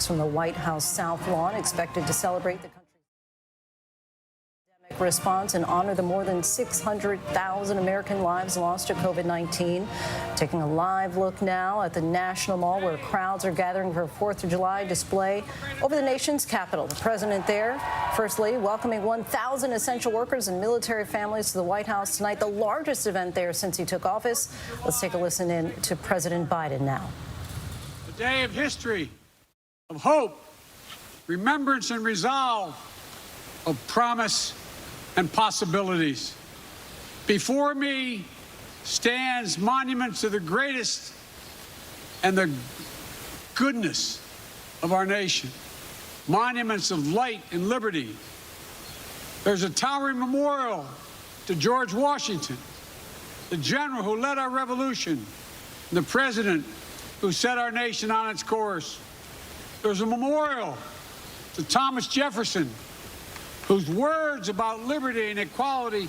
from the White House South Lawn, expected to celebrate the country's pandemic response and honor the more than 600,000 American lives lost to COVID-19. Taking a live look now at the National Mall, where crowds are gathering for a 4th of July display over the nation's capital. The president there, First Lady, welcoming 1,000 essential workers and military families to the White House tonight, the largest event there since he took office. Let's take a listen in to President Biden now. A day of history, of hope, remembrance and resolve, of promise and possibilities. Before me stands monuments to the greatest and the goodness of our nation, monuments of light and liberty. There's a towering memorial to George Washington, the general who led our revolution, and the president who set our nation on its course. There's a memorial to Thomas Jefferson, whose words about liberty and equality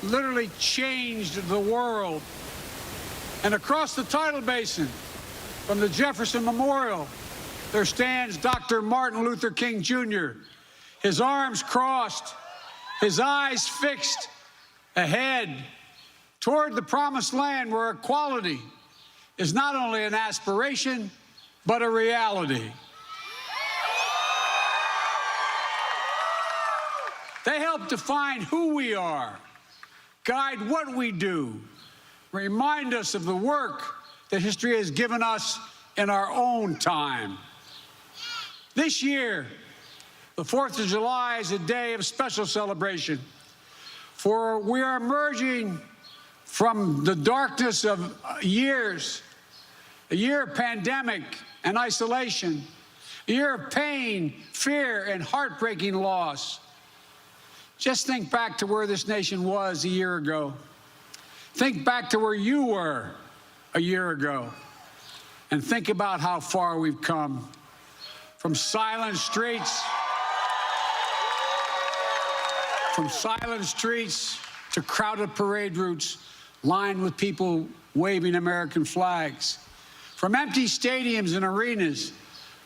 literally changed the world. And across the tidal basin, from the Jefferson Memorial, there stands Dr. Martin Luther King Jr., his arms crossed, his eyes fixed ahead toward the promised land where equality is not only an aspiration, but a reality. They help define who we are, guide what we do, remind us of the work that history has given us in our own time. This year, the 4th of July is a day of special celebration, for we are emerging from the darkness of years, a year of pandemic and isolation, a year of pain, fear, and heartbreaking loss. Just think back to where this nation was a year ago. Think back to where you were a year ago. And think about how far we've come. From silent streets to crowded parade routes lined with people waving American flags. From empty stadiums and arenas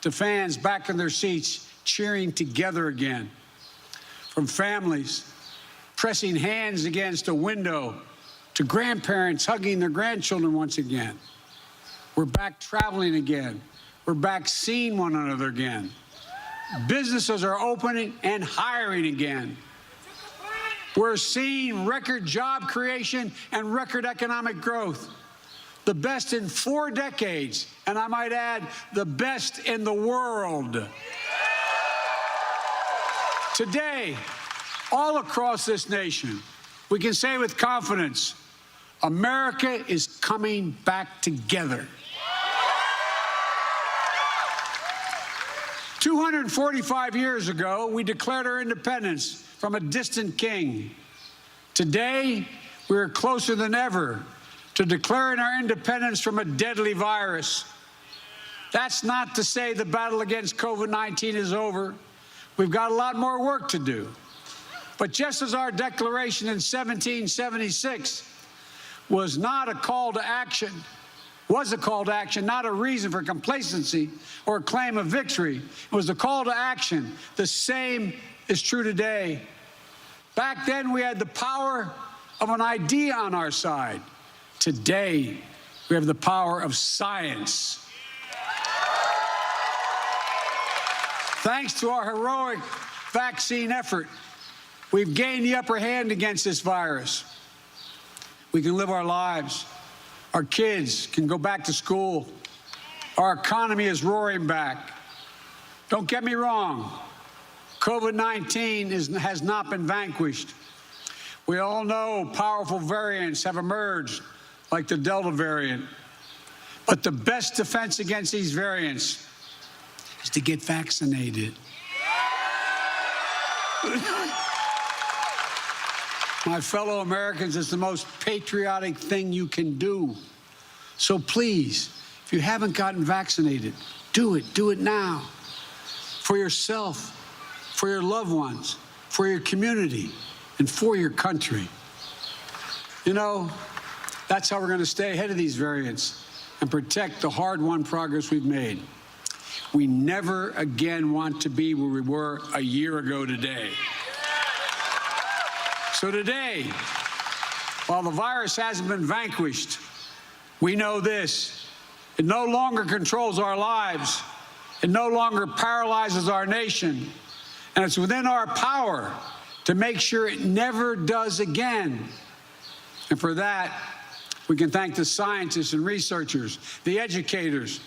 to fans back in their seats cheering together again. From families pressing hands against a window to grandparents hugging their grandchildren once again. We're back traveling again. We're back seeing one another again. Businesses are opening and hiring again. We're seeing record job creation and record economic growth. The best in 4 decades, and I might add, the best in the world. Today, all across this nation, we can say with confidence, America is coming back together. 245 years ago, we declared our independence from a distant king. Today, we are closer than ever to declaring our independence from a deadly virus. That's not to say the battle against COVID-19 is over. We've got a lot more work to do. But just as our declaration in 1776 was not a call to action, not a reason for complacency or a claim of victory, it was a call to action. The same is true today. Back then, we had the power of an idea on our side. Today, we have the power of science. Thanks to our heroic vaccine effort, we've gained the upper hand against this virus. We can live our lives. Our kids can go back to school. Our economy is roaring back. Don't get me wrong. COVID-19 has not been vanquished. We all know powerful variants have emerged, like the Delta variant. But the best defense against these variants is to get vaccinated. My fellow Americans, it's the most patriotic thing you can do. So please, if you haven't gotten vaccinated, do it. Do it now. For yourself, for your loved ones, for your community, and for your country. You know, that's how we're going to stay ahead of these variants and protect the hard-won progress we've made. We never again want to be where we were a year ago today. So today, while the virus hasn't been vanquished, we know this: it no longer controls our lives. It no longer paralyzes our nation. And it's within our power to make sure it never does again. And for that, we can thank the scientists and researchers, the educators,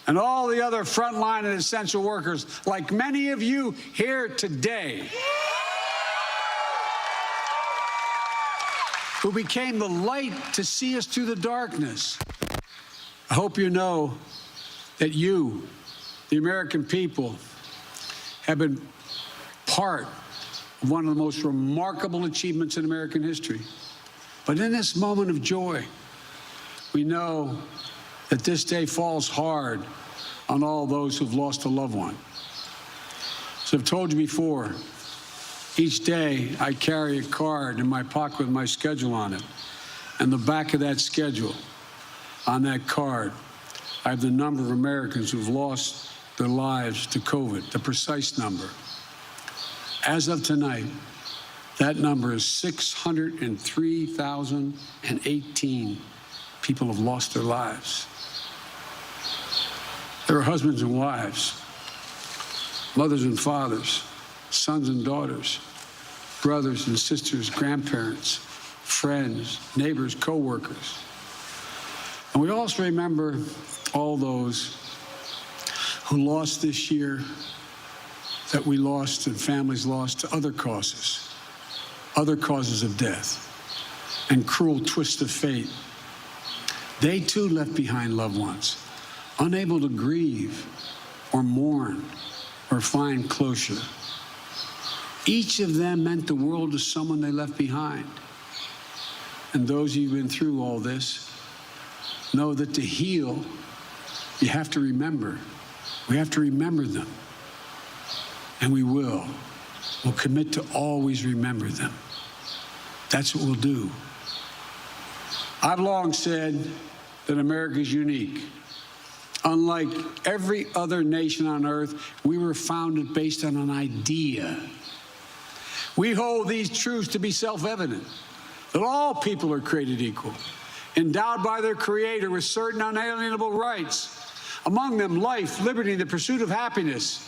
and all the other frontline and essential workers, like many of you here today, who became the light to see us through the darkness. I hope you know that you, the American people, have been part of one of the most remarkable achievements in American history. But in this moment of joy, we know that this day falls hard on all those who've lost a loved one. As I've told you before, each day I carry a card in my pocket with my schedule on it. And the back of that schedule, on that card, I have the number of Americans who've lost their lives to COVID, the precise number. As of tonight, that number is 603,018 people have lost their lives. There are husbands and wives, mothers and fathers, sons and daughters, brothers and sisters, grandparents, friends, neighbors, co-workers. And we also remember all those who lost this year, that we lost and families lost to other causes of death and cruel twists of fate. They too left behind loved ones, unable to grieve or mourn or find closure. Each of them meant the world to someone they left behind. And those who've been through all this know that to heal, you have to remember. We have to remember them. And we will. We'll commit to always remember them. That's what we'll do. I've long said that America is unique. Unlike every other nation on earth, we were founded based on an idea. We hold these truths to be self-evident, that all people are created equal, endowed by their Creator with certain unalienable rights, among them life, liberty, and the pursuit of happiness.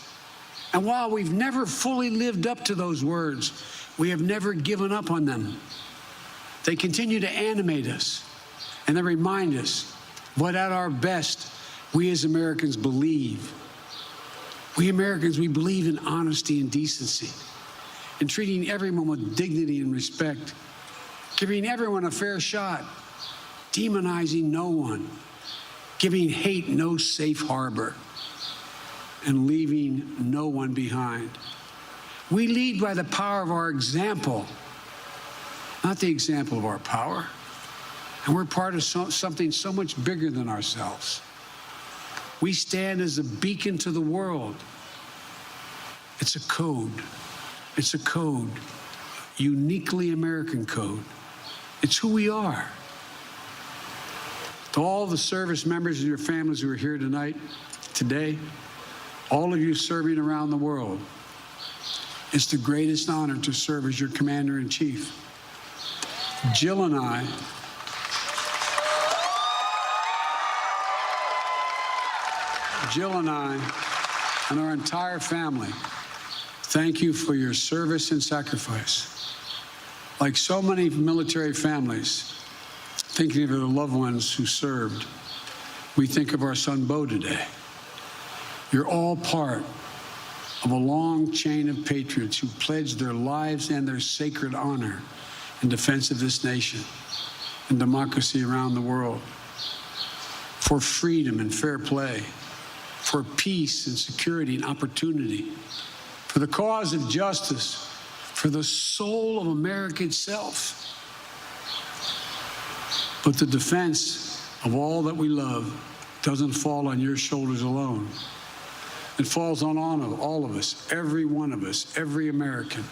And while we've never fully lived up to those words, we have never given up on them. They continue to animate us, and they remind us what at our best we as Americans believe. We Americans, we believe in honesty and decency, in treating everyone with dignity and respect, giving everyone a fair shot, demonizing no one, giving hate no safe harbor, and leaving no one behind. We lead by the power of our example, not the example of our power. And we're part of something so much bigger than ourselves. We stand as a beacon to the world. It's a code. It's a code, uniquely American code. It's who we are. To all the service members and your families who are here tonight, today, all of you serving around the world, it's the greatest honor to serve as your commander-in-chief. Jill and I and our entire family thank you for your service and sacrifice. Like so many military families, thinking of their loved ones who served, we think of our son Bo today. You're all part of a long chain of patriots who pledged their lives and their sacred honor in defense of this nation and democracy around the world, for freedom and fair play, for peace and security and opportunity, for the cause of justice, for the soul of America itself. But the defense of all that we love doesn't fall on your shoulders alone. It falls on all of us, every one of us, every American.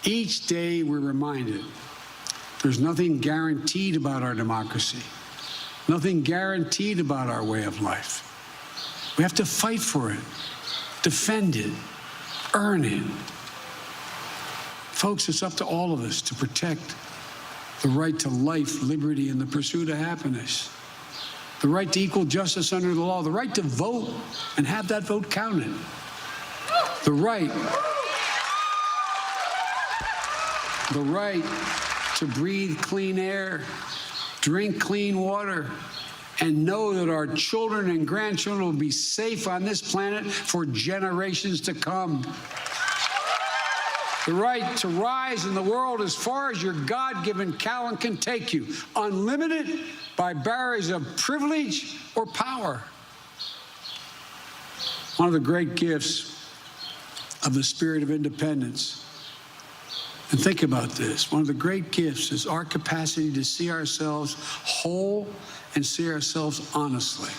Each day we're reminded there's nothing guaranteed about our democracy, nothing guaranteed about our way of life. We have to fight for it, defend it, earn it. Folks, it's up to all of us to protect the right to life, liberty, and the pursuit of happiness, the right to equal justice under the law, the right to vote and have that vote counted, the right to breathe clean air, drink clean water, and know that our children and grandchildren will be safe on this planet for generations to come. The right to rise in the world as far as your God-given talent can take you, unlimited by barriers of privilege or power. One of the great gifts of the spirit of independence, and think about this, one of the great gifts is our capacity to see ourselves whole and see ourselves honestly.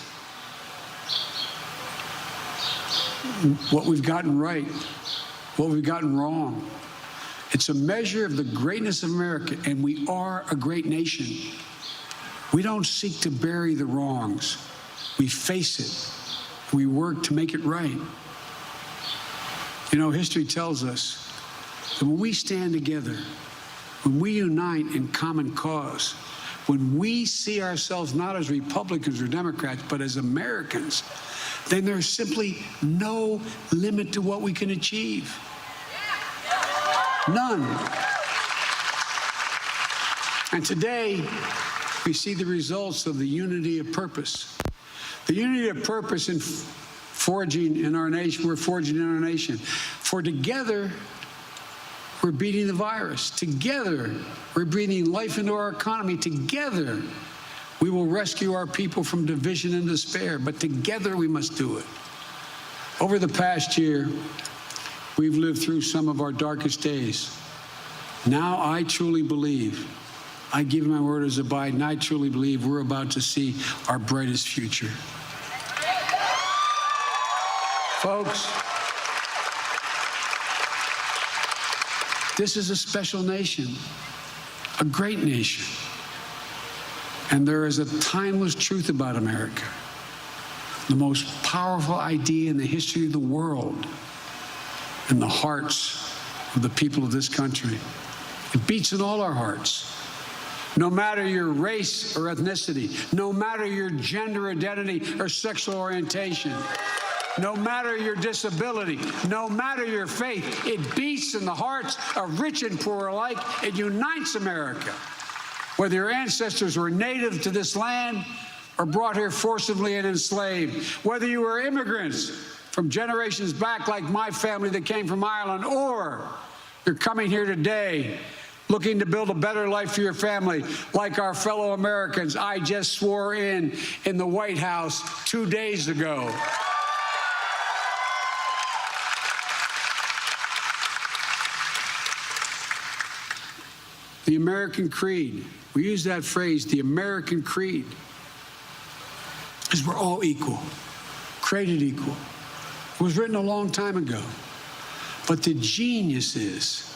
What we've gotten right, what we've gotten wrong. It's a measure of the greatness of America, and we are a great nation. We don't seek to bury the wrongs. We face it. We work to make it right. You know, history tells us that when we stand together, when we unite in common cause, when we see ourselves not as Republicans or Democrats, but as Americans, then there's simply no limit to what we can achieve. None. And today, we see the results of the unity of purpose. The unity of purpose in forging in our nation, we're forging in our nation. For together, we're beating the virus. Together, we're breathing life into our economy. Together, we will rescue our people from division and despair. But together, we must do it. Over the past year, we've lived through some of our darkest days. Now, I truly believe, I give my word as a Biden, I truly believe we're about to see our brightest future. Folks, this is a special nation, a great nation. And there is a timeless truth about America, the most powerful idea in the history of the world, in the hearts of the people of this country. It beats in all our hearts. No matter your race or ethnicity, no matter your gender identity or sexual orientation, no matter your disability, no matter your faith, it beats in the hearts of rich and poor alike. It unites America. Whether your ancestors were native to this land or brought here forcibly and enslaved, whether you were immigrants from generations back like my family that came from Ireland, or you're coming here today looking to build a better life for your family like our fellow Americans I just swore in the White House 2 days ago. The American creed, we use that phrase, the American creed, is we're all equal, created equal. It was written a long time ago. But the genius is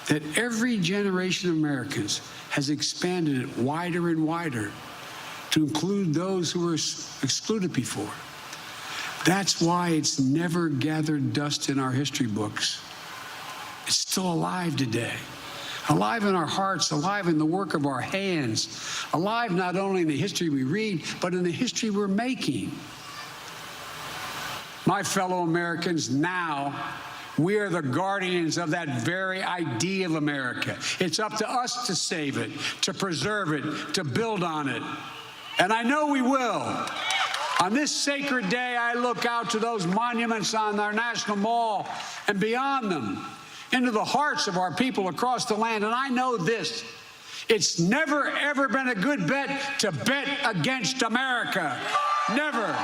that every generation of Americans has expanded it wider and wider to include those who were excluded before. That's why it's never gathered dust in our history books. It's still alive today. Alive in our hearts, alive in the work of our hands, alive not only in the history we read, but in the history we're making. My fellow Americans, now we are the guardians of that very idea of America. It's up to us to save it, to preserve it, to build on it. And I know we will. On this sacred day, I look out to those monuments on our National Mall and beyond them, into the hearts of our people across the land. And I know this, it's never, ever been a good bet to bet against America. Never.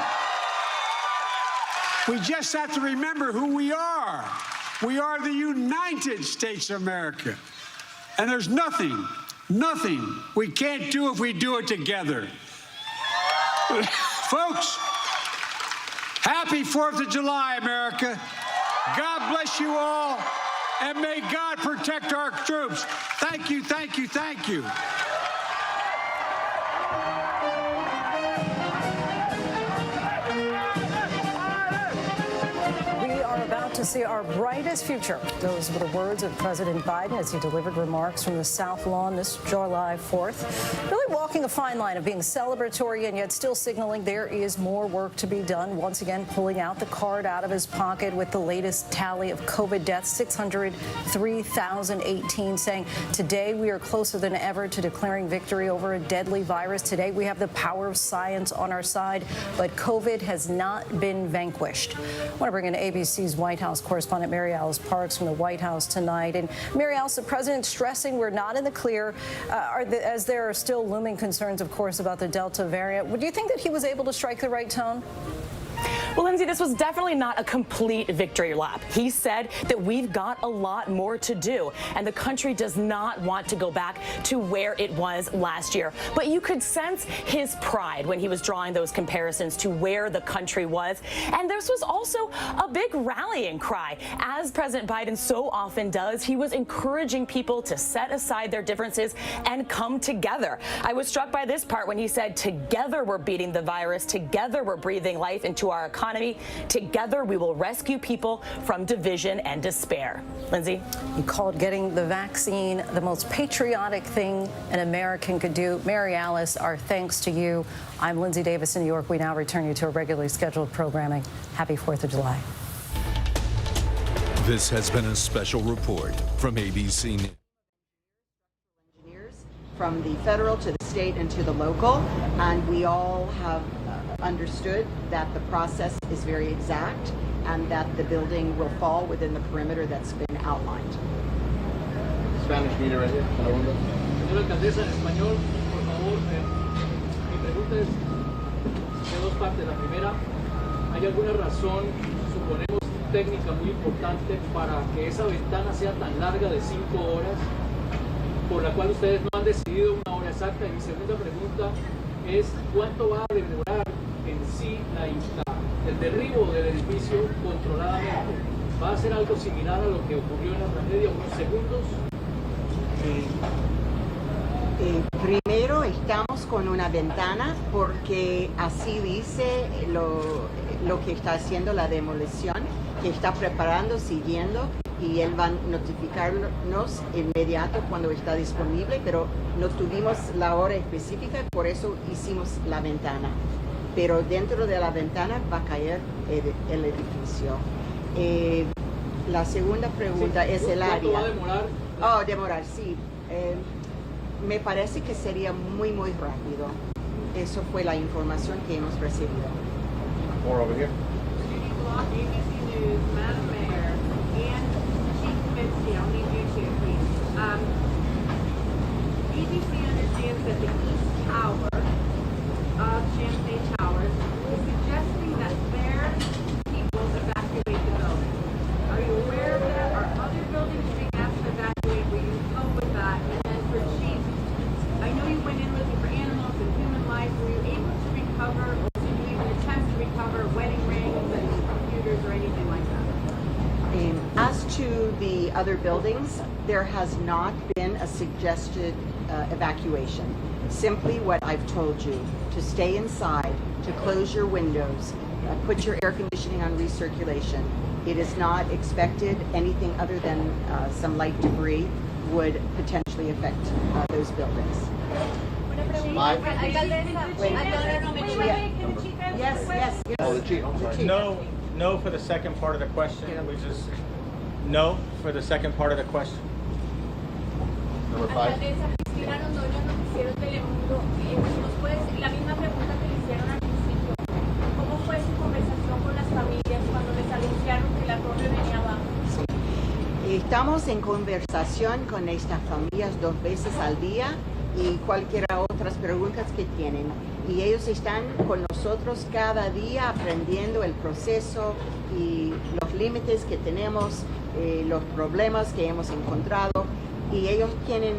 We just have to remember who we are. We are the United States of America. And there's nothing we can't do if we do it together. Folks, happy 4th of July, America. God bless you all. And may God protect our troops. Thank you, thank you, thank you. to see our brightest future. Those were the words of President Biden as he delivered remarks from the South Lawn this July 4th. Really walking a fine line of being celebratory and yet still signaling there is more work to be done. Once again, pulling out the card out of his pocket with the latest tally of COVID deaths, 603,018, saying today we are closer than ever to declaring victory over a deadly virus. Today we have the power of science on our side, but COVID has not been vanquished. I want to bring in ABC's White House correspondent Mary Alice Parks from the White House tonight. And Mary Alice, the president stressing we're not in the clear as there are still looming concerns, of course, about the Delta variant. Would you think that he was able to strike the right tone? Well, Lindsay, this was definitely not a complete victory lap. He said that we've got a lot more to do, and the country does not want to go back to where it was last year. But you could sense his pride when he was drawing those comparisons to where the country was. And this was also a big rallying cry. As President Biden so often does, he was encouraging people to set aside their differences and come together. I was struck by this part when he said, together we're beating the virus, together we're breathing life into our economy. Together, we will rescue people from division and despair. Lindsay? He called getting the vaccine the most patriotic thing an American could do. Mary Alice, our thanks to you. I'm Lindsay Davis in New York. We now return you to our regularly scheduled programming. Happy 4th of July. This has been a special report from ABC News. From the federal to the state and to the local, and we all have understood that the process is very exact and that the building will fall within the perimeter that's been outlined. Spanish meter right here. Señora alcaldesa, en español, por favor. Mi pregunta es de dos partes. La primera, ¿hay alguna razón, suponemos, técnica muy importante para que esa ventana sea tan larga de 5 horas, por la cual ustedes no han decidido una hora exacta? Y mi segunda pregunta es, ¿cuánto va a demorar en sí el derribo del edificio controladamente? ¿Va a ser algo similar a lo que ocurrió en la tragedia, unos segundos? Primero estamos con una ventana porque así dice lo que está haciendo la demolición, que está preparando, siguiendo, y él va a notificarnos inmediato cuando está disponible, pero no tuvimos la hora específica, por eso hicimos la ventana. Pero dentro de la ventana va a caer el edificio. La segunda pregunta es el área. ¿Cuánto va a demorar? Oh, demorar, sí. Me parece que sería muy rápido. Eso fue la información que hemos recibido. More over here. ABC News, Madam Mayor, and Chief Kaminsky, I'll need you too, please. ABC understands that the East Tower of Champaign Towers is suggesting that their people evacuate the building. Are you aware of that? Are other buildings being asked to evacuate? Will you help with that? And then for Chief, I know you went in looking for animals and human life. Were you able to recover, or did you even attempt to recover wedding rings and computers or anything like that? As to the other buildings, there has not been a suggested evacuation. Simply what I've told you, to stay inside, to close your windows, put your air conditioning on recirculation. It is not expected anything other than some light debris would potentially affect those buildings. Yes. Oh, the chief, I'm sorry. No for the second part of the question. No for the second part of the question. Number 5. Cristina Londoño, noticiero Telemundo. ¿Nos puede decir la misma pregunta que le hicieron al principio? ¿Cómo fue su conversación con las familias cuando les anunciaron que la torre venía abajo? Estamos en conversación con estas familias 2 veces al día y cualquier otras preguntas que tienen. Y ellos están con nosotros cada día aprendiendo el proceso y los límites que tenemos, los problemas que hemos encontrado. Y ellos tienen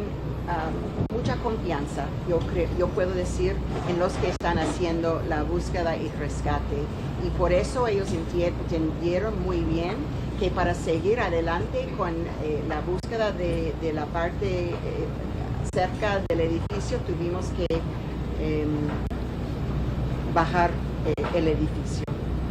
mucha confianza, yo puedo decir, en los que están haciendo la búsqueda y rescate. Y por eso ellos entendieron muy bien que para seguir adelante con la búsqueda de la parte cerca del edificio tuvimos que bajar el edificio.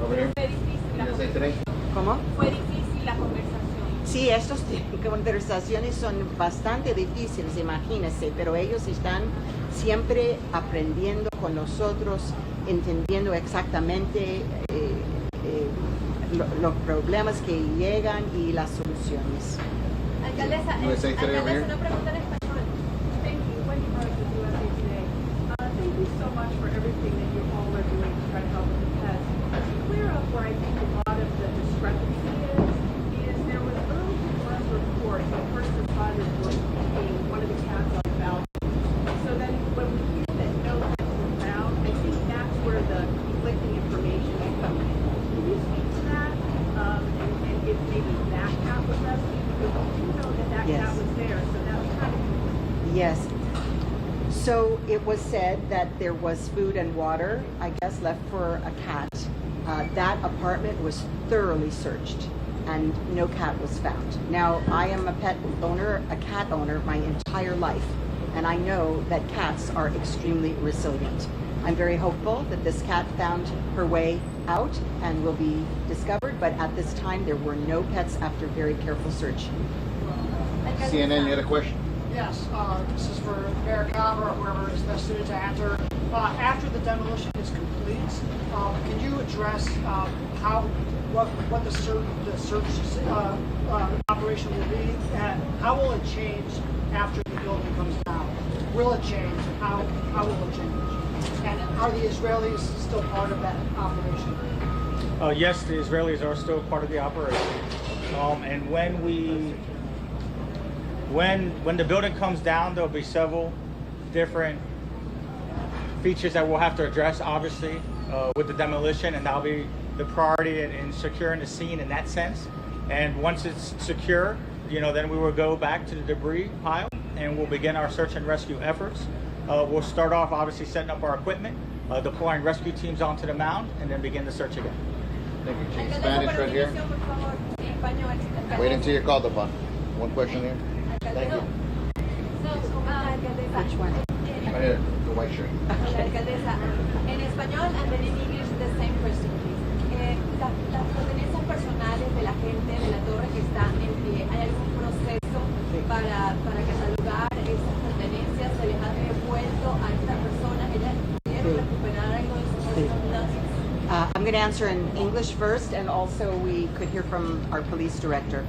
Fue difícil. ¿Cómo? Fue difícil la conversación? Sí, estas conversaciones son bastante difíciles, imagínense, pero ellos están siempre aprendiendo con nosotros, entendiendo exactamente los problemas que llegan y las soluciones. Alcaldesa, una pregunta en español. Thank you. Wendy Rose with USA Today. Thank you so much for everything that you all are doing to try to help with the pets. To clear up where I think a lot of the discrepancy is there was early last report that first responders were keeping one of the cats on balcony. So then when we hear that no pets were found, I think that's where the conflicting information is coming in. Can you speak to that? And if maybe that cat was rescued? Because we do know that Yes. cat was there, so that was kind of Yes. So it was said that there was food and water, I guess, left for a cat. That apartment was thoroughly searched and no cat was found. Now, I am a pet owner, a cat owner my entire life, and I know that cats are extremely resilient. I'm very hopeful that this cat found her way out and will be discovered, but at this time there were no pets after very careful search. CNN, you had a question? Yes, this is for Mayor Cobb or whoever is best suited to answer. After the demolition is complete, can you address what the search operation will be, and how will it change after the building comes down? Will it change? How will it change? And are the Israelis still part of that operation? Yes, the Israelis are still part of the operation. And when the building comes down, there'll be several different features that we'll have to address, obviously, with the demolition, and that'll be the priority in securing the scene in that sense. And once it's secure, then we will go back to the debris pile and we'll begin our search and rescue efforts. We'll start off, obviously, setting up our equipment, deploying rescue teams onto the mound, and then begin the search again. Thank you, Chief. Spanish right here. Wait until you're called upon. One question here. Thank you. Which one? Right here, the white shirt. Alcaldesa, en español and then in English the same question, please. Las pertenencias personales de la gente de la torre que está en pie, ¿hay algún proceso para catalogar esas pertenencias? ¿Se les ha devuelto a estas personas? ¿Ellas pudieron recuperar algo de sus propiedades? I'm going to answer in English first, and also we could hear from our police director.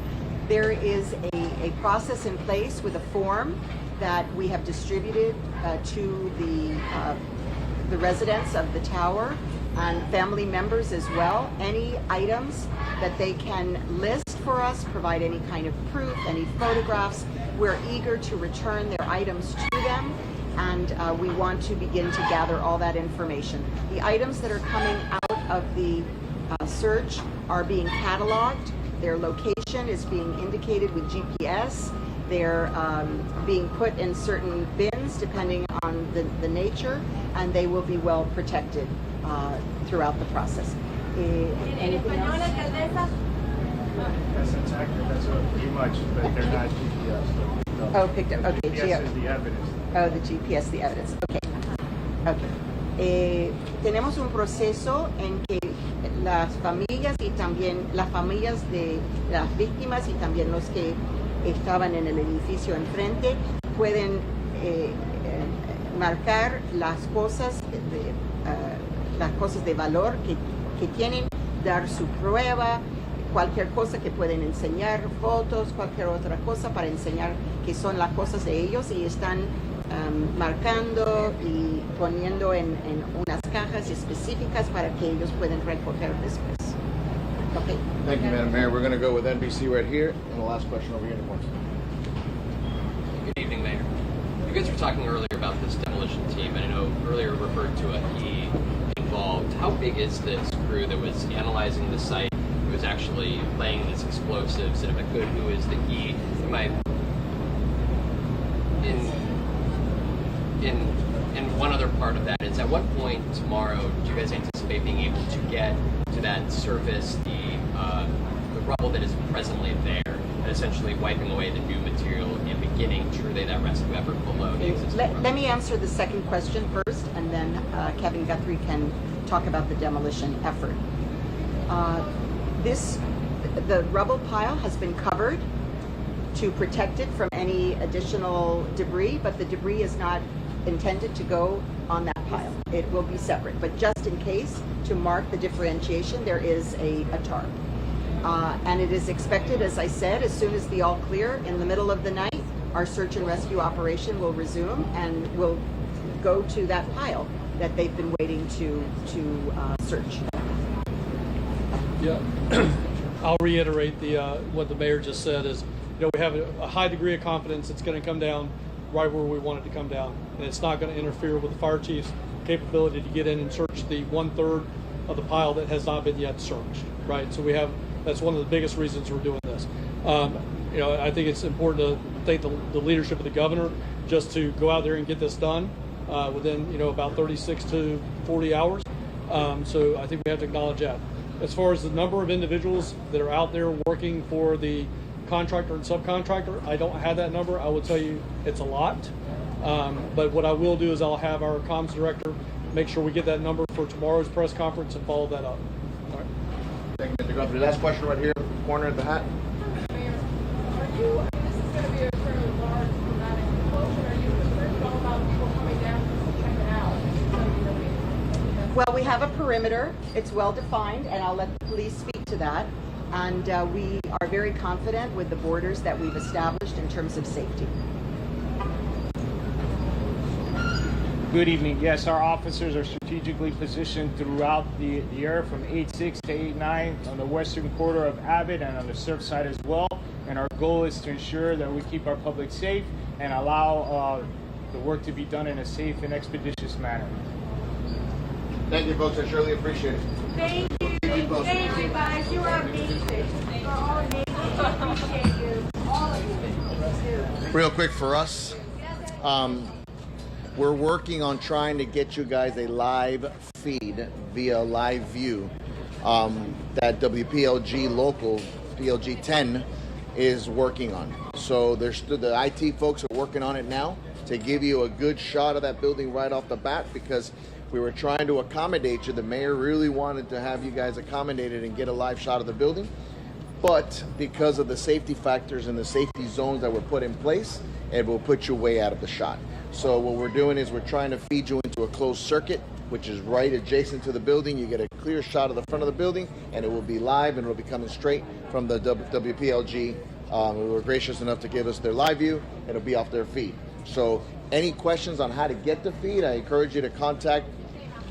There is a process in place with a form that we have distributed to the residents of the tower and family members as well. Any items that they can list for us, provide any kind of proof, any photographs. We're eager to return their items to them, and we want to begin to gather all that information. The items that are coming out of the search are being cataloged. Their location is being indicated with GPS. They're being put in certain bins depending on the nature, and they will be well protected throughout the process. Anything else? That's intact. That's pretty much, but they're not GPS. Oh, picked up. Okay, GPS is the evidence. Oh, the GPS, the evidence. Okay. Okay. Tenemos un proceso en que las familias y también las familias de las víctimas y también los que estaban en el edificio enfrente pueden marcar las cosas de valor que tienen, dar su prueba, cualquier cosa que pueden enseñar, fotos, cualquier otra cosa para enseñar que son las cosas de ellos, y están marcando y poniendo en unas cajas específicas para que ellos puedan recoger después. Okay. Thank you, Madam Mayor. We're going to go with NBC right here, and the last question over here in the corner. Good evening, Mayor. You guys were talking earlier about this demolition team, and I know earlier referred to a he involved. How big is this crew that was analyzing the site, who was actually laying these explosives, and if I could, who is the he? In one other part of that is, at what point tomorrow do you guys anticipate being able to get to that surface the rubble that is presently there, and essentially wiping away the new material and beginning truly that rescue effort below the existing rubble? Let me answer the second question first, and then Kevin Guthrie can talk about the demolition effort. The rubble pile has been covered to protect it from any additional debris, but the debris is not intended to go on that pile. It will be separate, but just in case, to mark the differentiation, there is a tarp. And it is expected, as I said, as soon as the all clear in the middle of the night, our search and rescue operation will resume and will go to that pile that they've been waiting to search. Yeah, I'll reiterate what the mayor just said is, we have a high degree of confidence it's going to come down right where we want it to come down, and it's not going to interfere with the fire chief's capability to get in and search the 1/3 of the pile that has not been yet searched, right? So that's one of the biggest reasons we're doing this. I think it's important to thank the leadership of the governor just to go out there and get this done within, about 36 to 40 hours. So I think we have to acknowledge that. As far as the number of individuals that are out there working for the contractor and subcontractor, I don't have that number. I will tell you it's a lot. But what I will do is I'll have our comms director make sure we get that number for tomorrow's press conference and follow that up. All right. Thank you, Mr. Governor. Last question right here, corner of the hat. Mayor, this is going to be a fairly large dramatic explosion. Are you concerned at all about people coming down to check it out? Well, we have a perimeter. It's well defined, and I'll let the police speak to that. And we are very confident with the borders that we've established in terms of safety. Good evening. Yes, our officers are strategically positioned throughout the area from 8-6 to 8-9 on the western quarter of Abbott and on the surf side as well. And our goal is to ensure that we keep our public safe and allow the work to be done in a safe and expeditious manner. Thank you, folks. I surely appreciate it. Thank you. Thank you, guys. You are amazing. You're all amazing. I appreciate you. All of you. Real quick for us, we're working on trying to get you guys a live feed via live view that WPLG local, PLG 10, is working on. So the IT folks are working on it now to give you a good shot of that building right off the bat, because we were trying to accommodate you. The mayor really wanted to have you guys accommodated and get a live shot of the building. But because of the safety factors and the safety zones that were put in place, it will put you way out of the shot. So what we're doing is we're trying to feed you into a closed circuit, which is right adjacent to the building. You get a clear shot of the front of the building, and it will be live, and it will be coming straight from the WPLG. They were gracious enough to give us their live view. It'll be off their feed. So any questions on how to get the feed, I encourage you to contact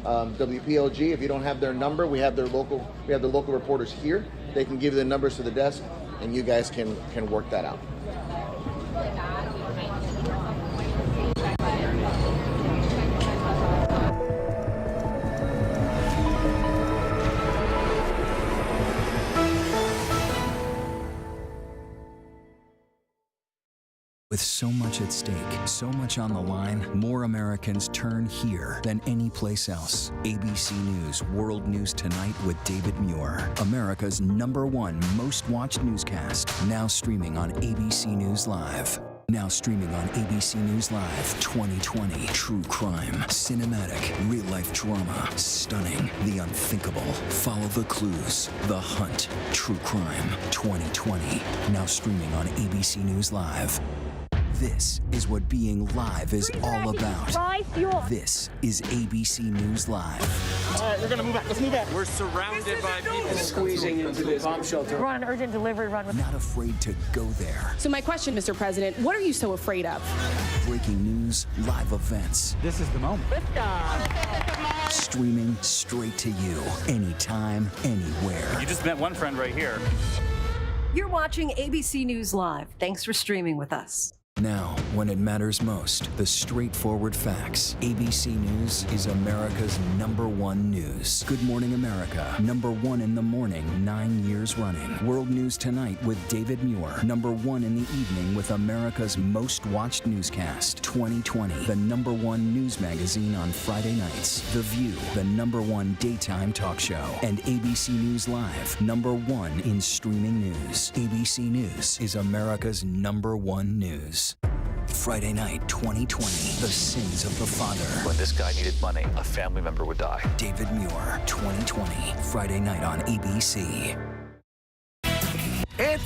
WPLG. If you don't have their number, we have the local reporters here. They can give you the numbers to the desk, and you guys can work that out. With so much at stake, so much on the line, more Americans turn here than any place else. ABC News World News Tonight with David Muir, America's #1 most watched newscast, now streaming on ABC News Live. Now streaming on ABC News Live 2020. True crime, cinematic, real-life drama, stunning, the unthinkable. Follow the clues. The Hunt. True crime 2020. Now streaming on ABC News Live. This is what being live is all about. This is ABC News Live. All right, we're gonna move back. Let's move back. We're surrounded by people squeezing into this bomb shelter. We're on an urgent delivery run. Not afraid to go there. So my question, Mr. President, what are you so afraid of? Breaking news, live events. This is the moment. Streaming straight to you, anytime, anywhere. You just met one friend right here. You're watching ABC News Live. Thanks for streaming with us. Now, when it matters most, the straightforward facts. ABC News is America's #1 news. Good Morning America, #1 in the morning, 9 years running. World News Tonight with David Muir, #1 in the evening with America's most watched newscast. 2020, the #1 news magazine on Friday nights. The View, the #1 daytime talk show. And ABC News Live, #1 in streaming news. ABC News is America's #1 news. Friday night 2020, The Sins of the Father. When this guy needed money, a family member would die. David Muir, 2020, Friday night on ABC.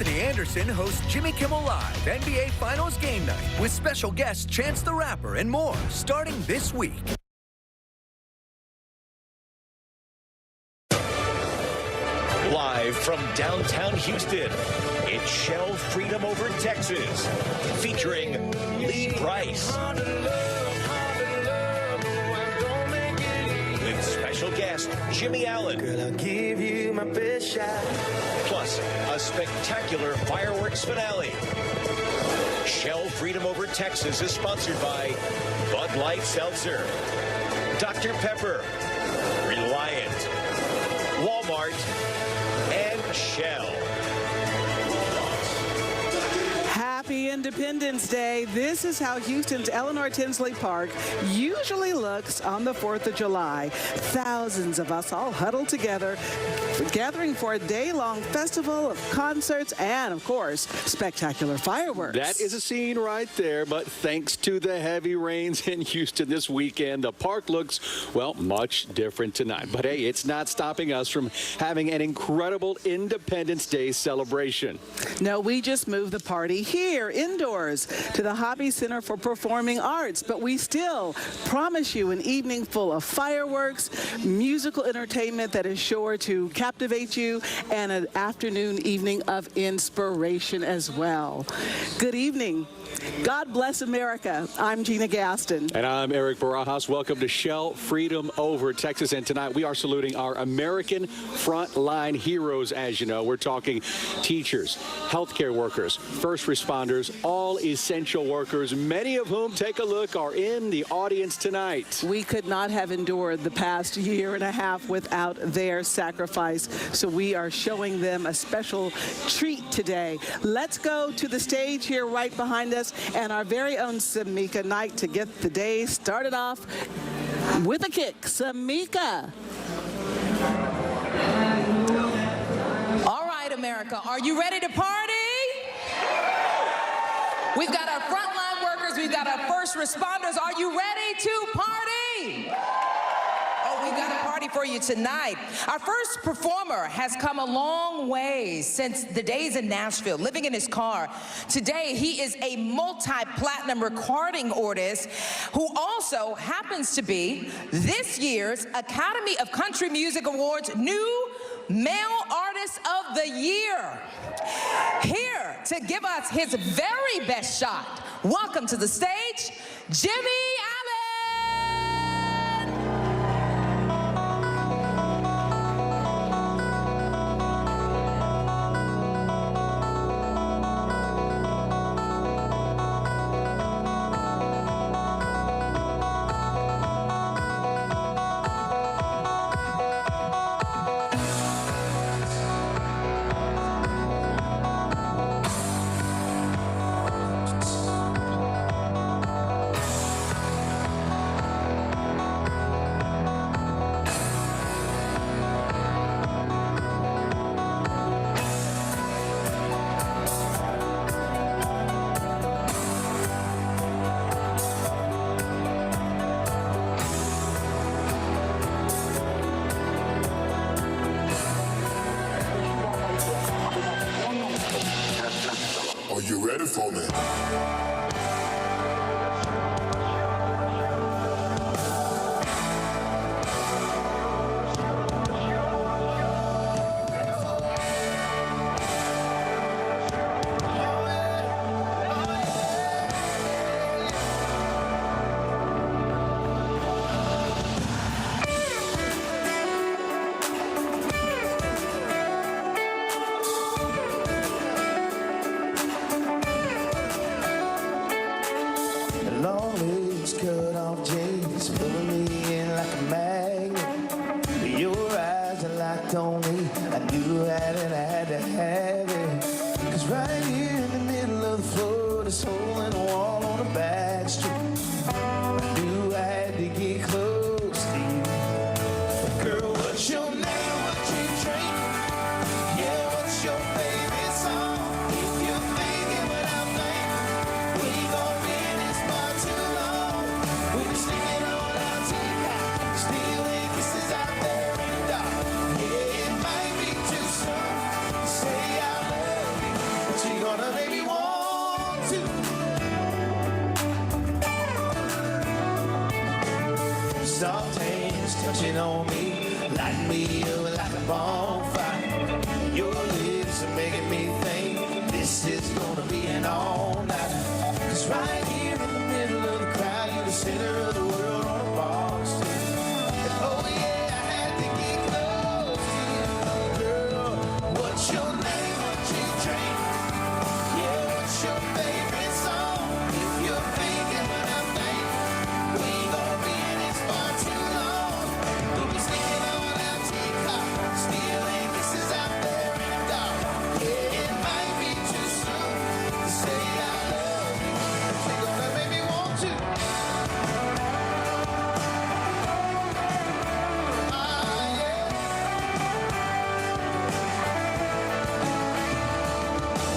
Anthony Anderson hosts Jimmy Kimmel Live NBA Finals Game Night with special guests Chance the Rapper and more starting this week. Live from downtown Houston, it's Shell Freedom Over Texas, featuring Lee Brice. With special guest Jimmy Allen. Girl, I'll give you my best shot. Plus, a spectacular fireworks finale. Shell Freedom Over Texas is sponsored by Bud Light Seltzer, Dr. Pepper, Reliant, Walmart, and Shell. Happy Independence Day. This is how Houston's Eleanor Tinsley Park usually looks on the 4th of July. Thousands of us all huddled together, gathering for a day-long festival of concerts and, of course, spectacular fireworks. That is a scene right there, but thanks to the heavy rains in Houston this weekend, the park looks, well, much different tonight. But hey, it's not stopping us from having an incredible Independence Day celebration. No, we just moved the party here indoors to the Hobby Center for Performing Arts, but we still promise you an evening full of fireworks, musical entertainment that is sure to captivate you, and an afternoon evening of inspiration as well. Good evening. God bless America. I'm Gina Gaston. And I'm Eric Barajas. Welcome to Shell Freedom Over Texas. And tonight we are saluting our American frontline heroes. As you know, we're talking teachers, healthcare workers, first responders, all essential workers, many of whom, take a look, are in the audience tonight. We could not have endured the past year and a half without their sacrifice. So we are showing them a special treat today. Let's go to the stage here right behind us and our very own Samika Knight to get the day started off with a kick. Samika. All right, America, are you ready to party? We've got our frontline workers, we've got our first responders. Are you ready to party? Oh, we've got a party for you tonight. Our first performer has come a long way since the days in Nashville, living in his car. Today, he is a multi-platinum recording artist who also happens to be this year's Academy of Country Music Awards new Male Artist of the Year. Here to give us his very best shot, welcome to the stage, Jimmy Allen. Are you ready for me? lips touching on me, light me up like a bonfire. Your lips are making me think this is gonna be an all night. 'Cause right here in the middle of the crowd, you're the center of the world on a bar stool. And oh yeah, I had to get close to you, girl. What's your name? What you drink? Yeah, what's your favorite song? If you're thinking what I think, we ain't gonna be in this bar too long. We'll be sneaking on out teacup, stealing kisses out there in the dark. Yeah, it might be too soon to say I love you, but you're gonna make me want to.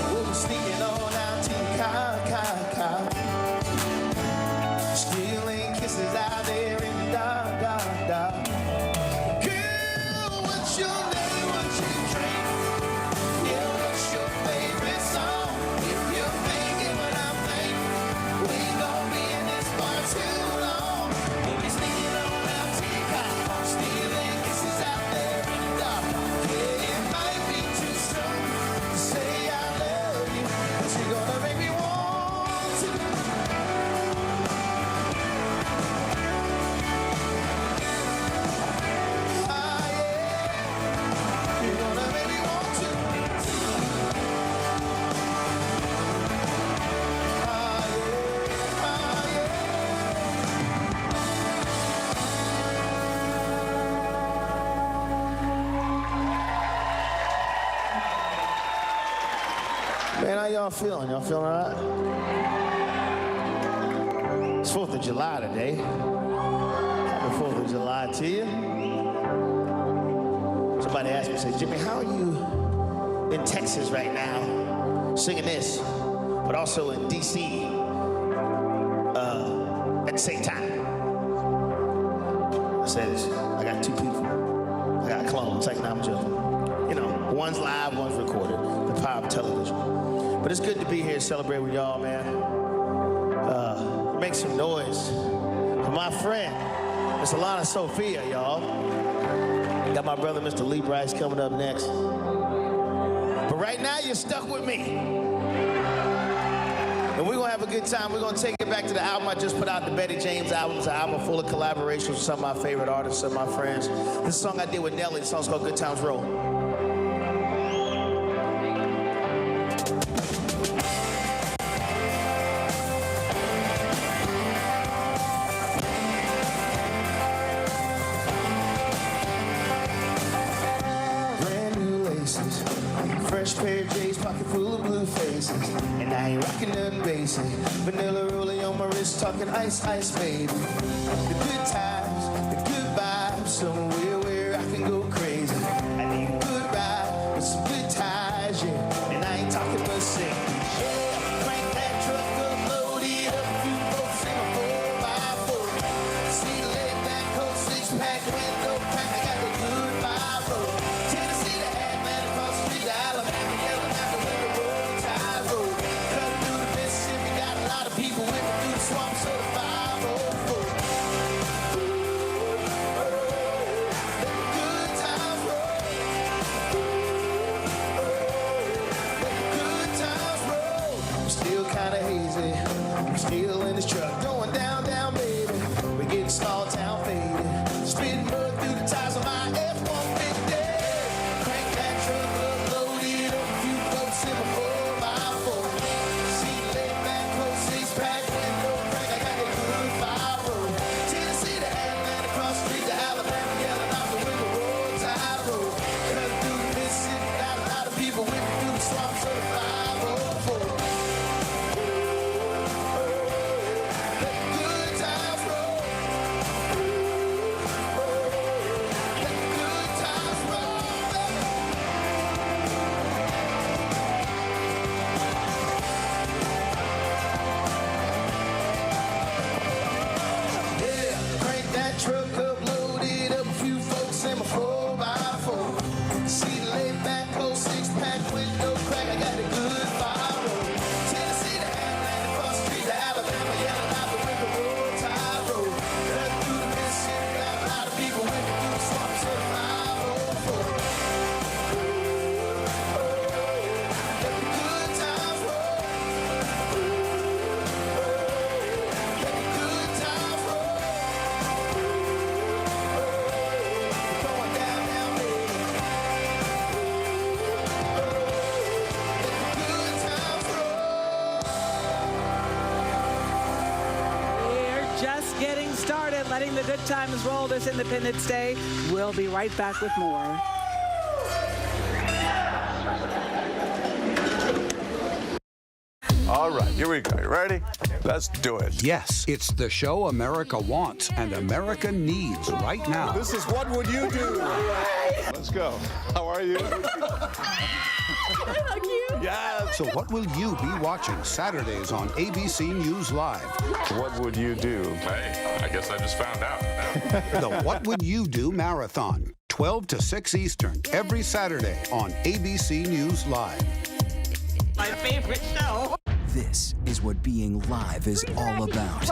We'll be sneaking on out to car. Stealing kisses out there in the dark. Girl, what's your name? What you drink? Yeah, what's your favorite song? If you're thinking what I'm thinking, we ain't gonna be in this bar too long. We'll be sneaking on out to car, stealing kisses out there in the dark. Yeah, it might be too soon to say I love you, but you're gonna make me want to. You're gonna make me want to. Man, how y'all feeling? Y'all feeling all right? It's 4th of July today. Happy 4th of July to you. Somebody asked me, say, Jimmy, how are you in Texas right now singing this, but also in D.C. At the same time? I said, I got two people. I got a clone. It's like, nah, I'm joking. You know, one's live, one's recorded. The power of television. But it's good to be here to celebrate with y'all, man. Make some noise for my friend, Miss Alana Sophia, y'all. Got my brother, Mr. Lee Brice, coming up next. But right now, you're stuck with me. And we're going to have a good time. We're going to take it back to the album I just put out, the Betty James album. It's an album full of collaborations with some of my favorite artists, some of my friends. This song I did with Nelly. The song's called Good Times Roll. Fresh pair of J's, pocket full of blue faces. And I ain't rocking nothing basic. Vanilla rolling on my wrist, talking ice, ice, baby. The good times, the good vibes, somewhere where I can go crazy. I need a good ride with some good ties, yeah. And I ain't talking but sick. Yeah, crank that truck up, load it up, few folks in a 4x4. See the leg back, cold six-pack, window crack, I got the good vibe roll. Tennessee to Atlanta, across the street to Alabama, yelling out the window, roll, tide roll. Cutting through the Mississippi, got a lot of people with me through the swamp, so the 504. Kinda hazy, I'm still in this truck, going down, down, baby. We're getting small town faded, spitting mud through the tires of my F-150. Crank that truck up, load it up, a few folks in my 4x4. Seat laid back, close six-pack, window crack, I got that good fire roll. Tennessee to Atlanta, across the street to Alabama, yelling out the window, roll, tide roll. Cutting through the Mississippi, got a lot of people with me through the swamp, so the 504. and letting the good times roll this Independence Day. We'll be right back with more. All right, here we go. You ready? Let's do it. Yes, it's the show America wants and America needs right now. This is What Would You Do? Let's go. How are you? Yeah. So what will you be watching Saturdays on ABC News Live? What would you do? Hey, I guess I just found out. The What Would You Do Marathon, 12 to 6 Eastern, every Saturday on ABC News Live. My favorite show. This is what being live is all about.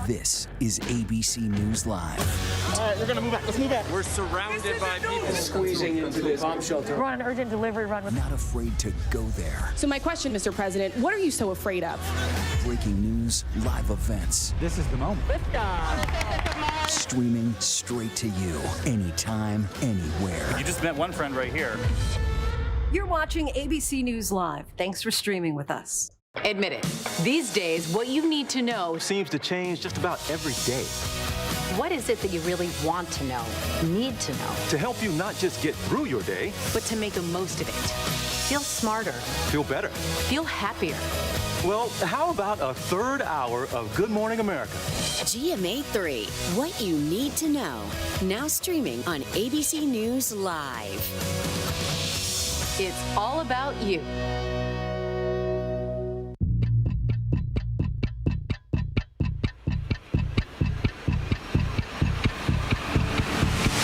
This is ABC News Live. All right, we're gonna move back. Let's move back. We're surrounded by people Squeezing into this bomb shelter. We're on an urgent delivery run. Not afraid to go there. So my question, Mr. President, what are you so afraid of? Breaking news, live events. This is the moment. Streaming straight to you, anytime, anywhere. You just met one friend right here. You're watching ABC News Live. Thanks for streaming with us. Admit it. These days, what you need to know seems to change just about every day. What is it that you really want to know, need to know? To help you not just get through your day, but to make the most of it. Feel smarter. Feel better. Feel happier. Well, how about a third hour of Good Morning America? GMA 3, what you need to know. Now streaming on ABC News Live. It's all about you.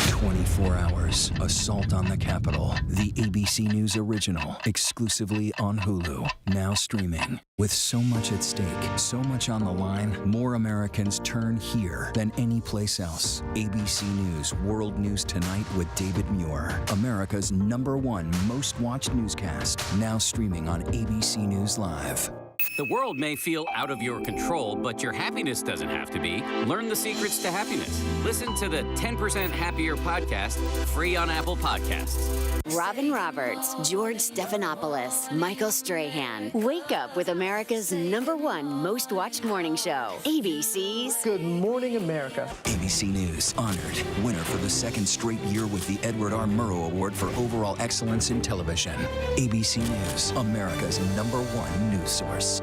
24 hours, Assault on the Capitol, the ABC News original, exclusively on Hulu, now streaming. With so much at stake, so much on the line, more Americans turn here than any place else. ABC News World News Tonight with David Muir, America's #1 most watched newscast, now streaming on ABC News Live. The world may feel out of your control, but your happiness doesn't have to be. Learn the secrets to happiness. Listen to the 10% Happier podcast, free on Apple Podcasts. Robin Roberts, George Stephanopoulos, Michael Strahan. Wake up with America's #1 most watched morning show. ABC's Good Morning America. ABC News honored winner for the second straight year with the Edward R. Murrow Award for Overall Excellence in Television. ABC News, America's #1 news source.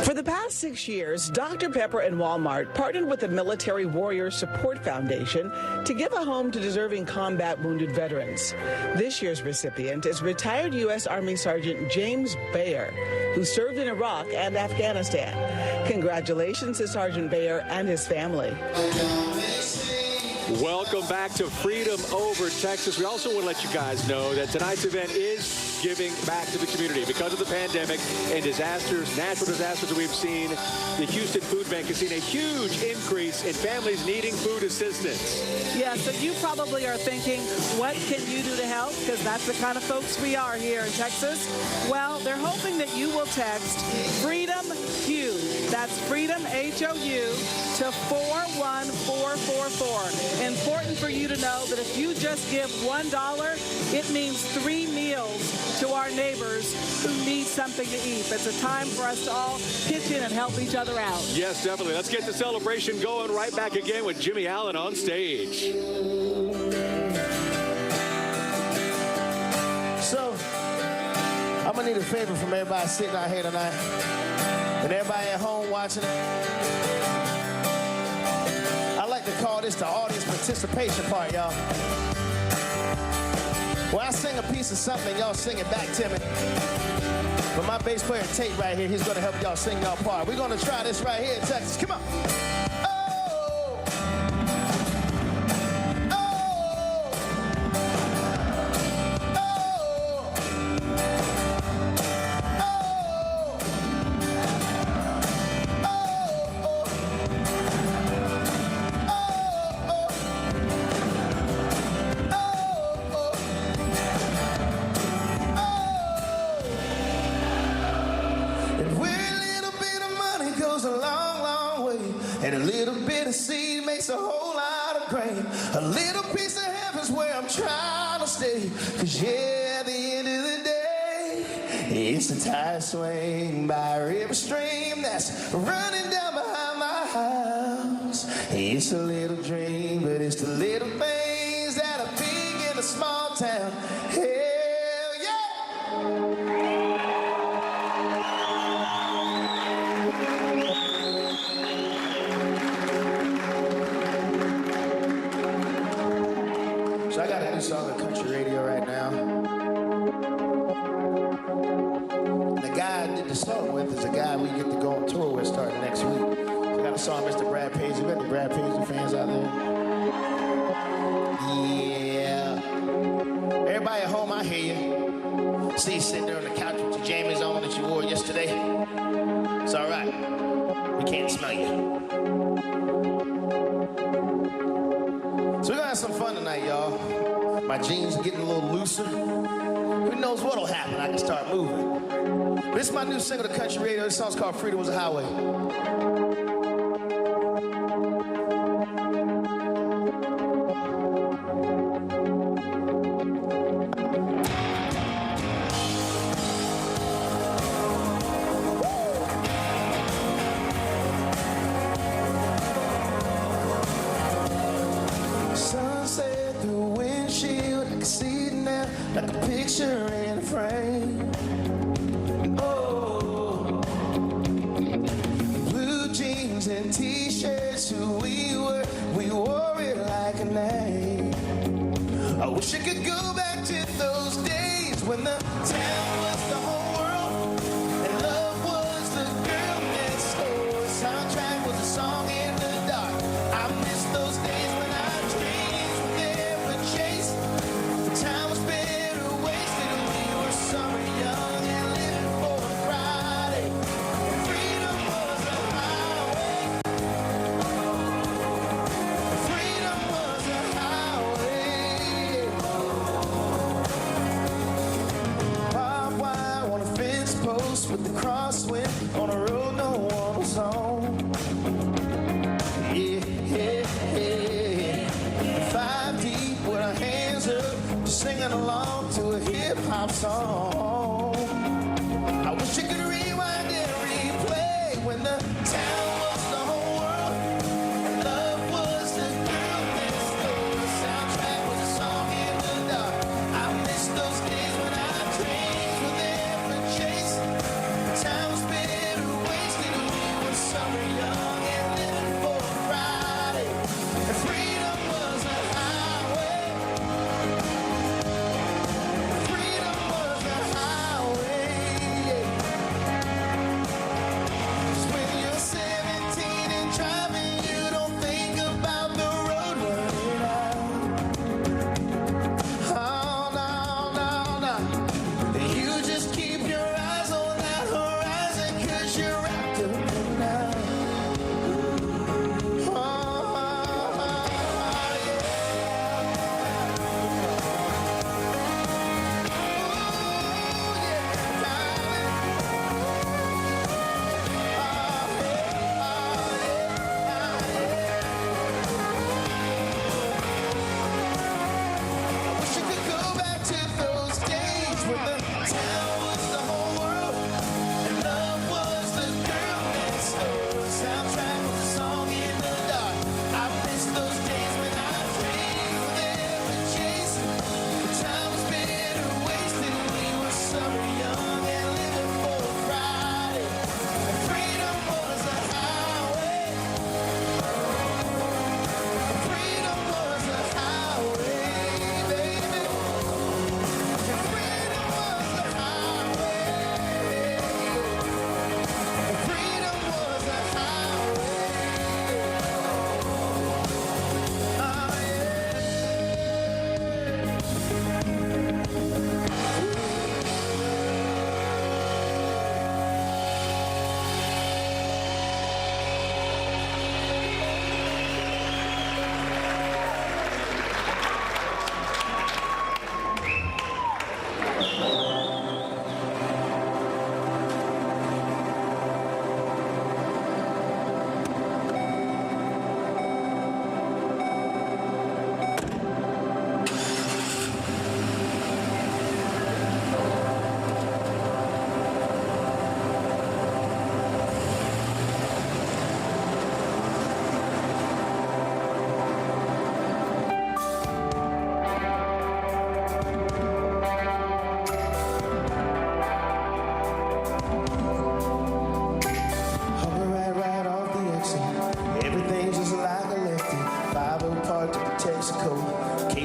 For the past 6 years, Dr. Pepper and Walmart partnered with the Military Warrior Support Foundation to give a home to deserving combat wounded veterans. This year's recipient is retired U.S. Army Sergeant James Bayer, who served in Iraq and Afghanistan. Congratulations to Sergeant Bayer and his family. Welcome back to Freedom Over Texas. We also want to let you guys know that tonight's event is giving back to the community. Because of the pandemic and disasters, natural disasters that we've seen, the Houston Food Bank has seen a huge increase in families needing food assistance. Yeah, so you probably are thinking, what can you do to help? Because that's the kind of folks we are here in Texas. Well, they're hoping that you will text Freedom HOU. That's Freedom HOU to 41444. Important for you to know that if you just give $1, it means 3 meals to our neighbors who need something to eat. It's a time for us to all pitch in and help each other out. Yes, definitely. Let's get the celebration going right back again with Jimmy Allen on stage. So, I'm gonna need a favor from everybody sitting out here tonight, and everybody at home watching it. I like to call this the audience participation part, y'all. Well, I sing a piece of something, y'all sing it back to me. But my bass player Tate right here, he's gonna help y'all sing y'all part. We're gonna try this right here in Texas. Come on. And a little bit of seed makes a whole lot of grain. A little piece of heaven's where I'm trying to stay. 'Cause yeah, at the end of the day, It's a tide swing by a river stream that's running down behind my house. It's a little dream, but it's the little things that are big in a small town. Hell So I got a new song on country radio right now. And the guy I did the song with is a guy we get to go on tour with starting next week. So I got a song, Mr. Brad Paisley. We got the Brad Paisley fans out there? Yeah. Everybody at home, I hear you. See you sitting there on the couch with your jammies on that you wore yesterday. It's all right. We can't smell you. So we're gonna have some fun tonight, y'all. My jeans are getting a little looser. Who knows what'll happen? I can start moving. But this is my new single to country radio. This song's called Freedom Was a Highway. Sunset through a windshield, I can see it now, like a picture in a frame. Oh, blue jeans and t-shirts, who we were, we wore it like a name. I wish I could go back to those days when the town was the whole world and love was the girl next door. Soundtrack was a song in the dark. I miss those days when our dreams were never chased. The time was better wasted. We were summer young and living for a Friday. Freedom was a highway. Freedom was a highway. Barbed wire on a fence post with the crosswind on a road no one was on. Yeah, yeah, yeah. 5 deep with our hands up, just singing along to a hip-hop song. I wish I could rewind and replay when the town was the whole world and love was the girl next door. The soundtrack was a song in the dark. I miss those days when our dreams were never chased. Time was better wasted. We were summer young and living for a Friday. And freedom was a highway. Freedom was a highway.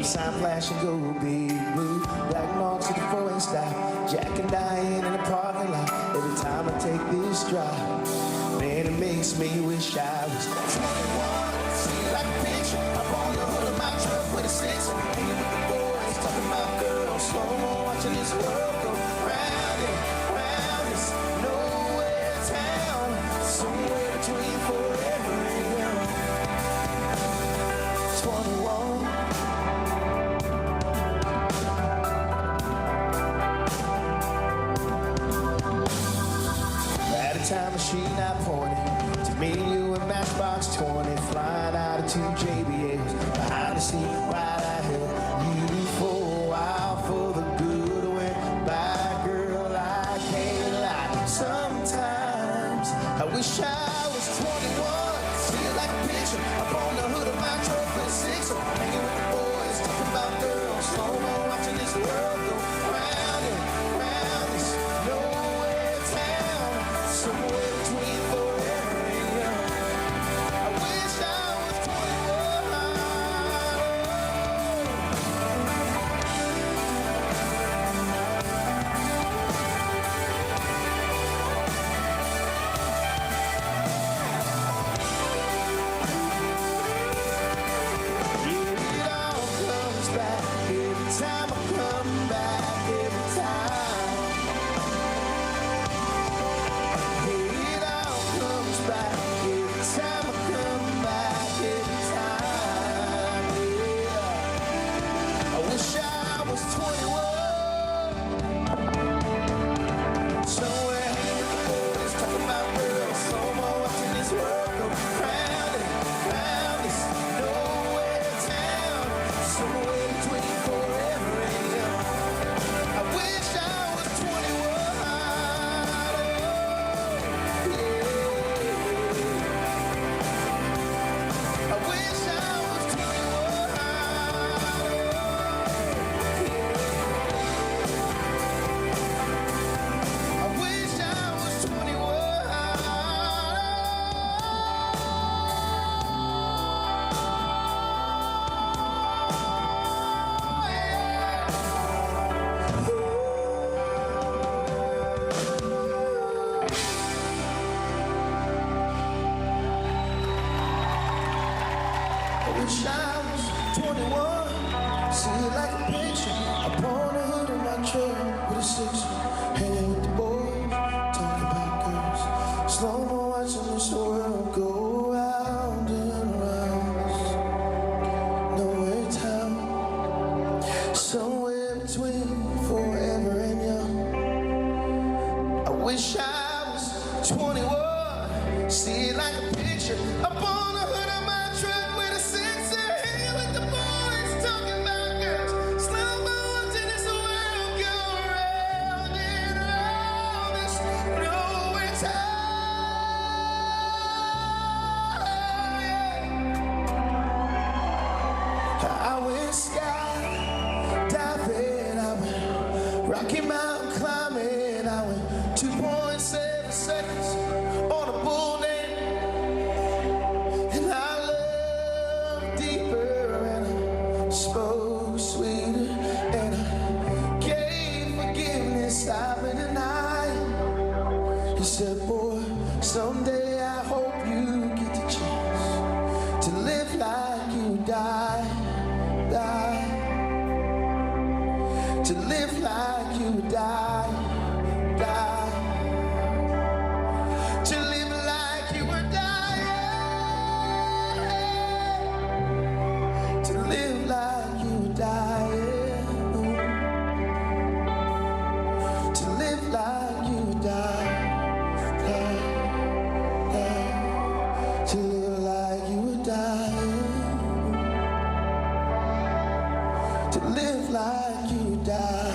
sign flashing gold, big blue. Black marks at the four-way stop. Jack and Diane in the parking lot. Every time I take this drive, man, it makes me wish I was 21. See like a picture up on the hood of my truck with a six. Hanging with the boys, talking about girls. Slow-mo, watching this world go round and round. It's nowhere town, somewhere between forever and young. 21. At a time machine I pointed to me, you and Matchbox 20, flying out of two JBLs behind the seat right I held you for a while. For the good went by, girl, I can't lie. Sometimes I wish I was 21. Feel like a picture up on the hood of my truck with a six. Hanging with the boys, talking about girls. Slow-mo, watching this world go round and round. It's nowhere town, somewhere between forever and young. I wish I was 21. It all comes back every time I come back, every time. It all comes back every time I come back, every time. Yeah. I wish I was 21. Somewhere hanging with the boys, talking about girls. Slow-mo, watching this world go round and round. It's nowhere town, somewhere between forever and young. I wish I was 21. I wish I was 21. I wish I was 21. I wish I was 21. See it like a picture upon the hood of my truck with a six. Hanging with the boys, talking about girls. Slow-mo, watching this world go round and round. Nowhere town, somewhere between forever and young. I wish I was 21. See it like a picture upon the hood of my truck with a sensor. Hanging with the boys, talking about girls. Slow-mo, watching this world go round and round. There's nowhere town. I went skydiving, I went Rocky Mountain climbing, I went 2.7 seconds on a bull name. And I loved deeper, and I spoke sweeter, and I gave forgiveness out in the night. He said, boy, someday I hope you get the chance to live like you die. To live like you die. To live like you were dying. To live like you were dying. To live like you were dying. To live like you were dying. To live like you die.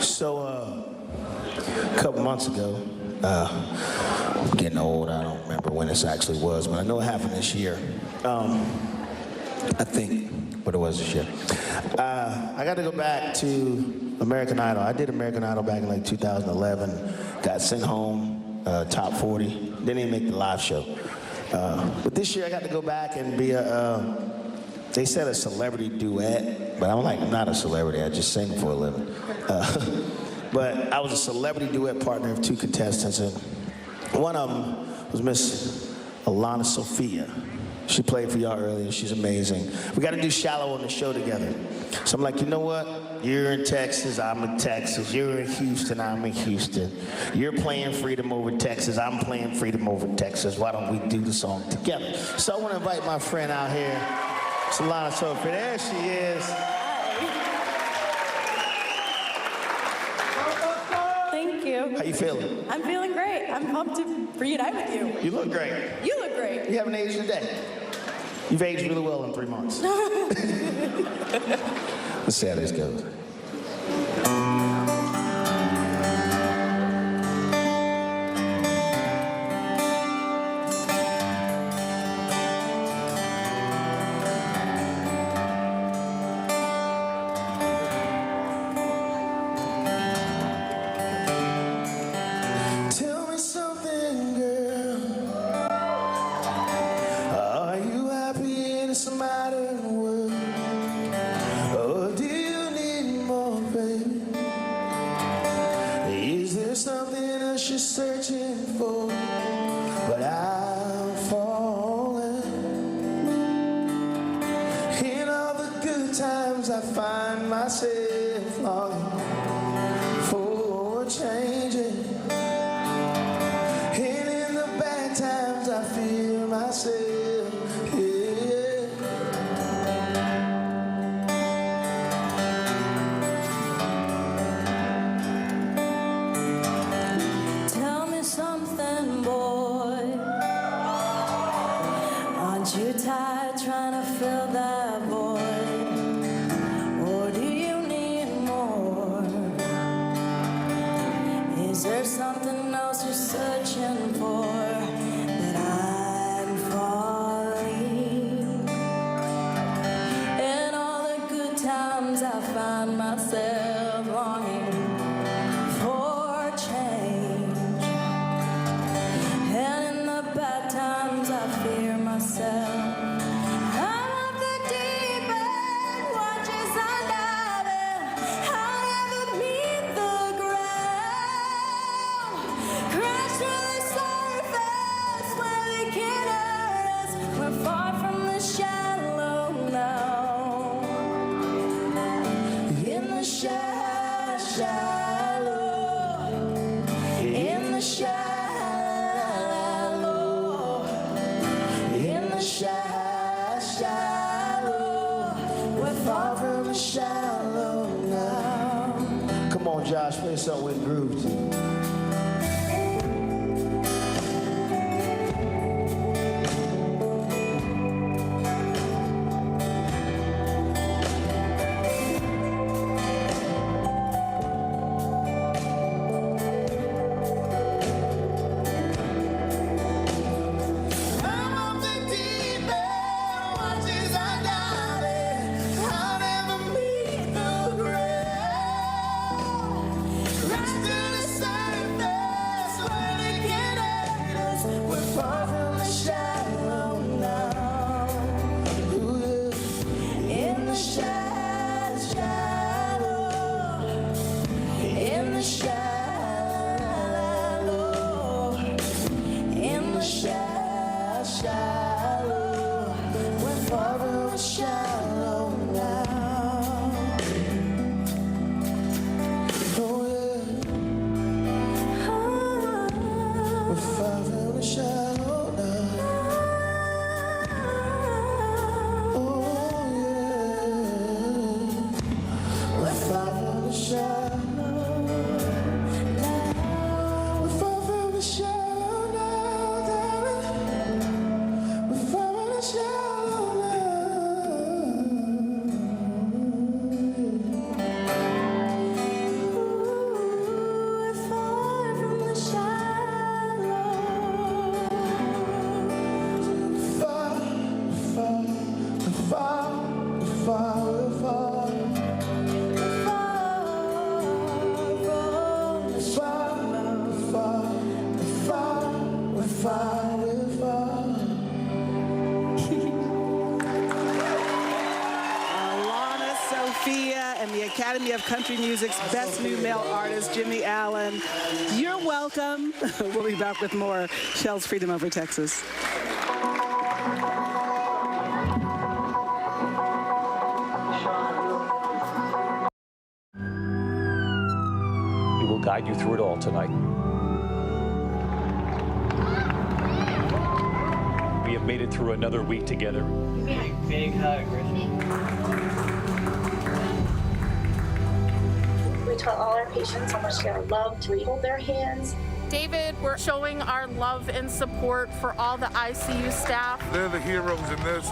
So, a couple months ago, I'm getting old, I don't remember when this actually was, but I know it happened this year. I think what it was this year. I got to go back to American Idol. I did American Idol back in like 2011. Got sent home, top 40. Didn't even make the live show. But this year I got to go back and be they said a celebrity duet, but I'm like, I'm not a celebrity, I just sing for a living. But I was a celebrity duet partner of 2 contestants, and one of them was Miss Alana Sophia. She played for y'all earlier, she's amazing. We got to do Shallow on the show together. So I'm like, you know what? You're in Texas, I'm in Texas. You're in Houston, I'm in Houston. You're playing Freedom Over Texas, I'm playing Freedom Over Texas. Why don't we do the song together? So I want to invite my friend out here. It's Alana Sophia. There she is. Thank you. How you feeling? I'm feeling great. I'm pumped to reunite with you. You look great. You look great. You haven't aged a day. You've aged really well in 3 months. Let's see how this goes. Tell me something, girl. Are you happy in this modern world? Or do you need more, baby? Is there something else you're searching for? But I'm falling. In all the good times I find myself longing for changing. And in the bad times I feel myself, yeah. Tell me something, boy. Aren't you tired trying to fill that void? Or do you need more? Is there something else you're searching for? That I'm falling. In all the good times I find myself longing for change. And in the bad times I fear myself. I'm of the deep end, watches undiving. I'll never meet the ground. Crash to the surface where they can't hurt us. We're far from the shallow now. In the shallow. In the shallow. In the shallow. We're far from the shallow now. Come on, Josh, play something with groove to. I'm of the deep end, watches undiving. I'll never meet the ground. Rise to the surface. Academy of Country Music's Best New Male Artist, Jimmy Allen. You're welcome. We'll be back with more Shell's Freedom Over Texas. We will guide you through it all tonight. We have made it through another week together. Big hug, We tell all our patients how much they're loved. We hold their hands. David, we're showing our love and support for all the ICU staff. They're the heroes in this.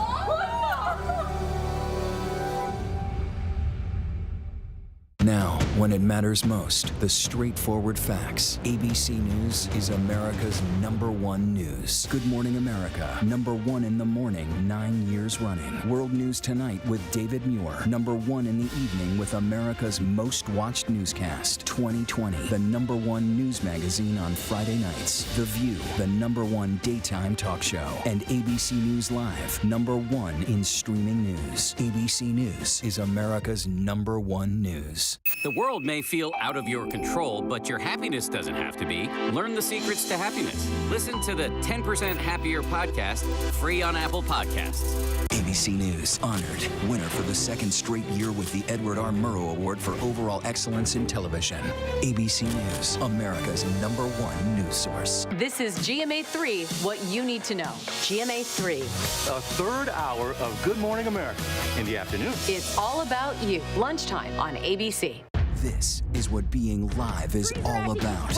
Now, when it matters most, the straightforward facts. ABC News is America's #1 news. Good Morning America, #1 in the morning, 9 years running. World News Tonight with David Muir, #1 in the evening with America's most watched newscast. 2020, the #1 news magazine on Friday nights. The View, the #1 daytime talk show. And ABC News Live, #1 in streaming news. ABC News is America's #1 news. The world may feel out of your control, but your happiness doesn't have to be. Learn the secrets to happiness. Listen to the 10% Happier podcast, free on Apple Podcasts. ABC News, honored winner for the second straight year with the Edward R. Murrow Award for Overall Excellence in Television. ABC News, America's #1 news source. This is GMA3, what you need to know. GMA3. A third hour of Good Morning America in the afternoon. It's all about you. Lunchtime on ABC. This is what being live is all about.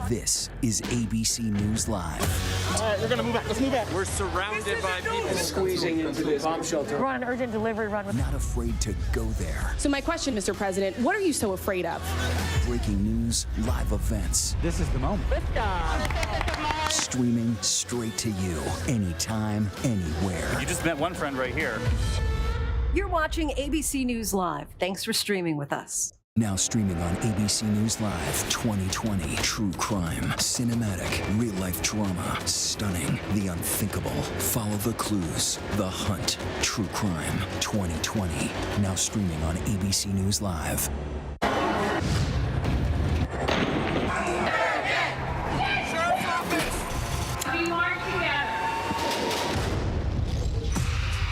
This is ABC News Live. All right, we're going to move back. Let's move back. We're surrounded by people. Squeezing into this bomb shelter. We're on an urgent delivery run. Not afraid to go there. So my question, Mr. President, what are you so afraid of? Breaking news, live events. This is the moment. Streaming straight to you, anytime, anywhere. You just met one friend right here. You're watching ABC News Live. Thanks for streaming with us. Now streaming on ABC News Live 2020. True crime, cinematic, real-life drama, stunning, the unthinkable. Follow the clues, The Hunt. True crime 2020. Now streaming on ABC News Live.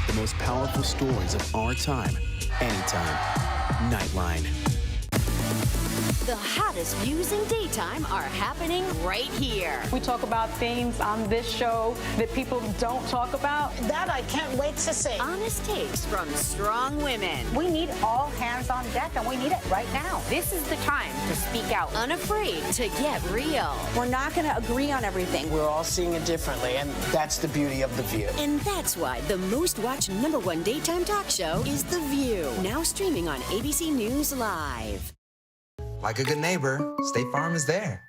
The most powerful stories of our time, anytime. Nightline. The hottest views in daytime are happening right here. We talk about things on this show that people don't talk about. That I can't wait to see. Honest takes from strong women. We need all hands on deck, and we need it right now. This is the time to speak out. Unafraid to get real. We're not going to agree on everything. We're all seeing it differently, and that's the beauty of The View. And that's why the most watched #1 daytime talk show is The View. Now streaming on ABC News Live. Like a good neighbor, State Farm is there.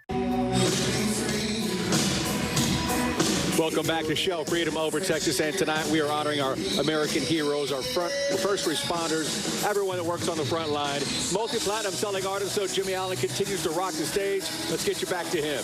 Welcome back to Shell Freedom Over Texas, and tonight we are honoring our American heroes, our first responders, everyone that works on the front line. Multi-platinum selling artist, so Jimmy Allen continues to rock the stage. Let's get you back to him.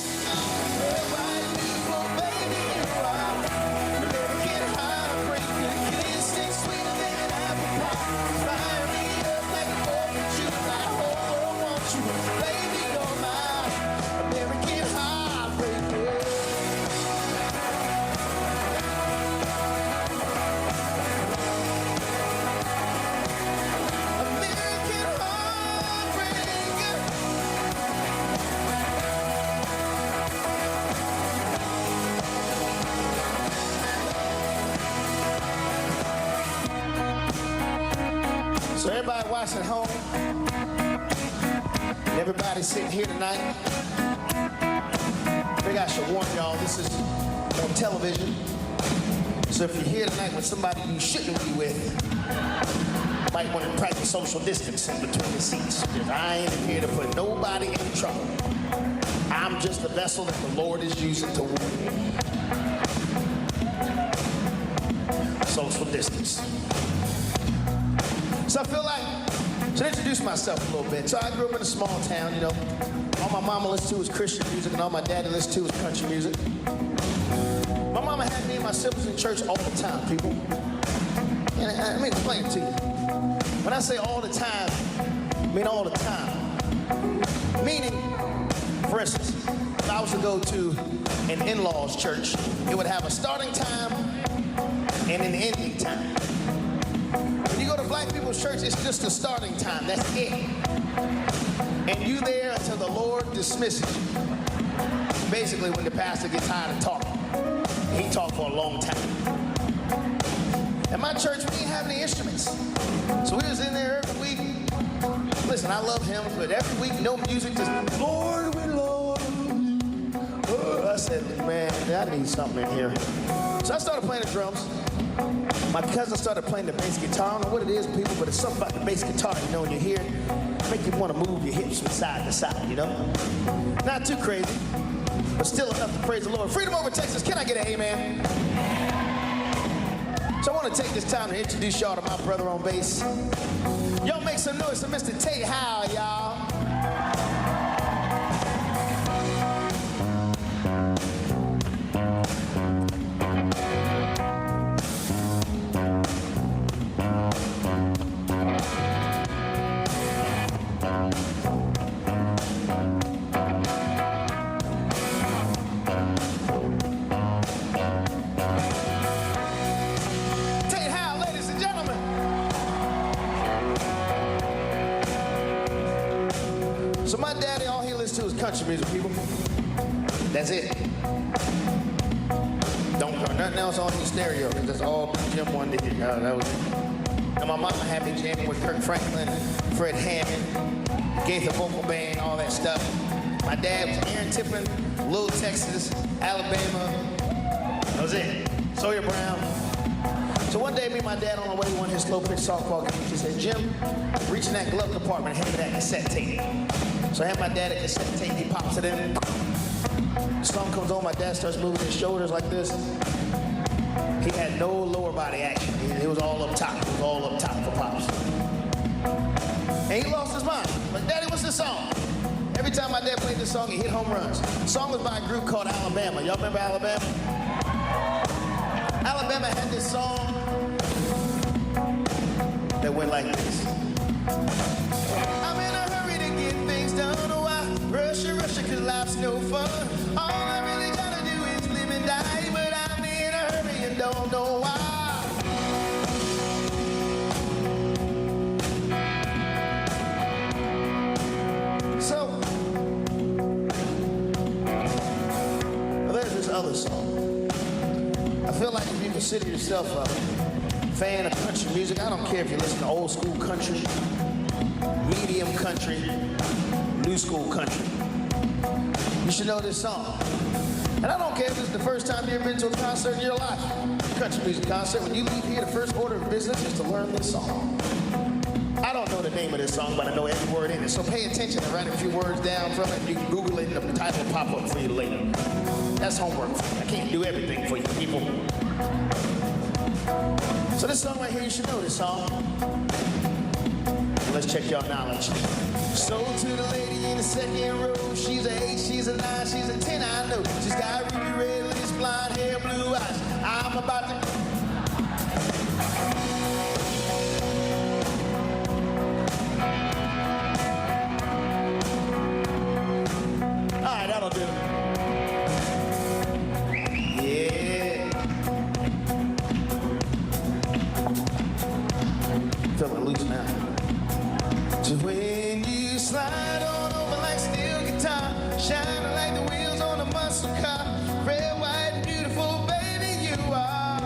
So everybody watching at home, and everybody sitting here tonight, I think I should warn y'all, this is on television. So if you're here tonight with somebody you shouldn't be with, you might want to practice social distancing between the seats. Because I ain't here to put nobody in trouble. I'm just a vessel that the Lord is using to warn you. Social distance. So I feel like, to introduce myself a little bit. So I grew up in a small town, you know. All my mama listened to was Christian music, and all my daddy listened to was country music. My mama had me and my siblings in church all the time, people. And let me explain it to you. When I say all the time, mean all the time. Meaning, for instance, if I was to go to an in-laws church, it would have a starting time and an ending time. When you go to black people's church, it's just a starting time. That's it. And you there until the Lord dismisses you. Basically, when the pastor gets tired of talking, he talked for a long time. At my church, we didn't have any instruments. So we was in there every week. Listen, I love him, but every week, no music, just Lord, we Lord. I said, man, I need something in here. So I started playing the drums. My cousin started playing the bass guitar. I don't know what it is, people, but it's something about the bass guitar, you know, when you hear it, make you want to move your hips from side to side, you know? Not too crazy, but still enough to praise the Lord. Freedom Over Texas, can I get an amen? So I want to take this time to introduce y'all to my brother on bass. Y'all make some noise for Mr. Tate Howell, y'all. So my daddy, all he listens to is country music, people. That's it. Don't turn nothing else on in the stereo. That's all Jim wanted to hear. That was it. And my mama had me jamming with Kirk Franklin, Fred Hammond, Gaither Vocal Band, all that stuff. My dad was Aaron Tippin, Little Texas, Alabama. That was it. Sawyer Brown. So one day, me and my dad on the way to one of his slow-pitch softball games, he said, Jim, reach in that glove compartment and hand me that cassette tape. So I had my dad a cassette tape, he pops it in. The song comes on, my dad starts moving his shoulders like this. He had no lower body action. It was all up top. It was all up top for Pops. And he lost his mind. Like, Daddy, what's this song? Every time my dad played this song, he hit home runs. The song was by a group called Alabama. Y'all remember Alabama? Alabama had this song that went like this. I'm in a hurry to get things done. Why? Russia, cause life's no fun. All I really gotta do is live and die, but I'm in a hurry and don't know why. So, well, there's this other song. I feel like if you consider yourself a fan of country music, I don't care if you listen to old school country, medium country, new school country, you should know this song. And I don't care if it's the first time you've ever been to a concert in your life, country music concert. When you leave here, the first order of business is to learn this song. I don't know the name of this song, but I know every word in it. So pay attention and write a few words down from it. You can Google it and the title will pop up for you later. That's homework. I can't do everything for you people. So this song right here, you should know this song. Let's check your knowledge. So to the lady in the second row, she's a 8, she's a 9, she's a 10, I know. She's got ruby red lips, blonde hair, blue eyes. I'm about to... All right, that'll do. Feeling loose now. Just when you slide on over like steel guitar, shining like the wheels on a muscle car, red, white, and beautiful, baby, you are.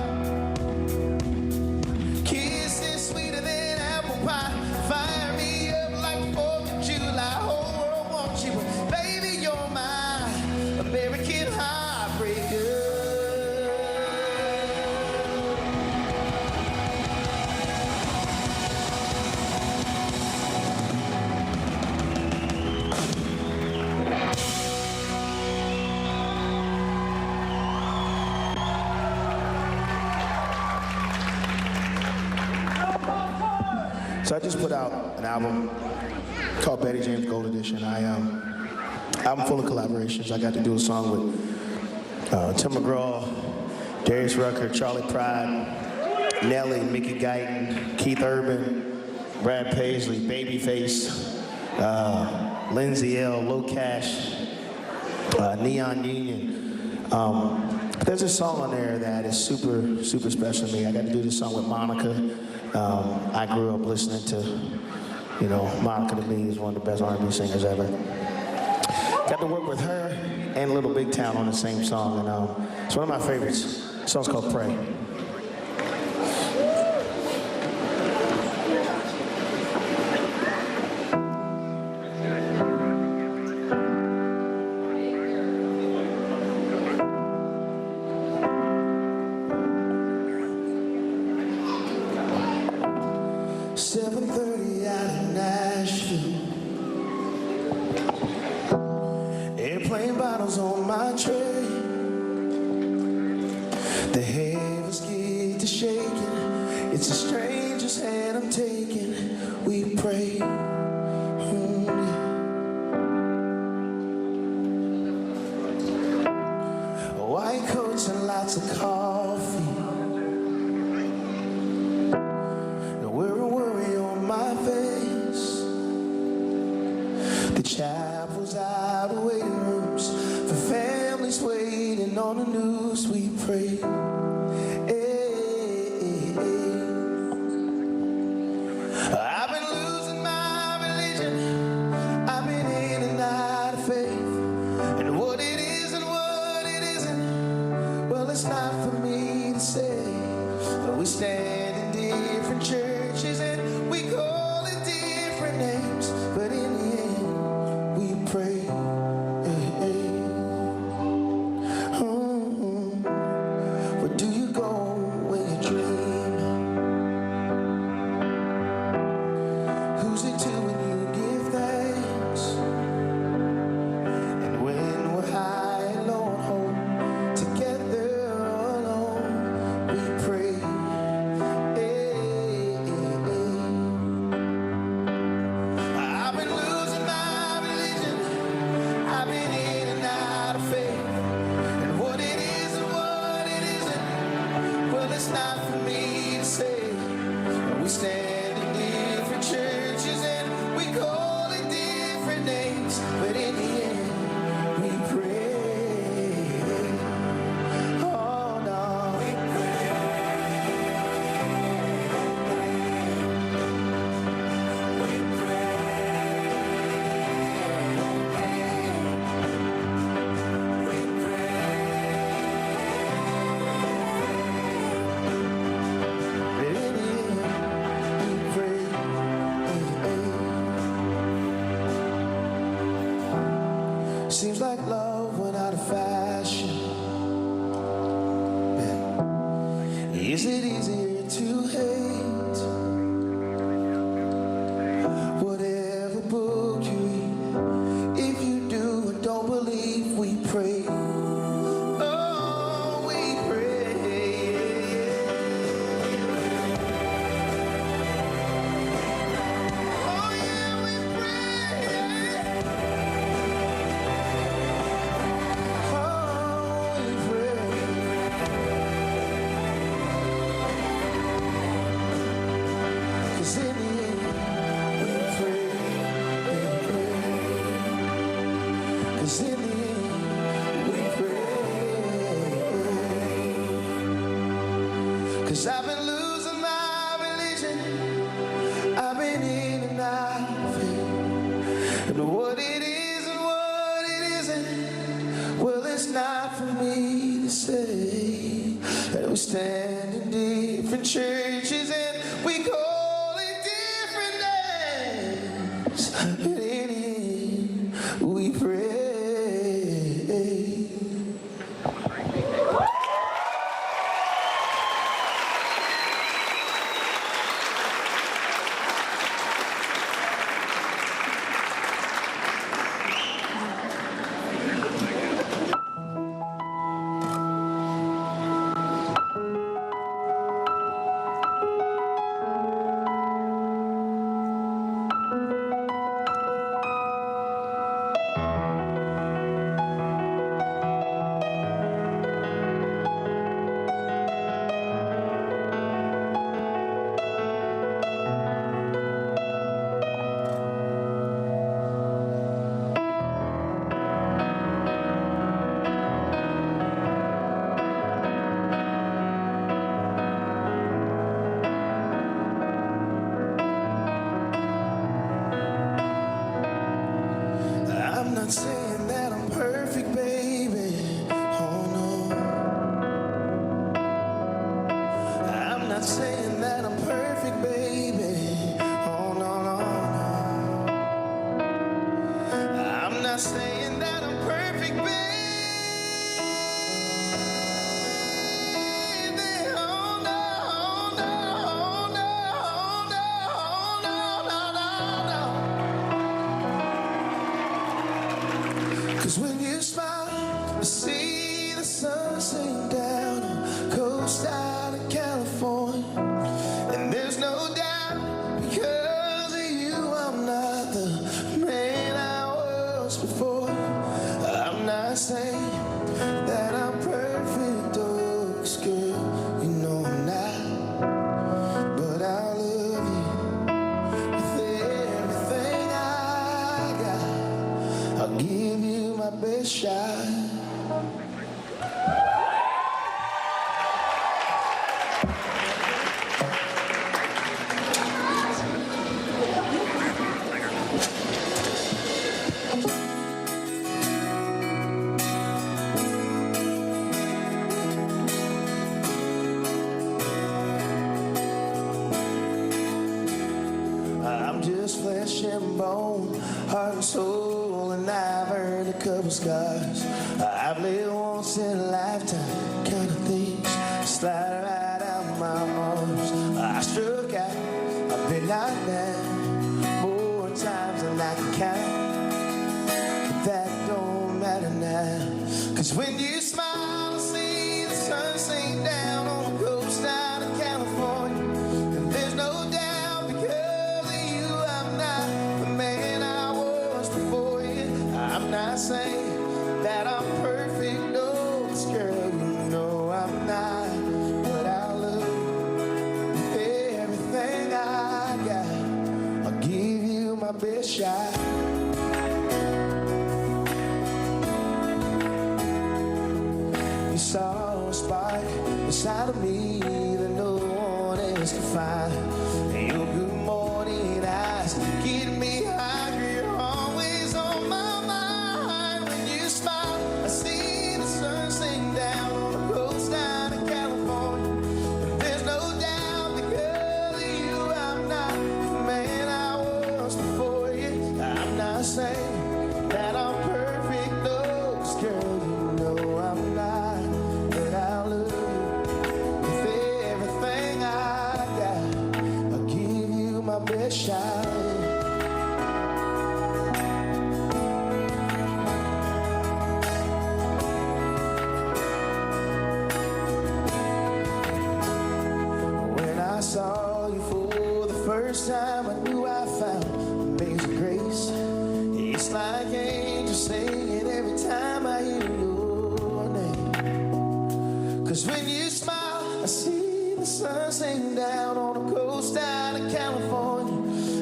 Kisses sweeter than apple pie, fire me up like the 4th of July. Whole world wants you, but baby, you're my American heartbreaker. So I just put out an album called Betty James Gold Edition. Album full of collaborations. I got to do a song with Tim McGraw, Darius Rucker, Charlie Pride, Nelly, Mickey Guyton, Keith Urban, Brad Paisley, Babyface, Lindsay L, Low Cash, Neon Union. There's a song on there that is super, super special to me. I got to do this song with Monica. I grew up listening to, Monica to me is one of the best R&B singers ever. Got to work with her and Little Big Town on the same song, and it's one of my favorites. The song's called Pray. Airplane bottles on my tray. The heavens get to shaking. It's a stranger's hand I'm taking. We pray. White coats and lots of coffee. We're a worry on my face. The chapel's out of waiting rooms for families waiting on the news. We pray. I've been losing my religion. I've been in and out of faith. And what it is and what it isn't, well, it's not for me to say. But we stand in different churches and we call it different names. But in the end, we pray. Where do you go when you dream? Who's it to when you give thanks? And when we're high and low and home, together or alone, we pray. I've been losing my religion. I've been in and out of faith. And what it is and what it isn't, well, it's not for me to say. We stand in different churches and we call it different names. But in the end, we pray. Oh, no. We Seems like love went out of fashion. Is it easier to hate? Whatever book you read, if you do and don't believe, we pray. Oh, we pray. Oh, yeah, we pray. Cause in the end, we pray. Cause in the end, we pray. Cause I've been losing my religion. I've been in and out of it. And what it is and what it isn't, well, it's not for me to say. That we stand in different churches and we call it different names. But in the end, we pray. not saying that I'm perfect, baby. Oh, no, no, no. I'm not saying that I'm perfect, baby. Oh, no, no, no, no, no, no, no. 'Cause when you smile, I see the sun sink down on the coast out of California. And there's no doubt, because of you, I'm not the man I was before. I'm not saying that I'm perfect or girl, you know I'm not. But I love you with everything I got. I'll give you my best shot. I'm just flesh and bone, heart and soul, and I've earned a couple scars. I've lived once in a lifetime, kind of things slide right out of my arms. I struck out, I've been knocked down more times than I can count. But that don't matter now, 'cause when you smile, I see the sun sink down on the coast out of California. And there's no doubt, because of you, I'm not the man I was before you. I'm not saying that I'm perfect, no, girl, you know I'm not. But I love everything I got. I'll give you my best shot. You saw a spark inside of me that no one else could find. And your good morning eyes get me hungry. You're always on my mind. When you smile, I see the sun sink down on the coast down in California. And there's no doubt, because of you, I'm not the man I was before you. I'm not saying that I'm perfect, no, girl, you know I'm not. But I love you with everything I got. I'll give you my best shot. When I saw you for the first time, I knew I found amazing grace. It's like angels singing every time I hear your name. 'Cause when you smile, I see the sun sink down on the coast out of California.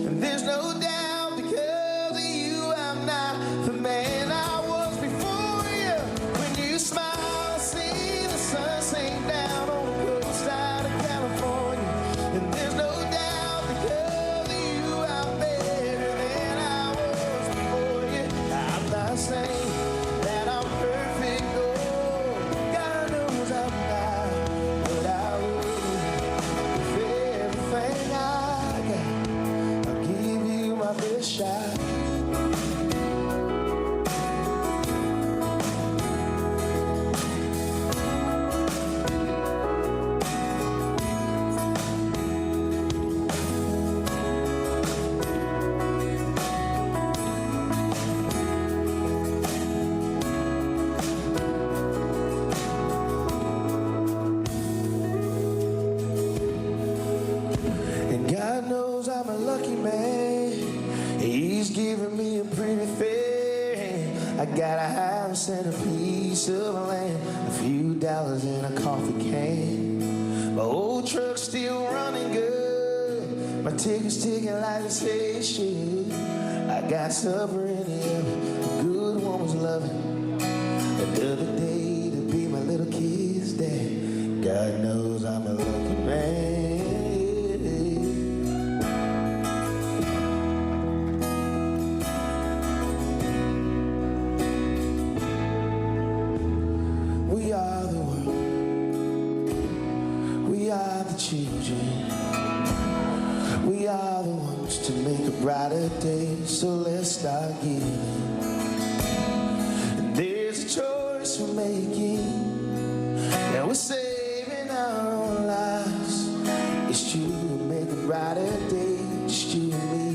And there's no doubt, because of you, I'm not the man I was before you. When you smile, I see the sun sink down on the coast out of California. And there's no doubt, because of you, I'm better than I was before you. I'm not saying that I'm perfect, no, God knows I'm not. But I love you with everything I got. I'll give you my best shot. And God knows I'm a lucky man. He's given me a pretty thing. I got a house and a piece of land, a few dollars in a coffee can. My old truck's still running good. My ticket's ticking like a spaceship. I got supper in the oven, a good woman's loving. Another day to be my little kid's dad. God knows I'm a lucky man. We are the world. We are the children. We are the ones to make a brighter day, so let's start giving. And there's a choice we're making, and we're saving our own lives. It's true, we'll make a brighter day, just you and me.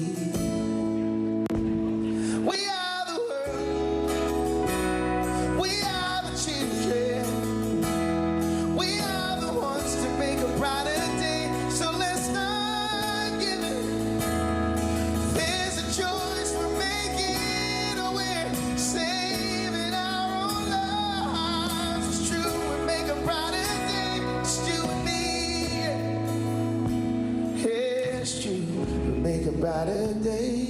We are the world, we are the children. We are the ones to make a brighter day, so let's start giving. There's a choice we're making, oh, we're saving our own lives. It's true, we make a brighter day, just you and me. Yeah, it's true, we make a brighter day.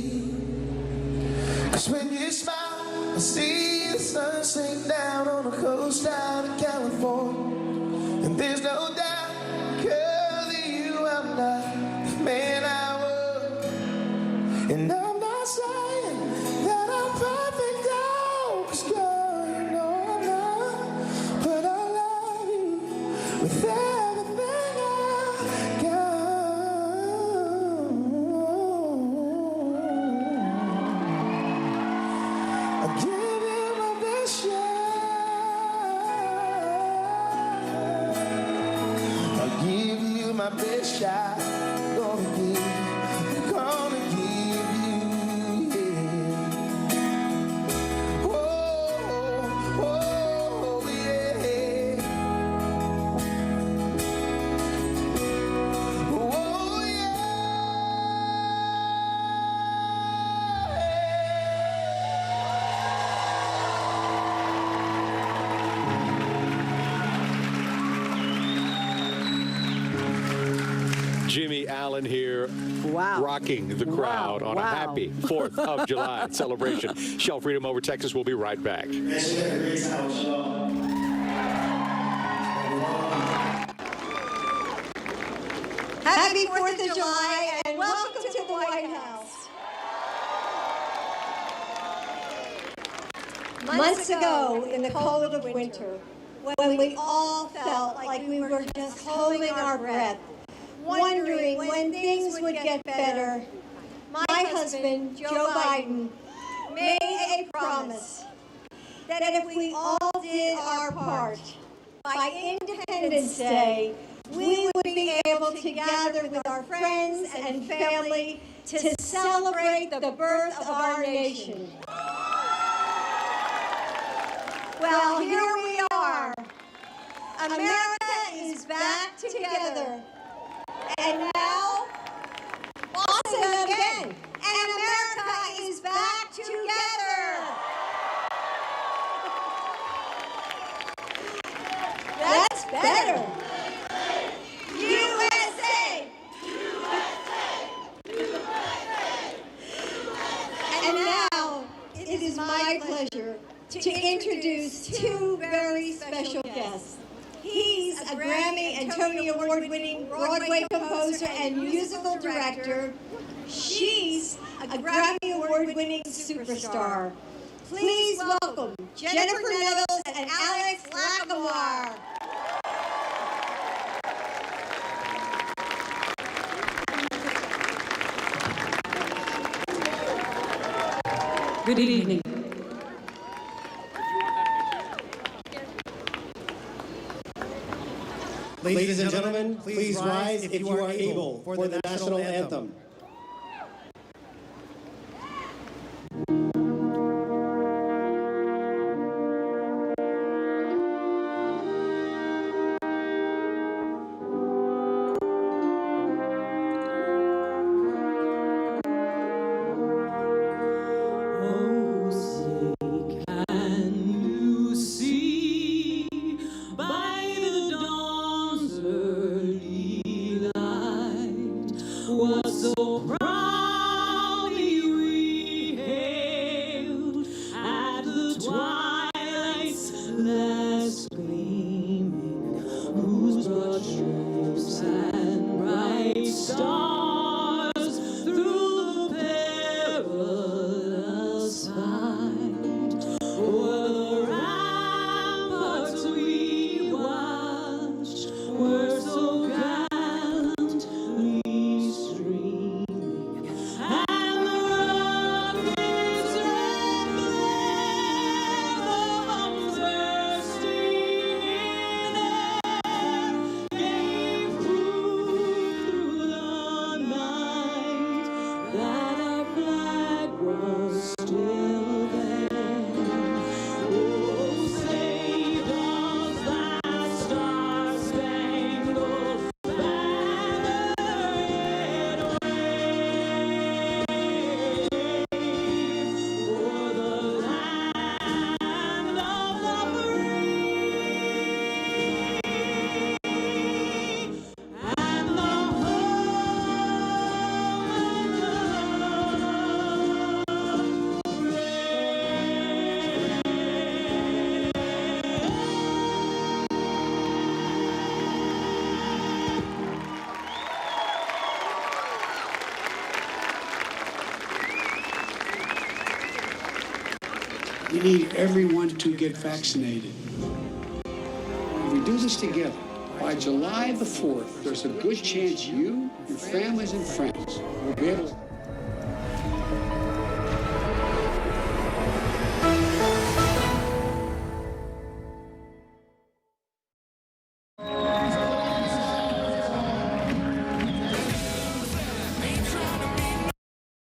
'Cause when you smile, I see the sun sink down on the coast out of California. And there's no doubt, 'cause of you, I'm not the man I was. And I'm not saying that I'm perfect, always good, no, I'm not. But I love you with everything I got. I give you my best shot. I'll give you my best shot. Gonna give you, yeah. Whoa, whoa, yeah. Whoa, yeah. Jimmy Allen here, Wow. rocking the crowd on a happy 4th of July celebration. Shell Freedom Over Texas. We'll be right back. Happy 4th of July and welcome to the White House. Months ago, in the cold of winter, when we all felt like we were just holding our breath, wondering when things would get better, my husband, Joe Biden, made a promise that if we all did our part, by Independence Day, we would be able to gather with our friends and family to celebrate the birth of our nation. Well, here we are. America is back together. And now, I'll say that again. And America is back together. That's better. USA! And now, it is my pleasure to introduce two very special guests. He's a Grammy and Tony Award-winning Broadway composer and musical director. She's a Grammy Award-winning superstar. Please welcome Jennifer Nettles and Alex Lacamoire. Good evening. Ladies and gentlemen, please rise if you are able for the national anthem. need everyone to get vaccinated. If we do this together, by July the 4th, there's a good chance you, your families and friends will be able to.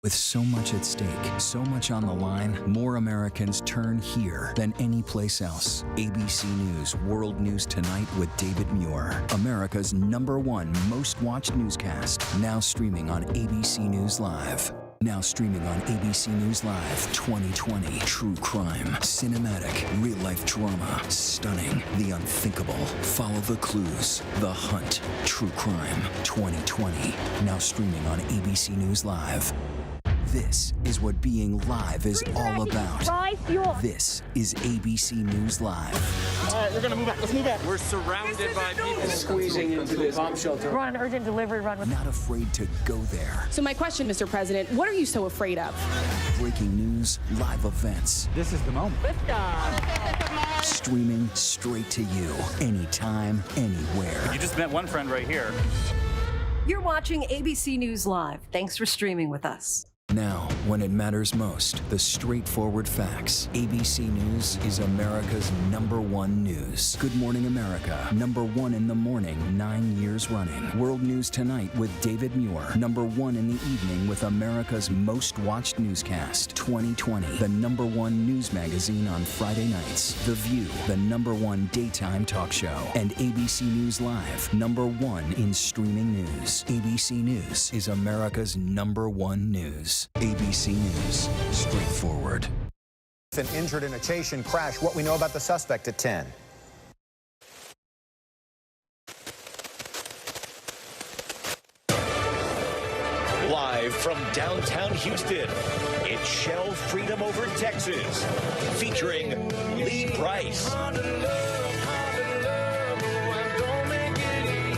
With so much at stake, so much on the line, more Americans turn here than any place else. ABC News World News Tonight with David Muir, America's #1 most watched newscast, now streaming on ABC News Live. Now streaming on ABC News Live 2020. True crime, cinematic, real-life drama, stunning, the unthinkable. Follow the clues, The Hunt. True crime 2020. Now streaming on ABC News Live. This is what being live is all about. This is ABC News Live. All right, we're going to move back. Let's move back. We're surrounded by people Squeezing into this bomb shelter. We're on an urgent delivery run. Not afraid to go there. So my question, Mr. President, what are you so afraid of? Breaking news, live events. This is the moment. Streaming straight to you, anytime, anywhere. You just met one friend right here. You're watching ABC News Live. Thanks for streaming with us. Now, when it matters most, the straightforward facts. ABC News is America's #1 news. Good Morning America, #1 in the morning, 9 years running. World News Tonight with David Muir, #1 in the evening with America's most watched newscast, 2020. The #1 news magazine on Friday nights. The View, the #1 daytime talk show. And ABC News Live, #1 in streaming news. ABC News is America's #1 news. ABC News, straightforward. An injured in a Chasian crash. What we know about the suspect at 10. Live from downtown Houston, it's Shell Freedom Over Texas, featuring Lee Price.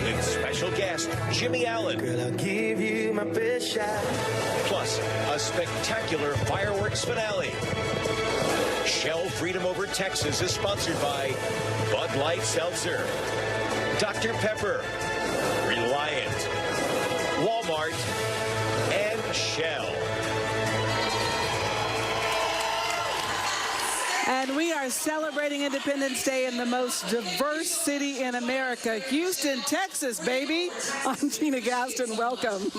With special guest Jimmy Allen. Girl, I'll give you my best shot. Plus, a spectacular fireworks finale. Shell Freedom Over Texas is sponsored by Bud Light Seltzer, Dr. Pepper, Reliant, Walmart, and Shell. And we are celebrating Independence Day in the most diverse city in America, Houston, Texas, baby. I'm Gina Gaston. Welcome.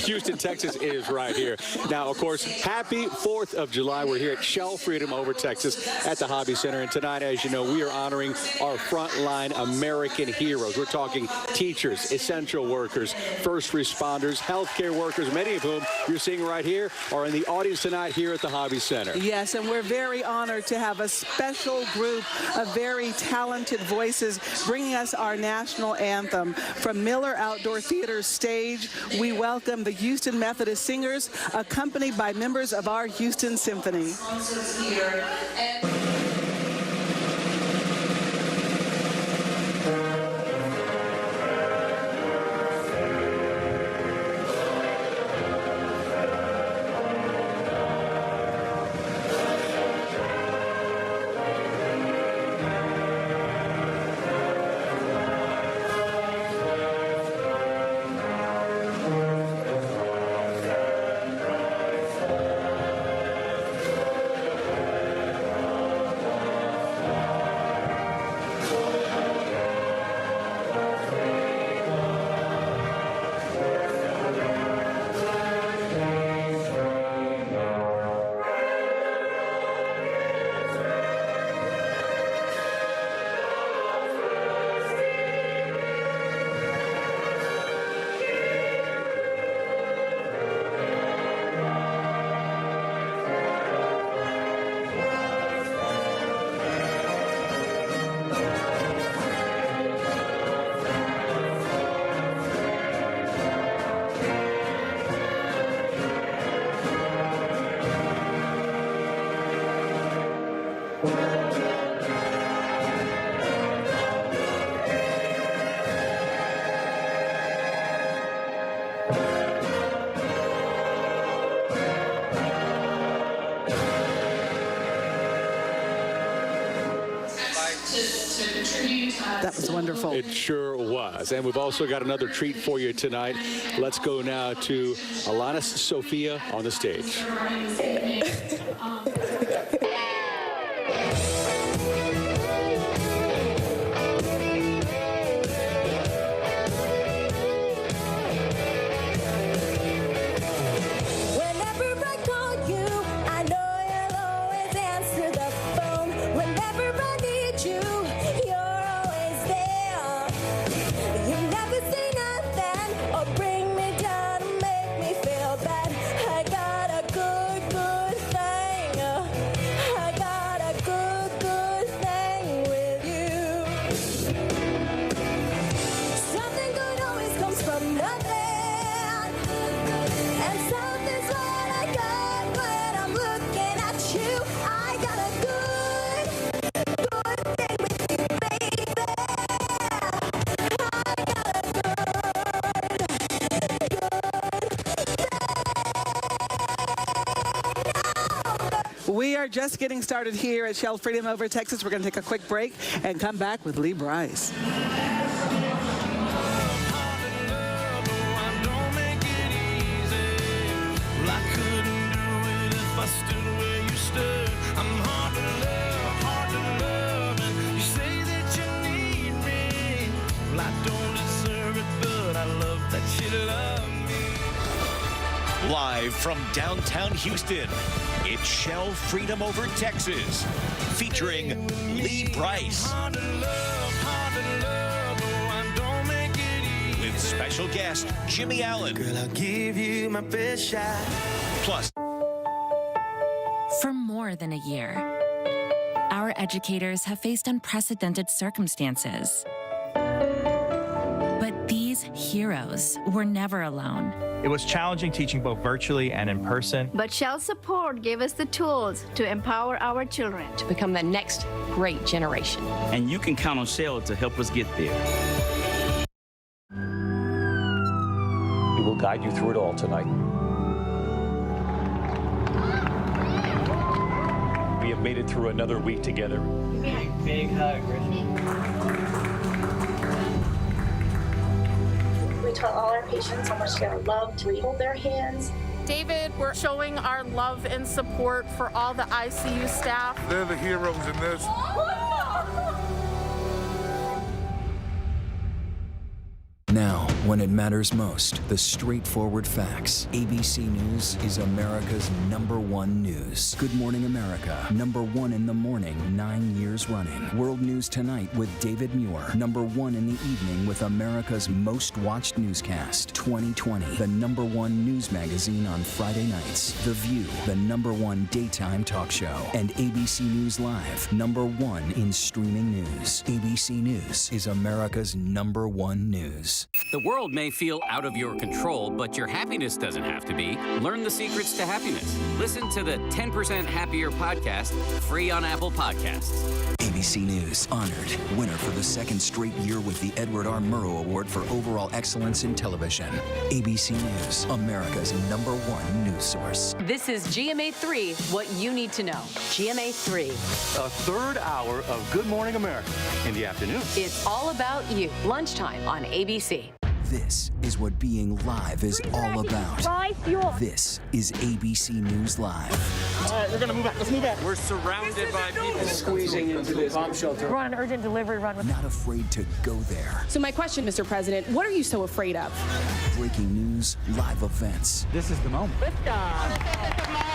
Houston, Texas is right here. Now, of course, happy 4th of July. We're here at Shell Freedom Over Texas at the Hobby Center. And tonight, as you know, we are honoring our frontline American heroes. We're talking teachers, essential workers, first responders, healthcare workers, many of whom you're seeing right here are in the audience tonight here at the Hobby Center. Yes, and we're very honored to have a special group of very talented voices bringing us our national anthem. From Miller Outdoor Theater's stage, we welcome the Houston Methodist Singers, accompanied by members of our Houston Symphony. That was wonderful. It sure was. And we've also got another treat for you tonight. Let's go now to Alanis Sophia on the stage. We are just getting started here at Shell Freedom over Texas. We're going to take a quick break and come back with Lee Bryce. Live from downtown Houston, it's Shell Freedom Over Texas, featuring Lee Bryce. With special guest Jimmy Allen. Girl, I'll give you my best shot. Plus, for more than a year, our educators have faced unprecedented circumstances. But these heroes were never alone. It was challenging teaching both virtually and in person. But Shell Support gave us the tools to empower our children To become the next great generation. And you can count on Shell to help us get there. We will guide you through it all tonight. We have made it through another week together. Big hug, We tell all our patients how much they're loved. We hold their hands. David, we're showing our love and support for all the ICU staff. They're the heroes in this. Now, when it matters most, the straightforward facts. ABC News is America's #1 news. Good Morning America, #1 in the morning, 9 years running. World News Tonight with David Muir, #1 in the evening with America's most watched newscast. 2020, the #1 news magazine on Friday nights. The View, the #1 daytime talk show. And ABC News Live, #1 in streaming news. ABC News is America's #1 news. The world may feel out of your control, but your happiness doesn't have to be. Learn the secrets to happiness. Listen to the 10% Happier podcast, free on Apple Podcasts. ABC News, honored winner for the second straight year with the Edward R. Murrow Award for Overall Excellence in Television. ABC News, America's #1 news source. This is GMA3, what you need to know. GMA3. A third hour of Good Morning America in the afternoon. It's all about you. Lunchtime on ABC. This is what being live is all about. This is ABC News Live. All right, we're going to move back. Let's move back. We're surrounded by people Squeezing into this bomb shelter. We're on an urgent delivery run with. Not afraid to go there. So my question, Mr. President, what are you so afraid of? Breaking news, live events. This is the moment.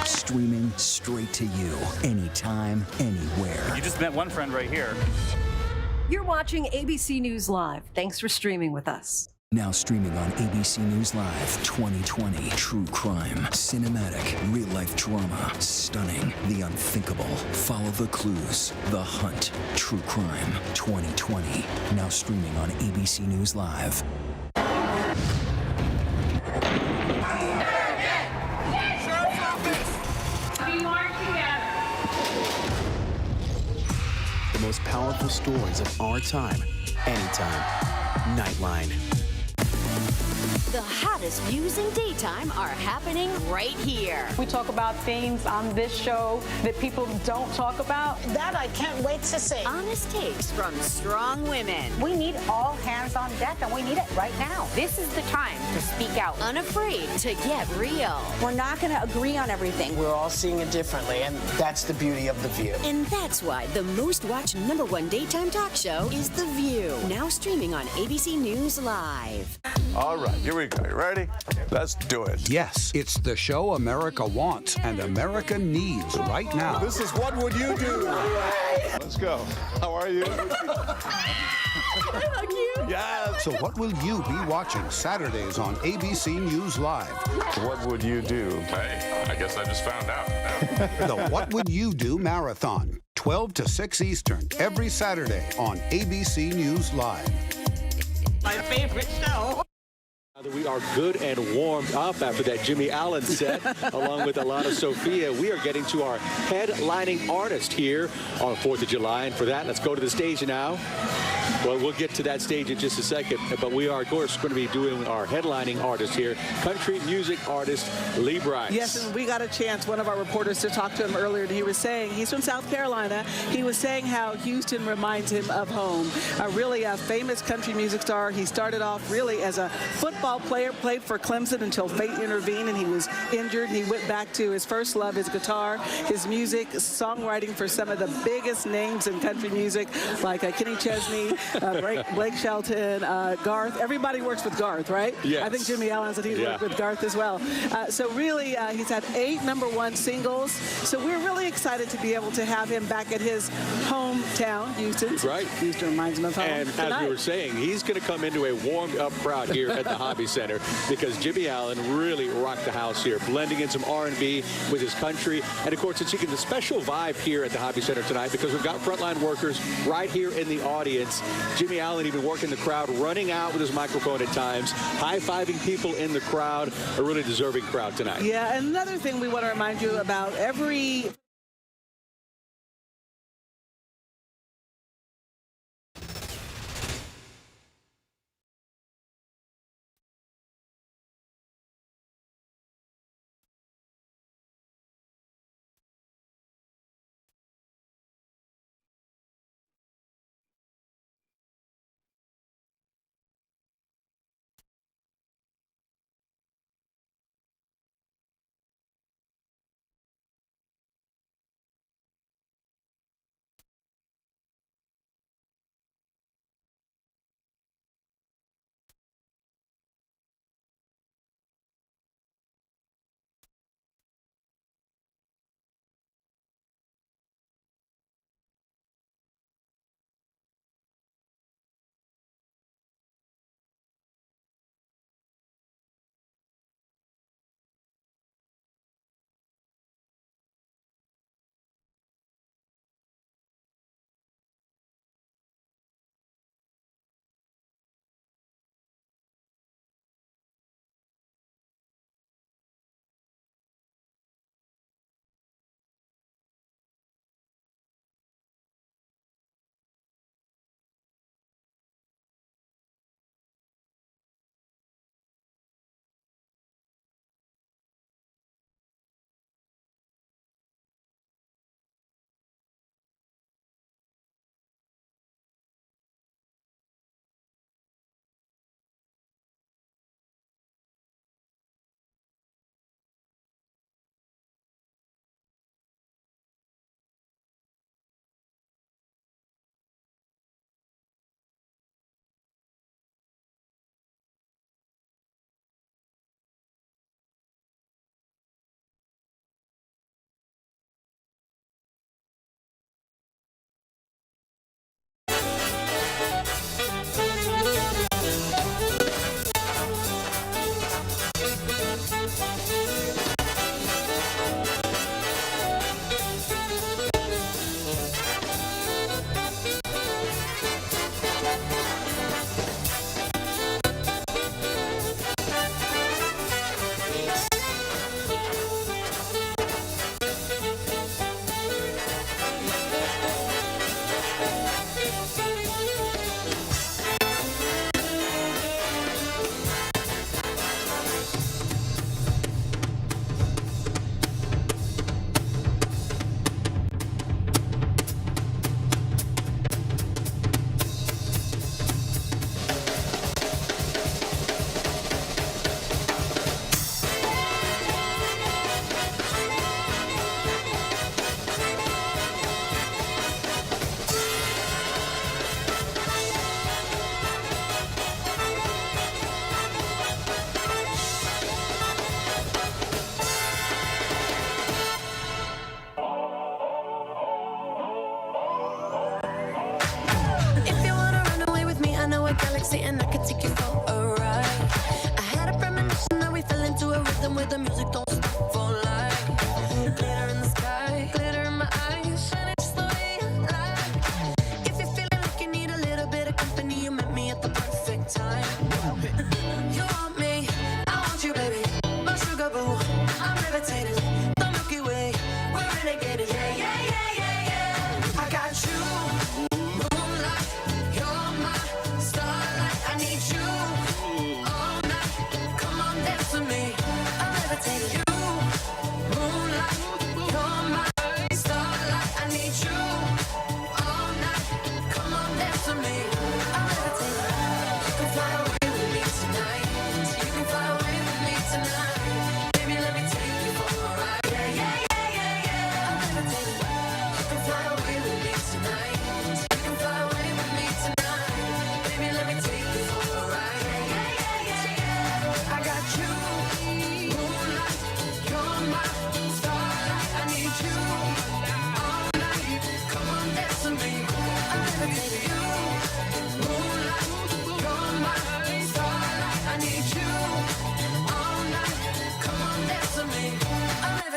Streaming straight to you, anytime, anywhere. You just met one friend right here. You're watching ABC News Live. Thanks for streaming with us. Now streaming on ABC News Live 2020. True crime, cinematic, real-life drama, stunning, the unthinkable. Follow the clues, The Hunt. True crime 2020. Now streaming on ABC News Live. The most powerful stories of our time, anytime. Nightline. The hottest views in daytime are happening right here. We talk about things on this show that people don't talk about. That I can't wait to see. Honest takes from strong women. We need all hands on deck, and we need it right now. This is the time to speak out. Unafraid to get real. We're not going to agree on everything. We're all seeing it differently, and that's the beauty of The View. And that's why the most watched #1 daytime talk show is The View. Now streaming on ABC News Live. All right, here we go. You ready? Let's do it. Yes, it's the show America wants and America needs right now. This is What Would You Do? Let's go. How are you? Yeah. So what will you be watching Saturdays on ABC News Live? What would you do? Hey, I guess I just found out. The What Would You Do Marathon, 12 to 6 Eastern, every Saturday on ABC News Live. My favorite show. Now that we are good and warmed up after that Jimmy Allen set, along with Alana Sofia, we are getting to our headlining artist here on 4th of July. And for that, let's go to the stage now. Well, we'll get to that stage in just a second, but we are, of course, going to be doing our headlining artist here, country music artist Lee Brice. Yes, and we got a chance, one of our reporters, to talk to him earlier, and he was saying, he's from South Carolina, he was saying how Houston reminds him of home. Really a famous country music star. He started off really as a football player, played for Clemson until fate intervened and he was injured, and he went back to his first love, his guitar, his music, songwriting for some of the biggest names in country music, like Kenny Chesney, Blake Shelton, Garth. Everybody works with Garth, right? Yes. I think Jimmy Allen said he's worked with Garth as well. So really, he's had 8 #1 singles. So we're really excited to be able to have him back at his hometown, Houston. Right. Houston reminds him of home. And tonight. as we were saying, he's going to come into a warmed-up crowd here at the Hobby Center because Jimmy Allen really rocked the house here, blending in some R&B with his country. And, of course, it's the special vibe here at the Hobby Center tonight because we've got frontline workers right here in the audience. Jimmy Allen even working the crowd, running out with his microphone at times, high-fiving people in the crowd. A really deserving crowd tonight. Yeah, and another thing we want to remind you about, every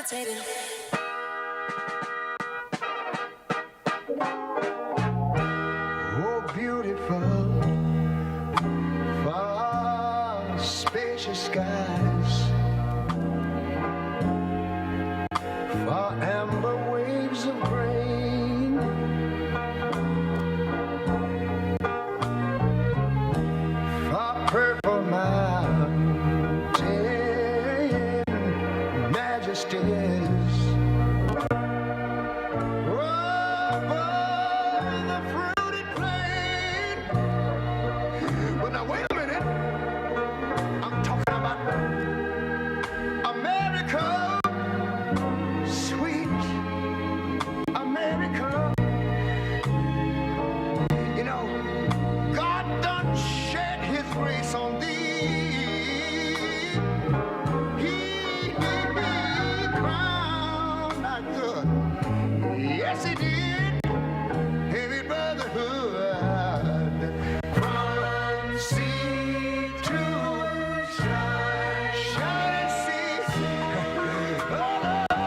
levitating. Oh, beautiful, far spacious skies, far amber waves of grain, far purple mountain majesties. Now wait a minute, I'm talking about America, sweet America. You know, God done shed his grace on thee. He crowned thy good. Yes, he did. Heavy brotherhood. Sea to shine, shining seas. Oh, Lord.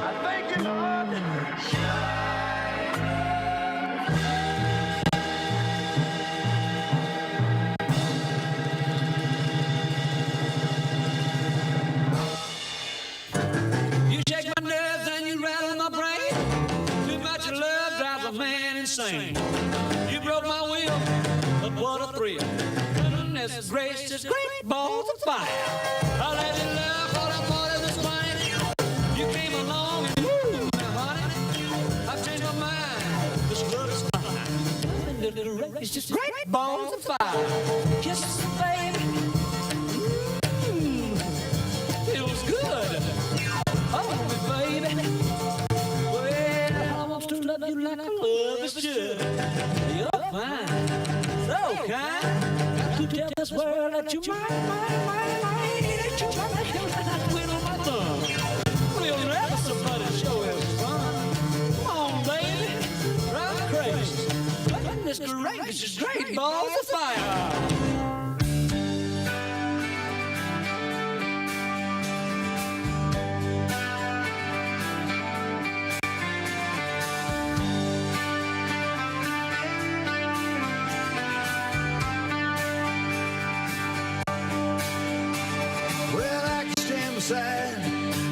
I thank you, Lord. You shake my nerves and you rattle my brain. Too much love drives a man insane. You broke my will, but what a thrill. Goodness gracious, great balls of fire. I let you love all that more than this money. You came along and woo, honey. I've changed my mind, this love is fine. It's just great balls of fire. Kisses, baby. Feels good. Oh, baby. Well, I want to love you like I love is should. You're fine, so kind. Got to tell this world that you mine, that you mine, like I quit on my thumb. We'll never somebody show us fun. Come on, baby, drive me crazy. Goodness gracious, great balls of fire.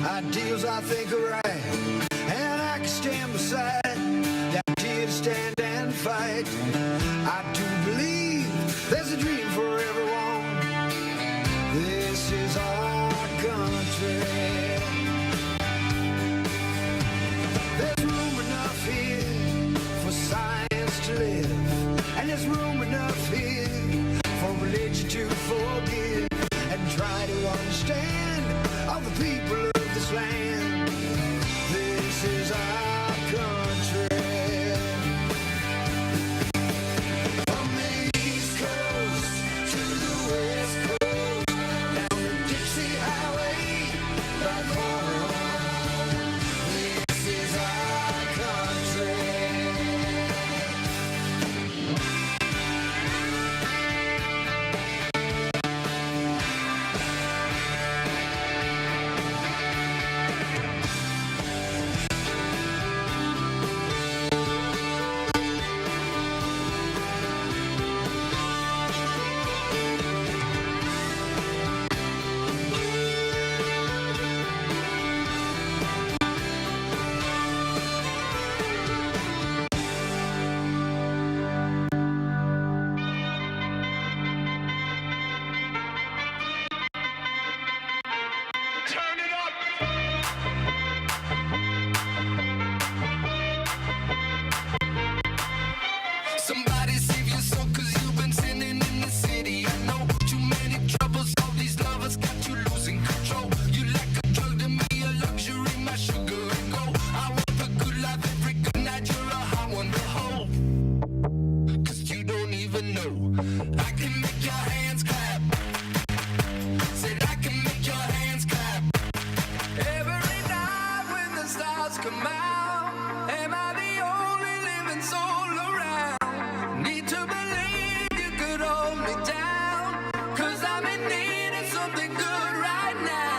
Ideals I think are right, and I can stand beside that kid, stand and fight. I do believe there's a dream for everyone. This is our country. There's room enough here for science to live, and there's room enough here for religion to forgive and try to understand all the people of this land. This is our country. From the East Coast to the West Coast, down the Dixie Highway, back home. This is our country. Somebody save your soul, 'cause you've been sinning in the city. I know too many troubles, all these lovers got you losing control. You like a drug to me, a luxury, my sugar and gold. I want the good life every good night, you're a hot one to hold. 'Cause you don't even know I can make your hands clap. Said I can make your hands clap. Every night when the stars come out, am I the only living soul around? Need to believe you could hold me down, 'cause I'm in need of something good right now.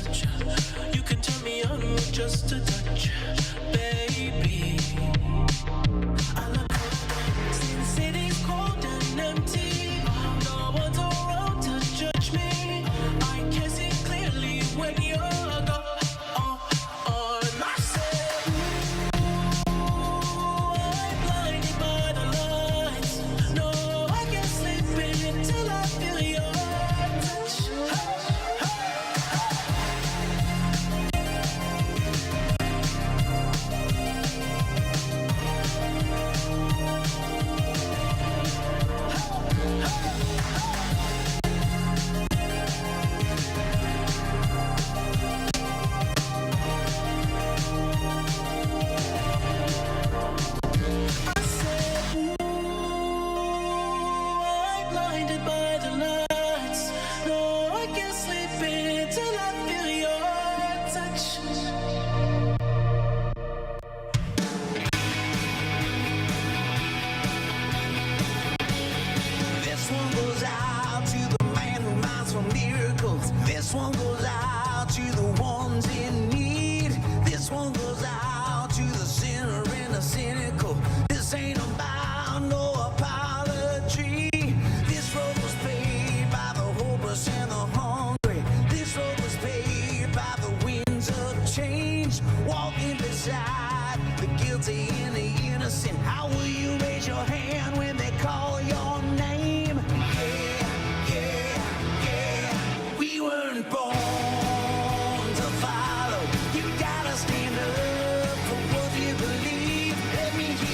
touch. You can turn me on with just a touch, baby. I look around, see the city's cold and empty. No one's around to judge me. I can see clearly when you're gone. I said, ooh, I'm blinded by the lights. No, I can't sleep until I feel your touch. I said, ooh, I'm blinded by the lights. No, I can't sleep until I feel your touch. This one goes out to the man who minds for miracles. This one goes out to the ones in need. This one goes out to the sinner and the cynical. This ain't about no apology. This road was paid by the hopeless and the hungry. This road was paid by the winds of change. Walking beside the guilty and the innocent. How will you raise your hand when they call your name? Yeah. We weren't born to follow. You gotta stand up for what you believe. Let me hear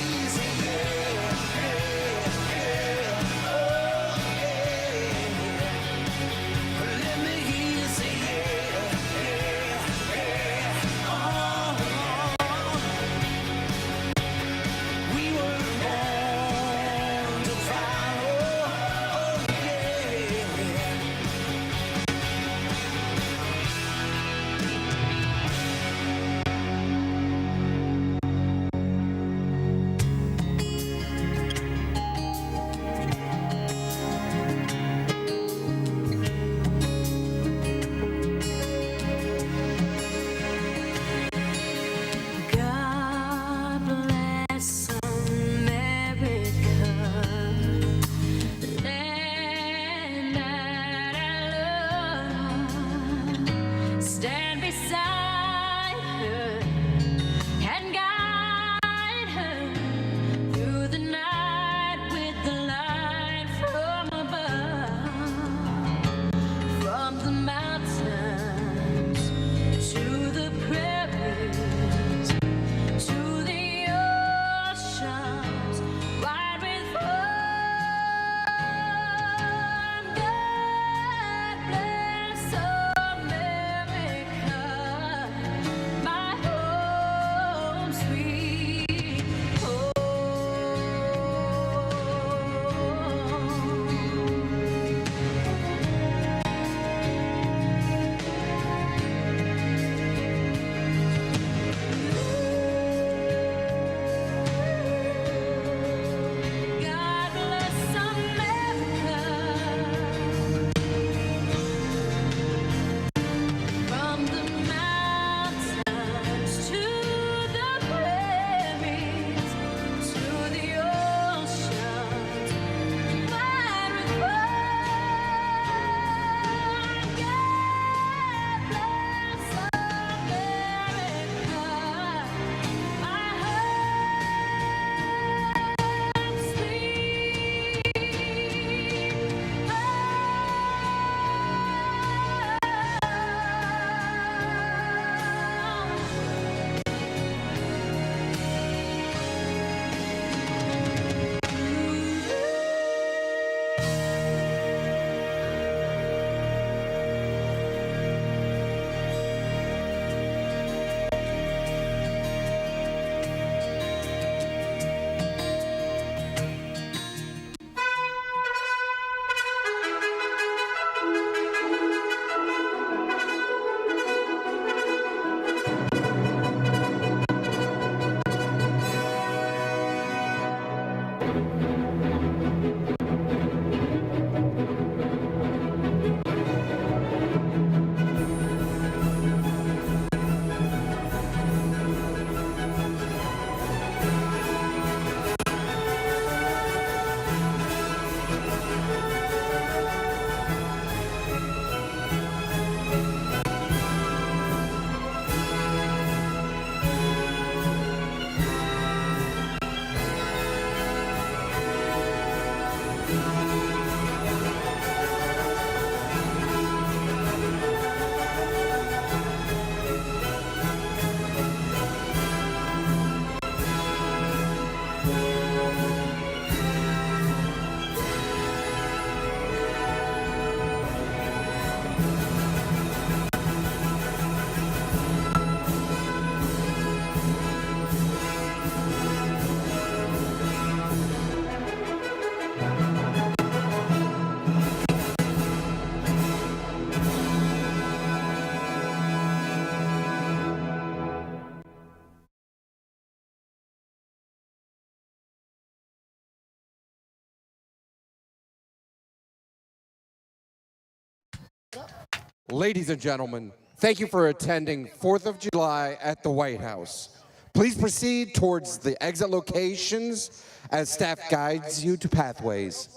Ladies and gentlemen, thank you for attending 4th of July at the White House. Please proceed towards the exit locations as staff guides you to pathways.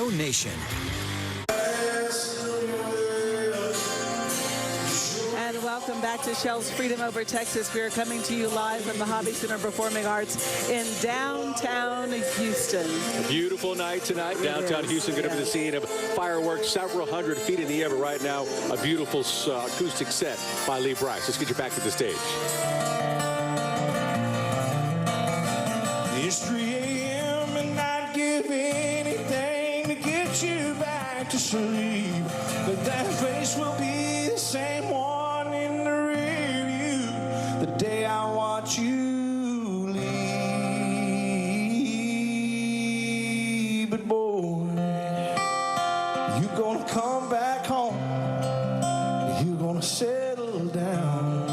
Show Nation. And welcome back to Shell's Freedom Over Texas. We are coming to you live from the Hobby Center of Performing Arts in downtown Houston. A beautiful night tonight. Downtown Houston going to be the scene of fireworks several hundred feet in the air. But right now, a beautiful acoustic set by Lee Brice. Let's get you back to the stage. It's 3 a.m. and I'd give anything to get you back to sleep. But that face will be the same one in the rear view the day I watch you leave. But boy, you're gonna come back home. You're gonna settle down.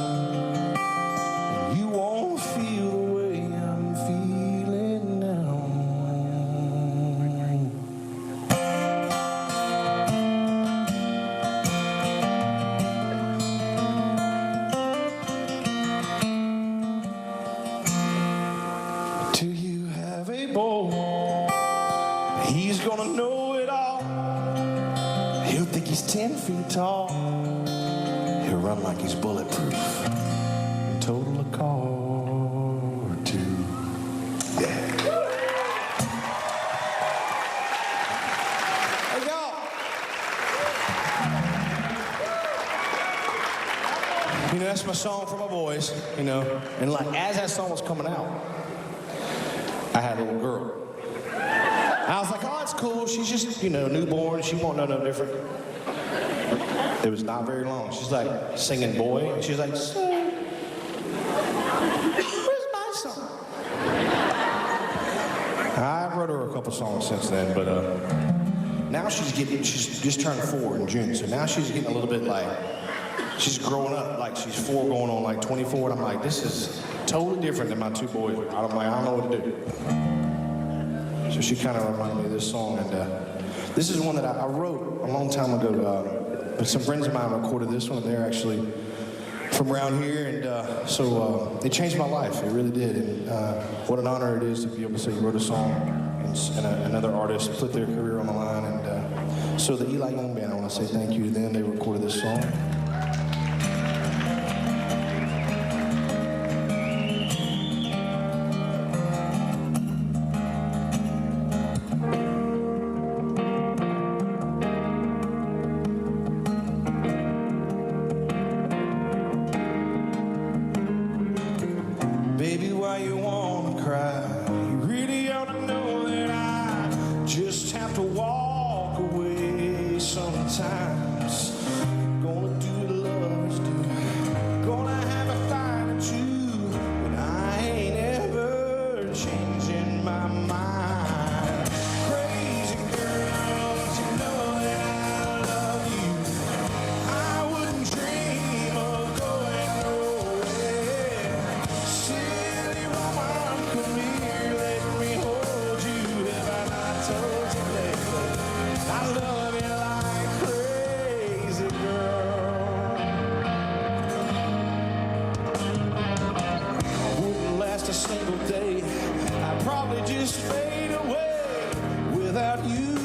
You won't feel the way I'm feeling now. Till you have a boy, he's gonna know it all. He'll think he's 10 feet tall. He'll run like he's bulletproof and total a car or two. Yeah. Hey, y'all. You know, that's my song for my boys, you know. And like, as that song was coming out, I had a little girl. I was like, oh, it's cool. She's just, you know, newborn. She won't know no different. It was not very long. She's like singing boy. And she's like, sing. Where's my song? I wrote her a couple songs since then, but now she's just turned 4 in June. So now she's getting a little bit like, she's growing up. Like she's 4 going on like 24. And I'm like, this is totally different than my 2 boys. I'm like, I don't know what to do. So she kind of reminded me of this song. And this is one that I wrote a long time ago. But some friends of mine recorded this one. They're actually from around here, and so it changed my life. It really did. And what an honor it is to be able to say you wrote a song and another artist put their career on the line. And so the Eli Young Band, I want to say thank you to them. They recorded this song. Baby, why you wanna cry? You really ought to know that I just have to walk away sometimes. Gonna do what lovers do. Gonna have a fight or two, but I ain't ever changing my mind. Crazy girl, don't you know that I love you? I wouldn't dream of going nowhere. Silly woman, come here, let me hold you. Have I not told you lately? I love you like crazy, girl. I wouldn't last a single day. I'd probably just fade away. Without you,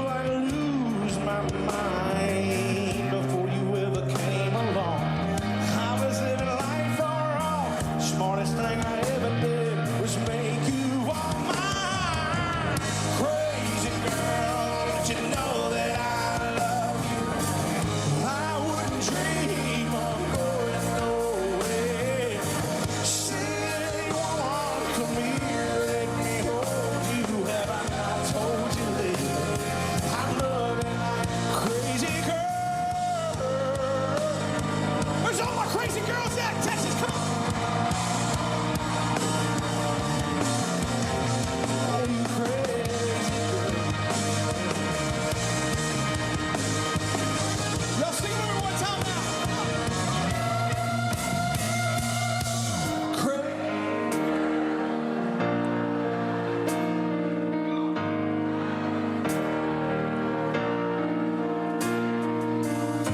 I'd lose my mind. Before you ever came along, I was living life all wrong. Smartest thing I ever did was make you all mine. Crazy girl, don't you know that I love you? I wouldn't dream of going nowhere. Silly woman, come here, let me hold you. Have I not told you lately? I love you like crazy girl. Where's all my crazy girls at? Texas, come on. Oh, you crazy girl. Y'all sing it over one time now.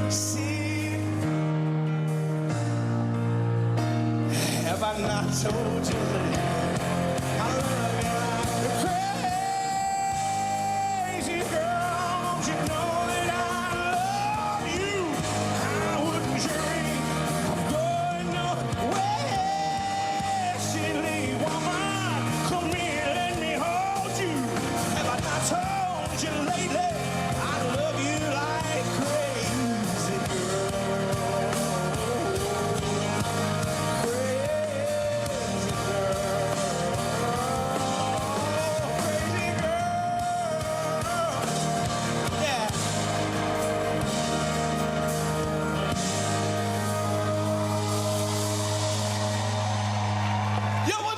See, have I not told you that I love you like a crazy girl?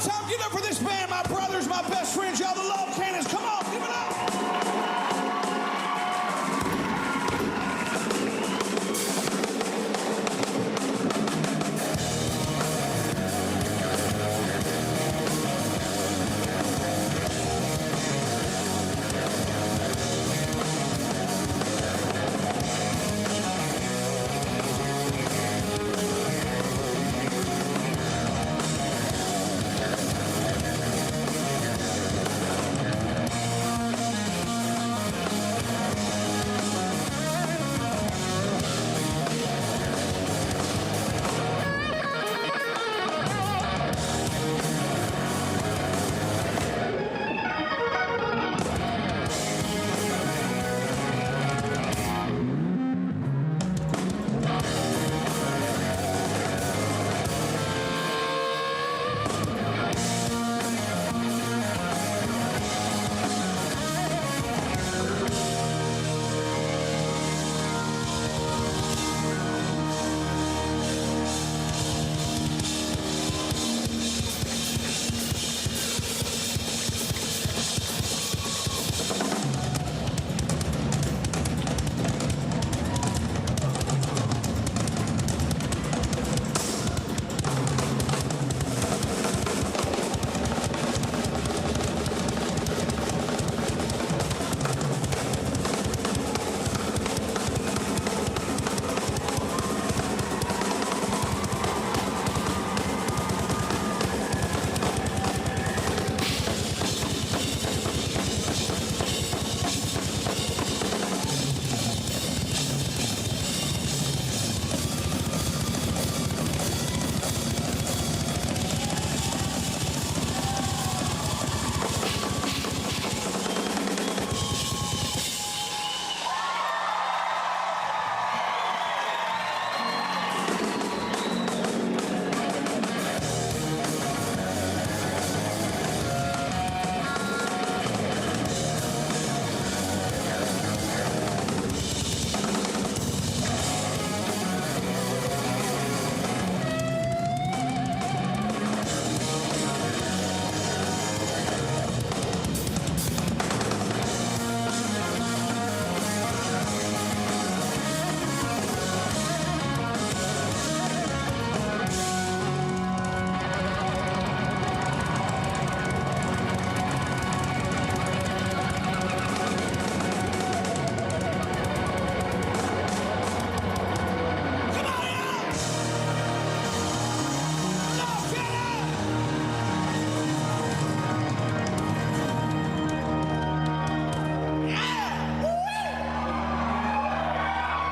time. Give it up for this band, my brothers, my best friends, y'all, the Love Cannons. Come on, give it up.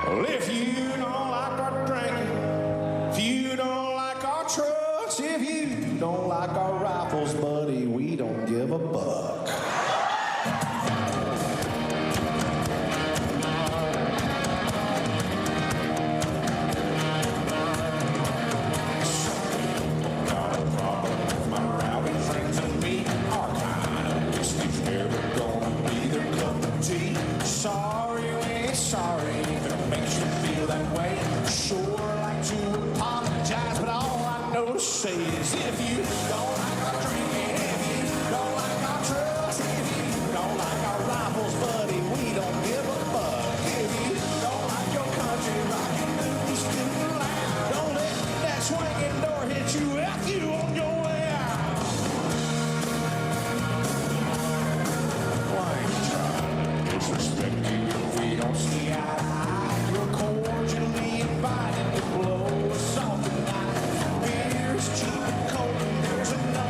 Well, if you don't like our drinking, if you don't like our trucks, if you don't like our rifles, buddy, we don't give a buck. Got a problem with my rowdy friends and me. Our kind of whiskey's never gonna be their cup of tea. Sorry, we ain't sorry. Makes you feel that way. Sure like to apologize, but all I know to say is if you don't like our drinking, if you don't like our trucks, if you don't like our rifles, buddy, we don't give a fuck. If you don't like your country rockin' blues to the line, don't let that swinging door hit you after you on your way out. Why ain't you trying to disrespect you if we don't see eye to eye? You're cordially invited to blow us off tonight. Beer's cheap and cold, and there's enough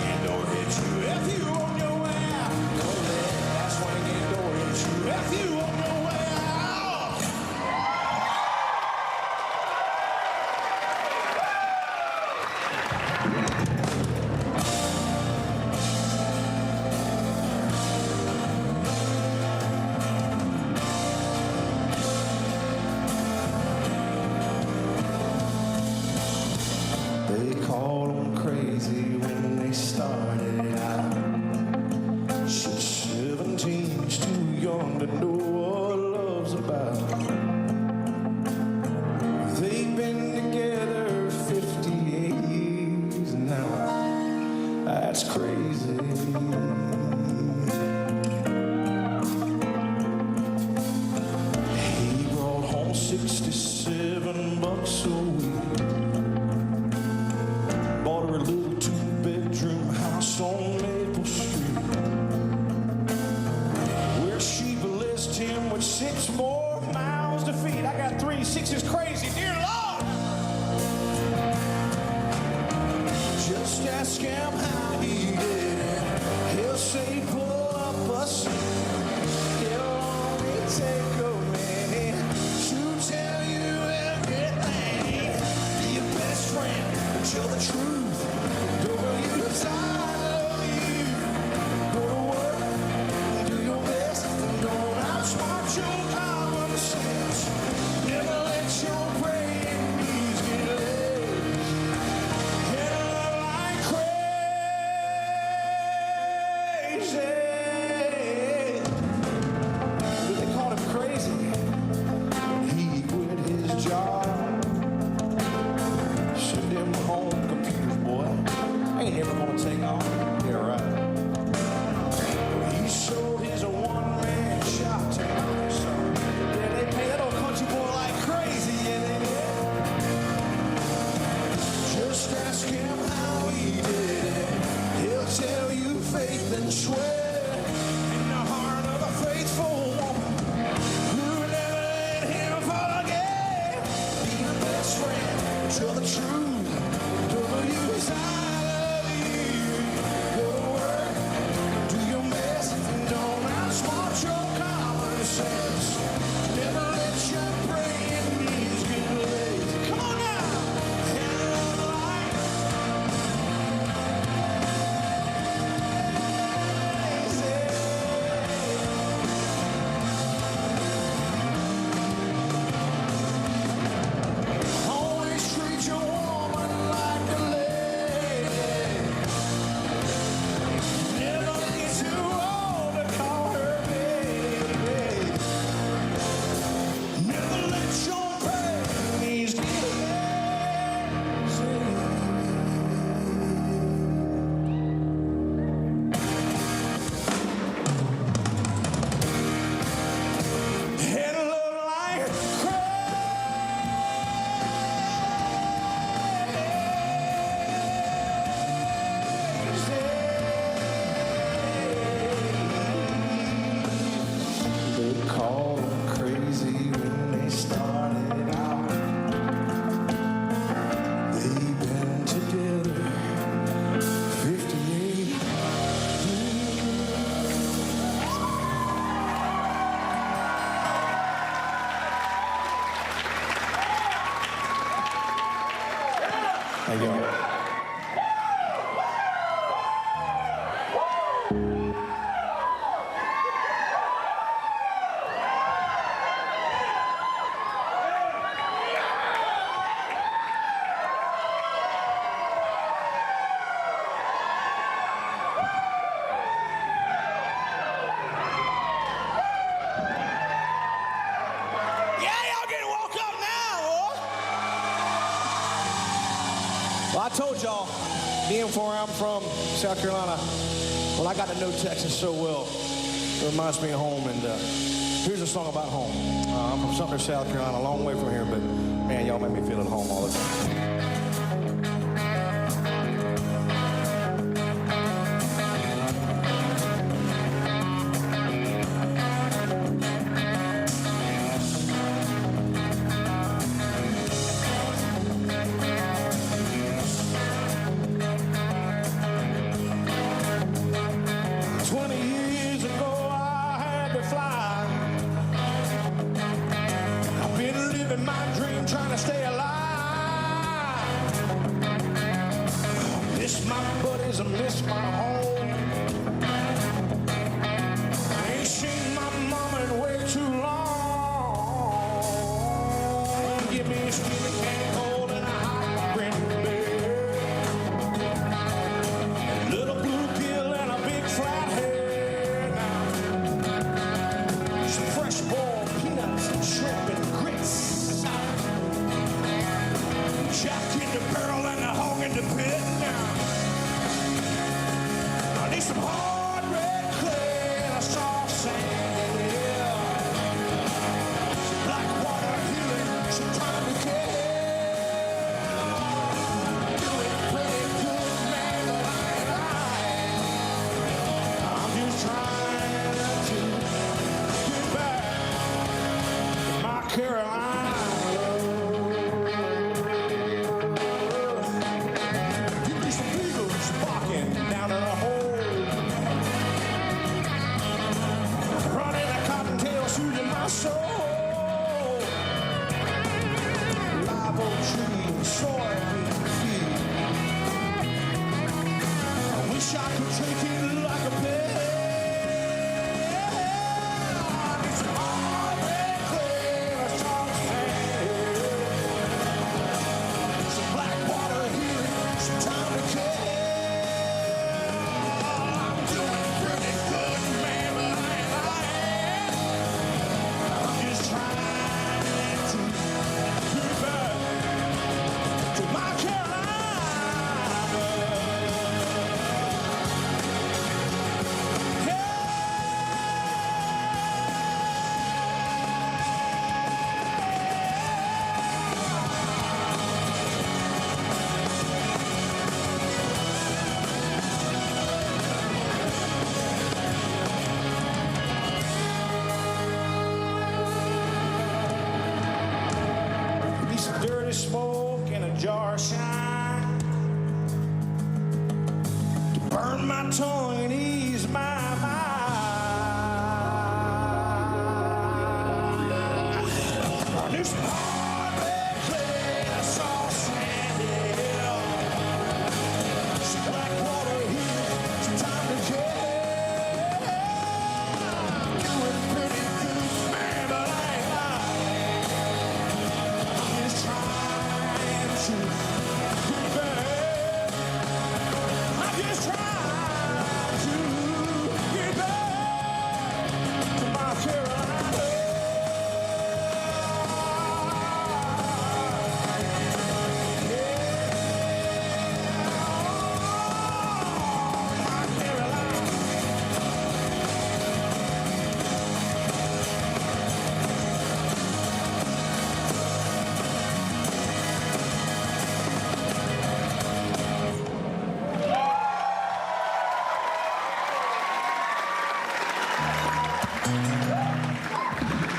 again door hits you. If you on your way out, don't let that's when again door hits you. If you on your way out. They called him crazy when they started out. Said 17's too young to know what love's about. They've been together 58 years now. That's crazy. He brought home 67 bucks a week. Bought her a little two-bedroom house on Maple Street, where she blessed him with 6 more miles to feed. I got 3 6s crazy, dear Lord. Just ask him how he did it. He'll say pull up a seat. It'll only take a minute to tell you everything. Be your best friend and tell the truth. Don't use I love you. Go to work, do your best, and don't outsmart your common sense. Never let your praying knees get laid. And love like crazy. But they called him crazy. He quit his job. Send him home computers, boy. Ain't ever gonna take off. Yeah, right. He sold his one-man shop to Microsoft. Yeah, they pay that old country boy like crazy, yeah, they did. Just ask him how he did it. He'll tell you faith and sweat in the heart of a faithful woman who never let him fall again. Be your best friend, tell the truth. Don't use I love you. Go to work, do your best, and don't outsmart your common sense. Never let your praying knees get lazy. Come on now. And like always treat your woman like a lady. Never get too old to call her baby. Never let your praying knees get lazy. And love like they called him crazy when they started out. They've been together 58 years. How you doing? Well, I told y'all, being where I'm from, South Carolina, well, I got to know Texas so well. It reminds me of home, and here's a song about home. I'm from Sumter, South Carolina, a long way from here, but man, y'all make me feel at home all the time. soul. Live oak tree and soybean field. I wish I could take it like a pill. It's hard and clear, it's all sand. Some black water here, some time to kill. I'm doing pretty good, man, but I ain't lying. I'm just trying to get back to my Carolina. Be some dirty smoke in a jar of shine to burn my tongue and ease my mind. There's some hard red clay and soft sandy hill. Some black water here, some time to kill. I'm doing pretty good, man, but I ain't lying. I'm just trying to get back. I'm just trying to get back to my Carolina.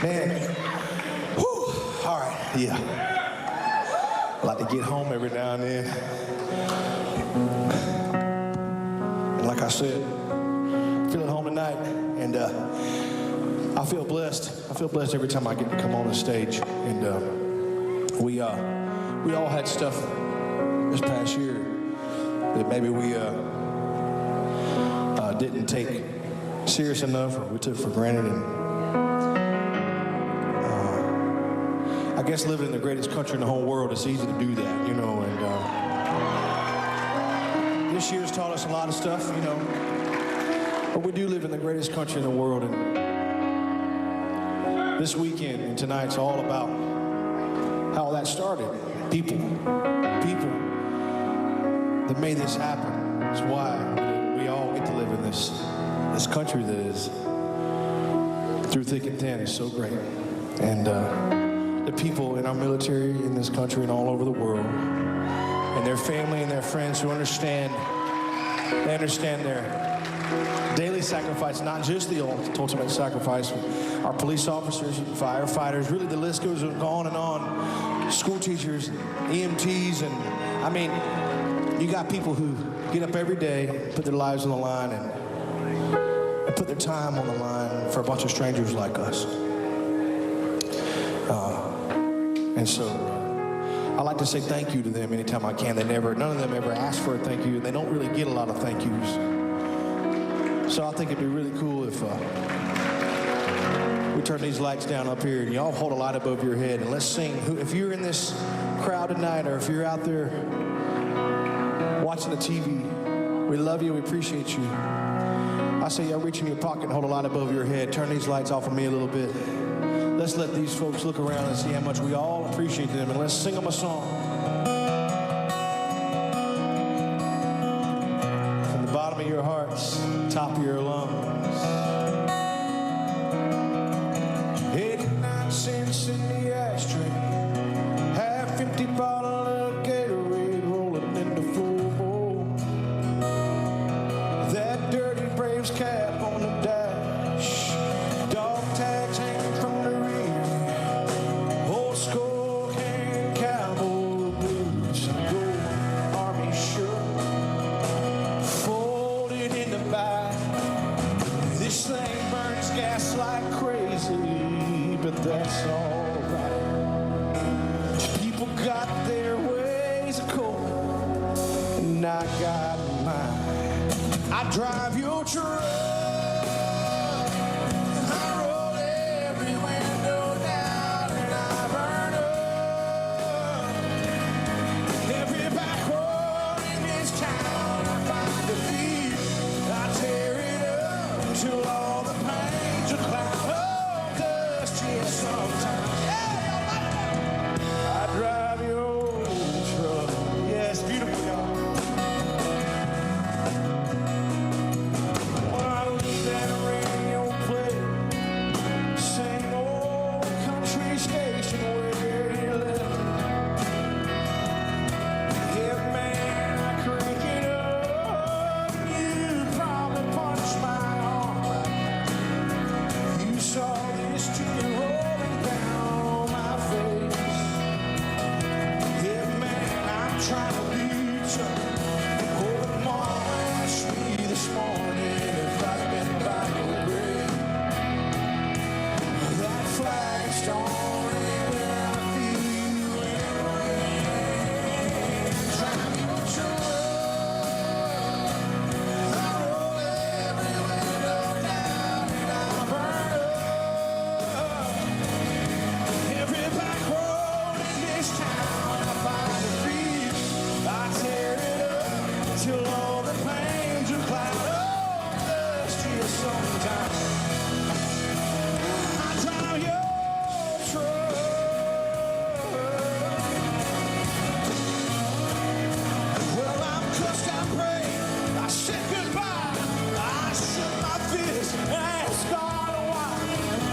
Man, whew, all right, yeah. I like to get home every now and then. And like I said, I feel at home tonight, and I feel blessed. I feel blessed every time I get to come on the stage. And we all had stuff this past year that maybe we didn't take serious enough, or we took for granted. And I guess living in the greatest country in the whole world, it's easy to do that, you know. And this year's taught us a lot of stuff, you know. But we do live in the greatest country in the world. And this weekend and tonight's all about how that started. People that made this happen. That's why we all get to live in this country that is, through thick and thin, is so great. And the people in our military in this country and all over the world, and their family and their friends who understand their daily sacrifice, not just the ultimate sacrifice. Our police officers, firefighters, really the list goes on and on. School teachers, EMTs, and I mean, you got people who get up every day, put their lives on the line, and put their time on the line for a bunch of strangers like us. And so I like to say thank you to them anytime I can. None of them ever ask for a thank you. They don't really get a lot of thank yous. So I think it'd be really cool if we turn these lights down up here and y'all hold a light above your head and let's sing. If you're in this crowd tonight, or if you're out there watching the TV, we love you, we appreciate you. I say y'all reach in your pocket and hold a light above your head. Turn these lights off of me a little bit. Let's let these folks look around and see how much we all appreciate them, and let's sing them a song. From the bottom of your hearts, top of your lungs. 89 cents in the ashtray, half-empty bottle of Gatorade rolling in the full bowl. That dirty Braves cap on the dash, dog tags hanging from the rear, old skull can cowboy boots and gold army shirt folded in the back. This thing burns gas like crazy, but but that's alright. People got their ways of coping, and I got mine. I drive your truck. Till all the pains are cloud of dust, yeah, sometimes. I drive your truck. Yeah, it's beautiful, y'all. When I leave that radio play, same old country station where you live. Yeah, man, I crank it up. You probably punch my saw this tear rolling down my face. Yeah, man, I'm trying to reach up. Oh, mom asked me this morning if I'd been by your grave. That flagstone ain't where I feel you anyway. Drive your truck. I roll every window down and I burn up. Every back road in this town, I find a beat. I tear it up till all the pains are cloud of dust here sometimes. I drive your truck. Well, I'm cussed, I pray, I said goodbye. I shook my fist and asked God why.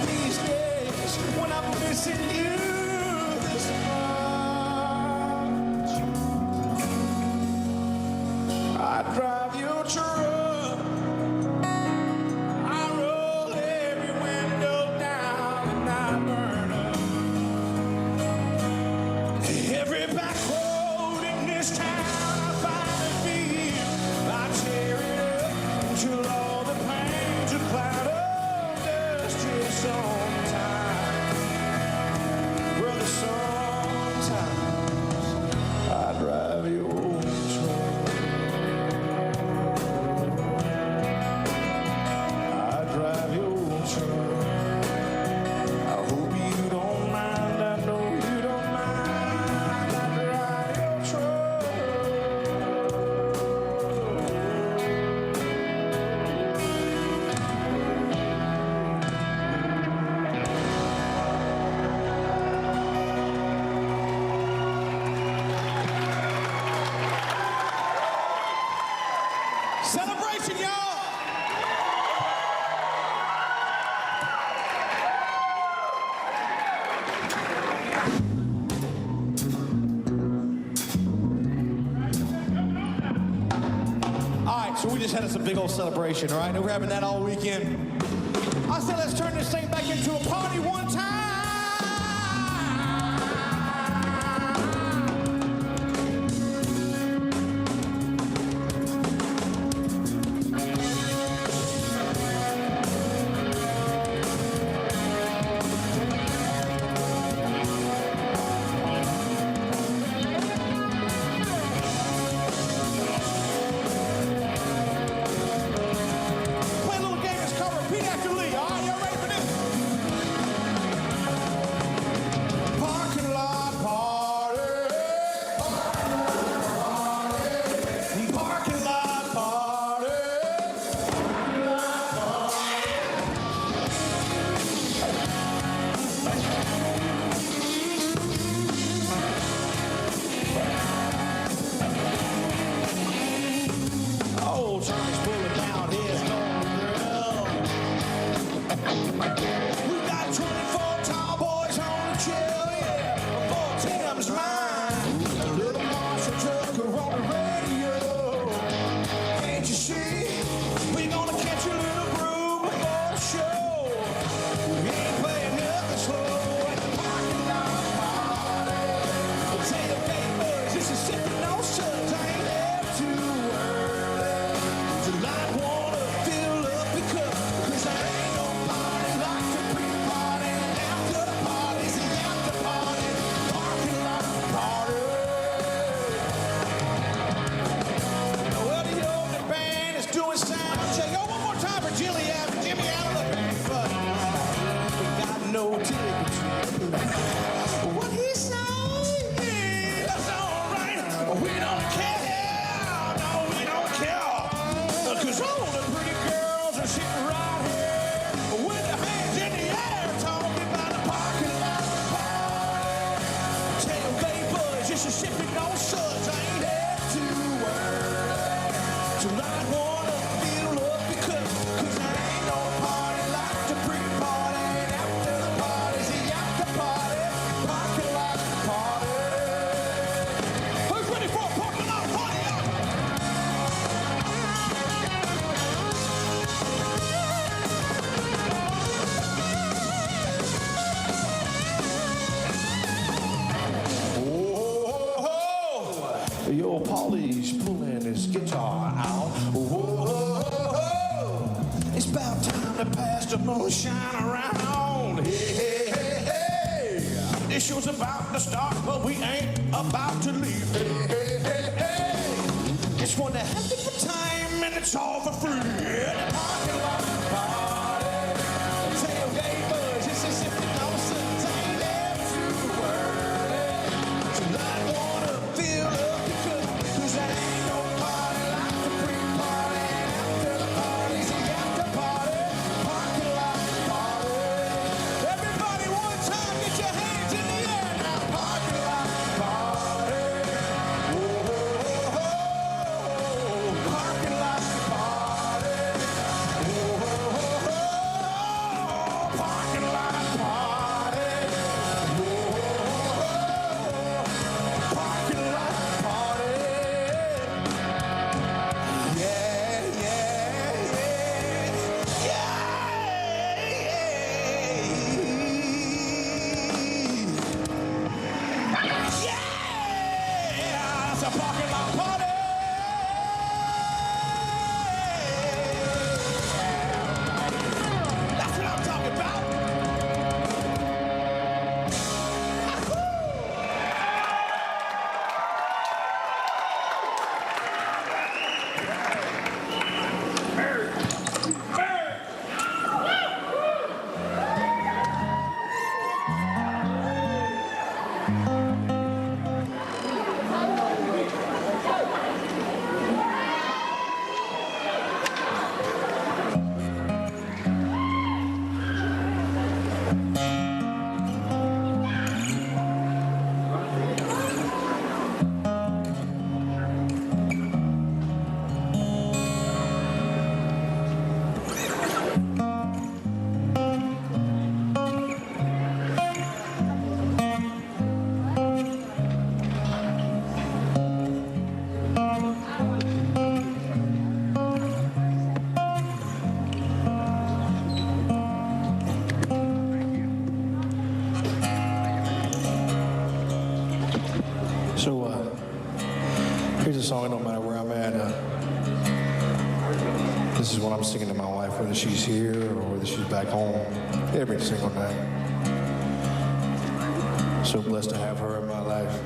These days when I'm missing you this much, I drive your truck. I roll every window down and I burn up. Every back road in this town, I find a feel. I tear it up till all the pains are cloud of dust here sometimes. Brother, sometimes I drive your truck. I drive your truck. I hope you don't mind. I know you don't mind. I drive your truck. Celebration, y'all! All right, so we just had us a big old celebration, all right? And we're having that all weekend. I said, let's turn this thing back into a party one time. Play a little game. It's called Repeat After Lee. All right, y'all ready for this? What he say, that's all right. We don't care, no, we don't care. 'Cause all the pretty girls are sitting right here with their hands in the air, talking about the parking lot party. Tailgate boys, Mississippi, no suds, I ain't had to worry. Tonight wanna feel lucky 'cause there ain't no party like the pre-party. And after the party's the after party, parking lot party. Who's ready for a parking lot party? Yo, Paulie's pulling his guitar out. Whoa, it's about time to pass the moonshine around. Hey, hey, hey, hey. This show's about to start, but we ain't about to leave. Hey, hey, hey, hey. It's one to have a good time, and it's all for free. The parking lot party. Tailgate buzz, Mississippi, no suds, ain't there to worry. Tonight wanna feel up. Cause there ain't no party like the pre-party. After the party's the after party, parking lot party. Everybody one time, get your hands in the air now. Parking lot party. Whoa, whoa, whoa. Parking lot party. Whoa, whoa, whoa. Parking lot party. Whoa, whoa, whoa. Parking lot party. It's a parking lot party. That's what I'm talking about. So, here's a song, no matter where I'm at. This is what I'm singing to my wife, whether she's here or whether she's back home, every single night. So blessed to have her in my life.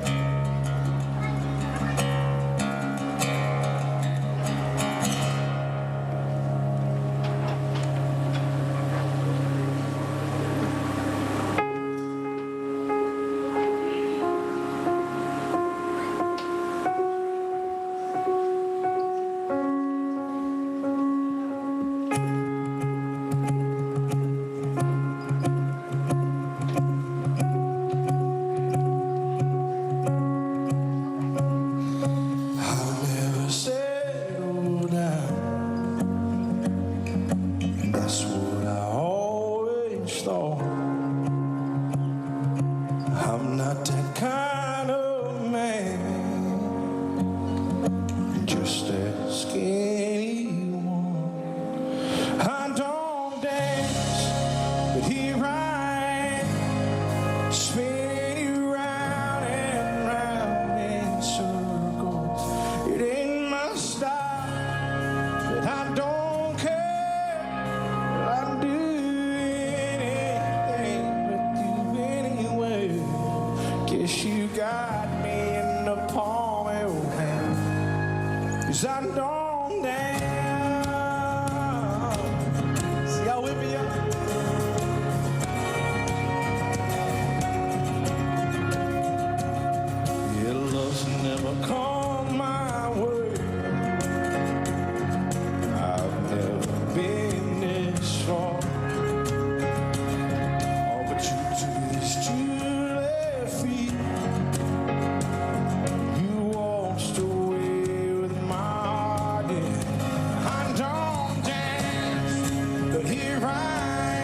here I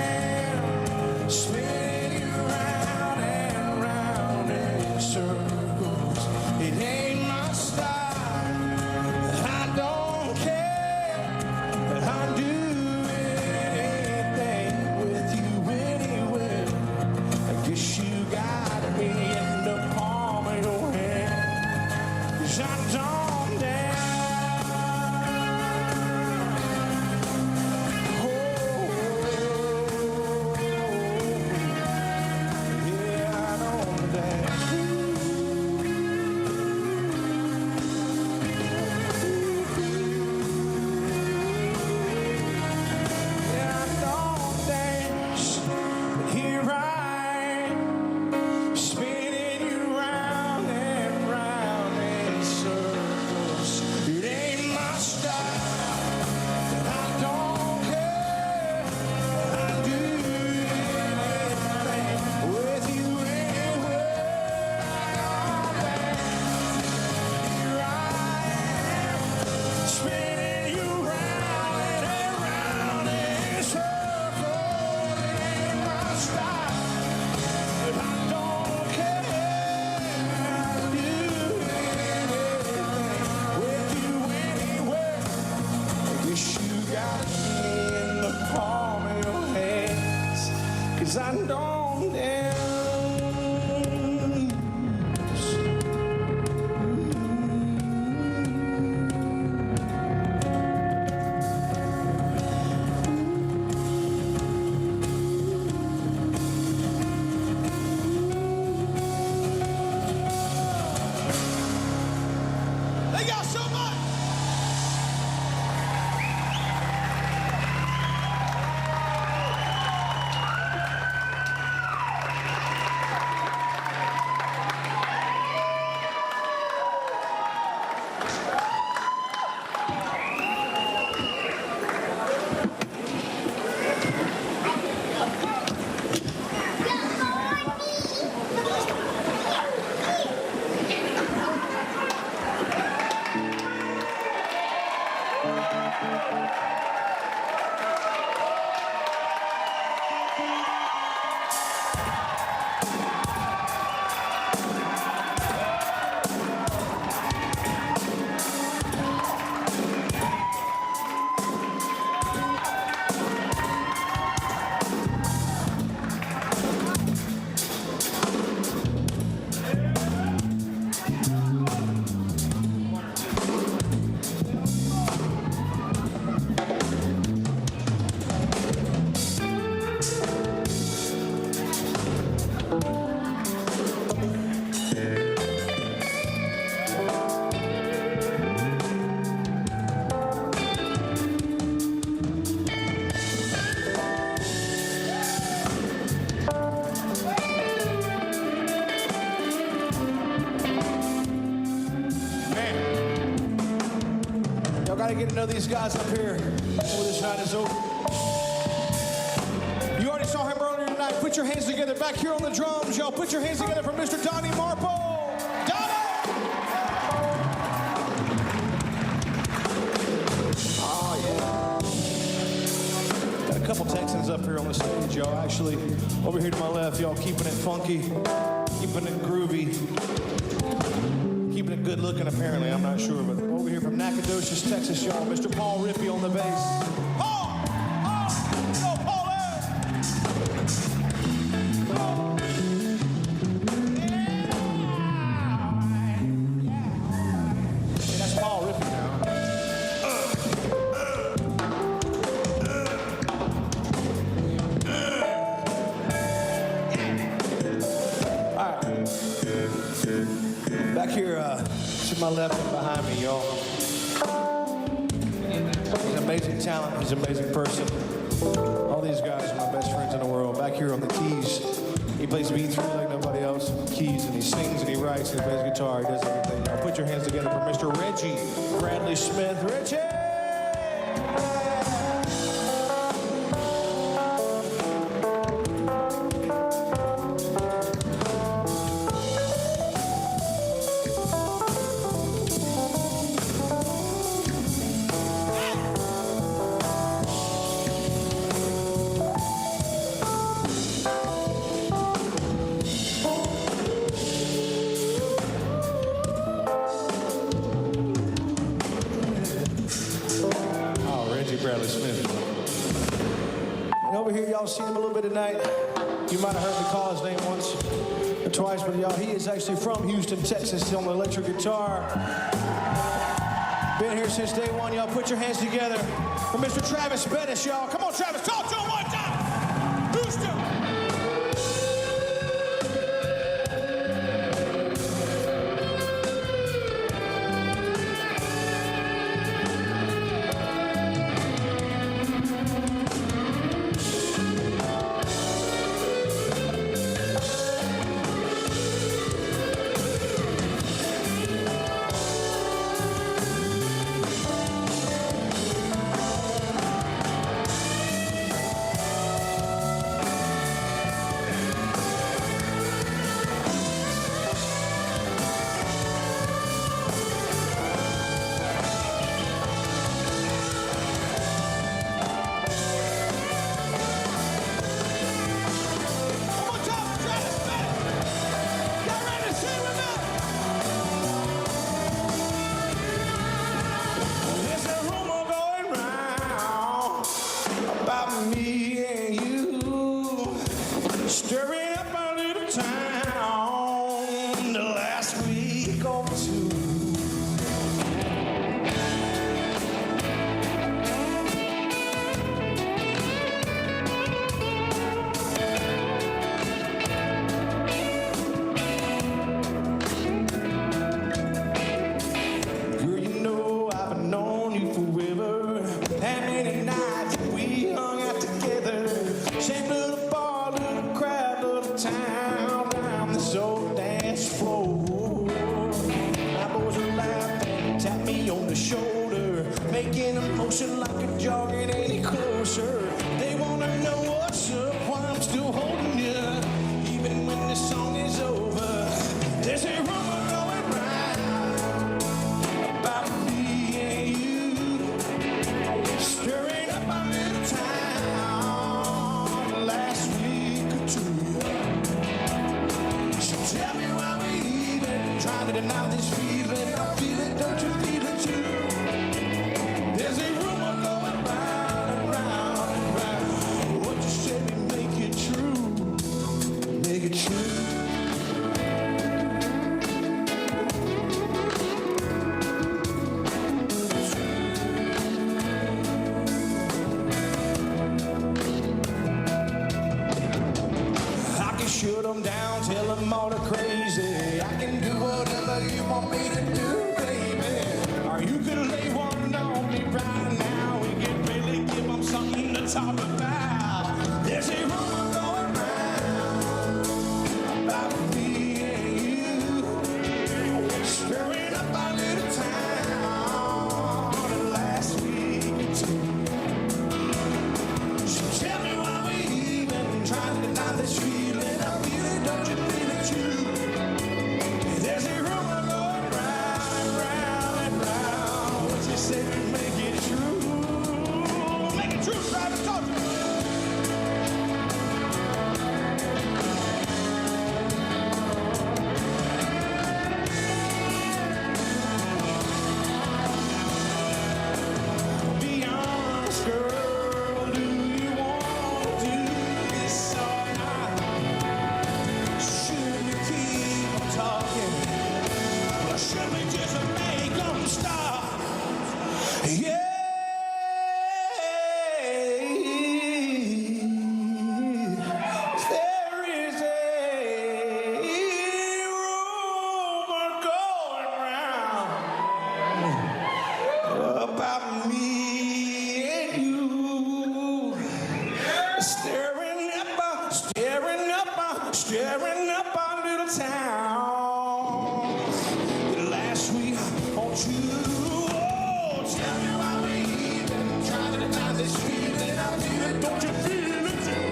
am, spinning you round and round in circles. It ain't my style, I don't care, but I'll do anything with you anywhere. I guess you got me in the palm of your hand, 'cause I don't dare. I don't dance. Thank y'all so much. Gotta get to know these guys up here before this night is over. You already saw him earlier tonight. Put your hands together back here on the drums, y'all. Put your hands together for Mr. Donnie Marple. Donnie! Oh, yeah. Got a couple Texans up here on the stage, y'all. Actually, over here to my left, y'all, keeping it funky, keeping it groovy. Keeping it good looking, apparently. I'm not sure, but over here from Nacogdoches, Texas, y'all, Mr. Paul Rippey on the bass. Paul! Paul! Go, Paul! Hey, that's Paul Rippey now. All right. Back here, to my left and behind me, y'all. He's an amazing talent. He's an amazing person. All these guys are my best friends in the world. Back here on the keys, he plays B3 like nobody else. Keys, and he sings and he writes and he plays guitar. He does everything. Now put your hands together for Mr. Reggie Bradley Smith. Reggie! And over here, y'all seen him a little bit tonight. You might have heard me call his name once or twice, but y'all, he is actually from Houston, Texas. He's on the electric guitar. Been here since day one. Y'all put your hands together for Mr. Travis Bettis, y'all. Come on, Travis, talk to him one time. Houston. Shoot them down, tell them all they're crazy. I can do whatever you want me to do, baby. Or you could lay one on me right now. We can really give them something to talk about. There's a rumor going round about me and you, stirring up our little town the last week or two. So tell me why we even trying to deny this feeling. Don't you feel it too? There's a rumor going round and round and round. What you say to make it true? Make it true, Travis, talk to me. Be honest, girl, do you want to do this all night? Should we keep on talking, or should we just make them stop? Yeah. There is a rumor going round about me and you, stirring up our little town. Last week, won't you? Oh, tell me why we even trying to deny this feeling. I feel it, don't you feel it too?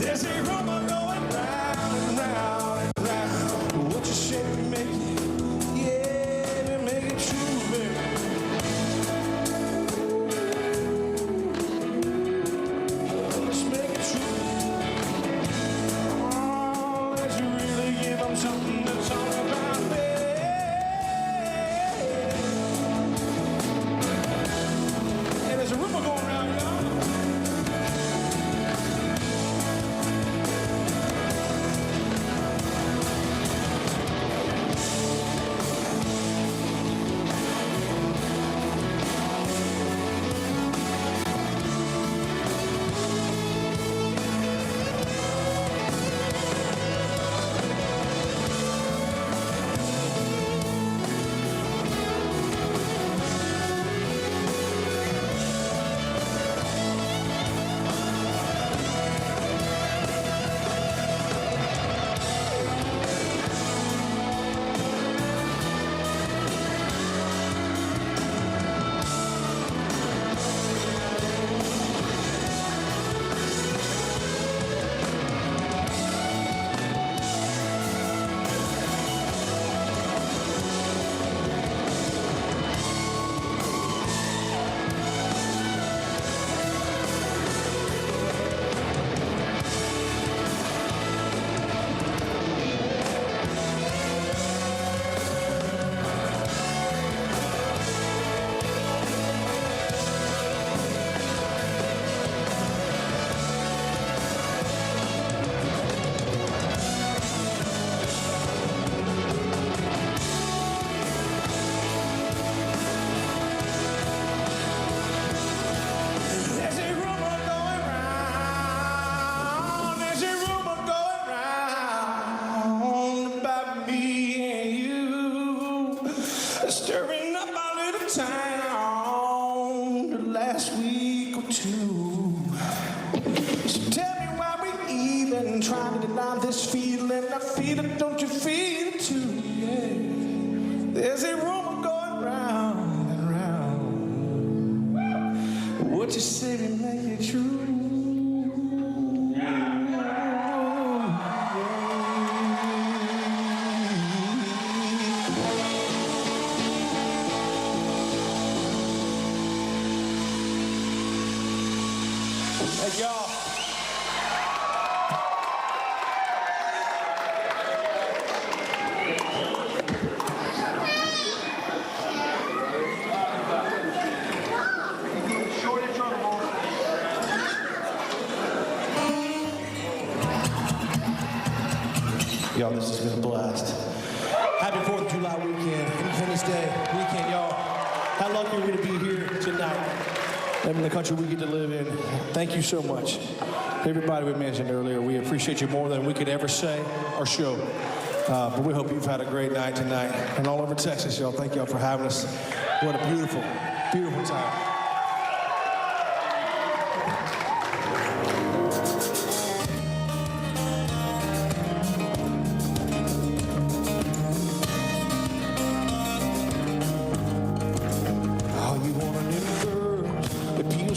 There's a rumor going round and round and round. What you say we make it? Yeah, we make it true, baby. Let's make it true. too. So tell me why we even trying to deny this feeling. I feel it, don't you feel it too? Yeah. There's a rumor going round and round. What you say may make it true. Hey, y'all. Y'all, this has been a blast. Happy 4th of July weekend, Independence Day weekend, y'all. How lucky are we to be here tonight, in the country we get to live in. Thank you so much. Everybody we mentioned earlier, we appreciate you more than we could ever say or show. But we hope you've had a great night tonight. And all over Texas, y'all, thank y'all for having us. What a beautiful, beautiful time.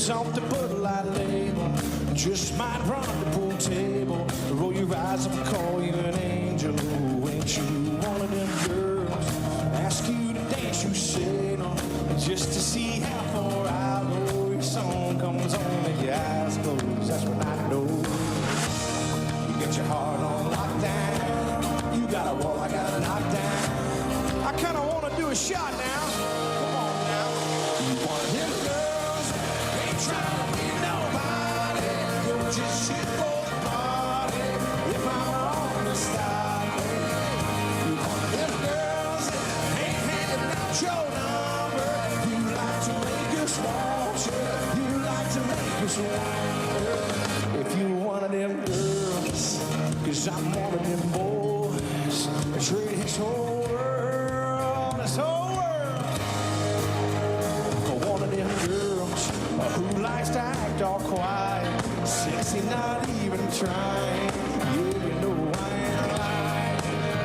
Off the Bud Light label, just might run the pool table, roll your eyes up and call you an angel. Oh, ain't you one of them girls? Ask you to dance, you say no, just to see how far I'll go. Your song comes on and your eyes close. That's when I know you got your heart on lockdown. You got a wall, I got a knockdown. I kind of want to do a shot now. Come on now. You want to hit a girl? Trying to be nobody, you're just shit for the party. If I'm wrong to stop me, you want them girls that ain't handing out your number. You like to make us want you, you like to make us wonder if you one of them girls. Cause I'm one of them boys that trade his whole world, this whole world for one of them girls who likes to act all quiet, sexy, not even trying. Yeah, you know I ain't lying.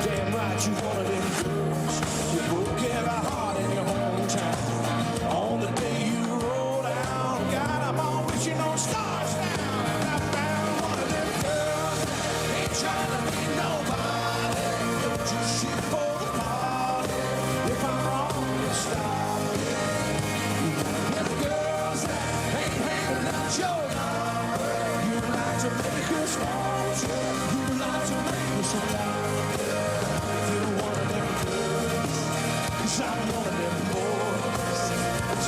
Damn right, you one of them girls. You broke every heart in your hometown. On the day you roll down, God, I'm all wishing on stars now. And I found one of them girls that ain't trying to be nobody. You're just shit for the party. If I'm wrong, you stop me. You them girls that your number, you like to make us want you, you like to make us laugh. You're one of them girls, 'cause I'm one of them boys.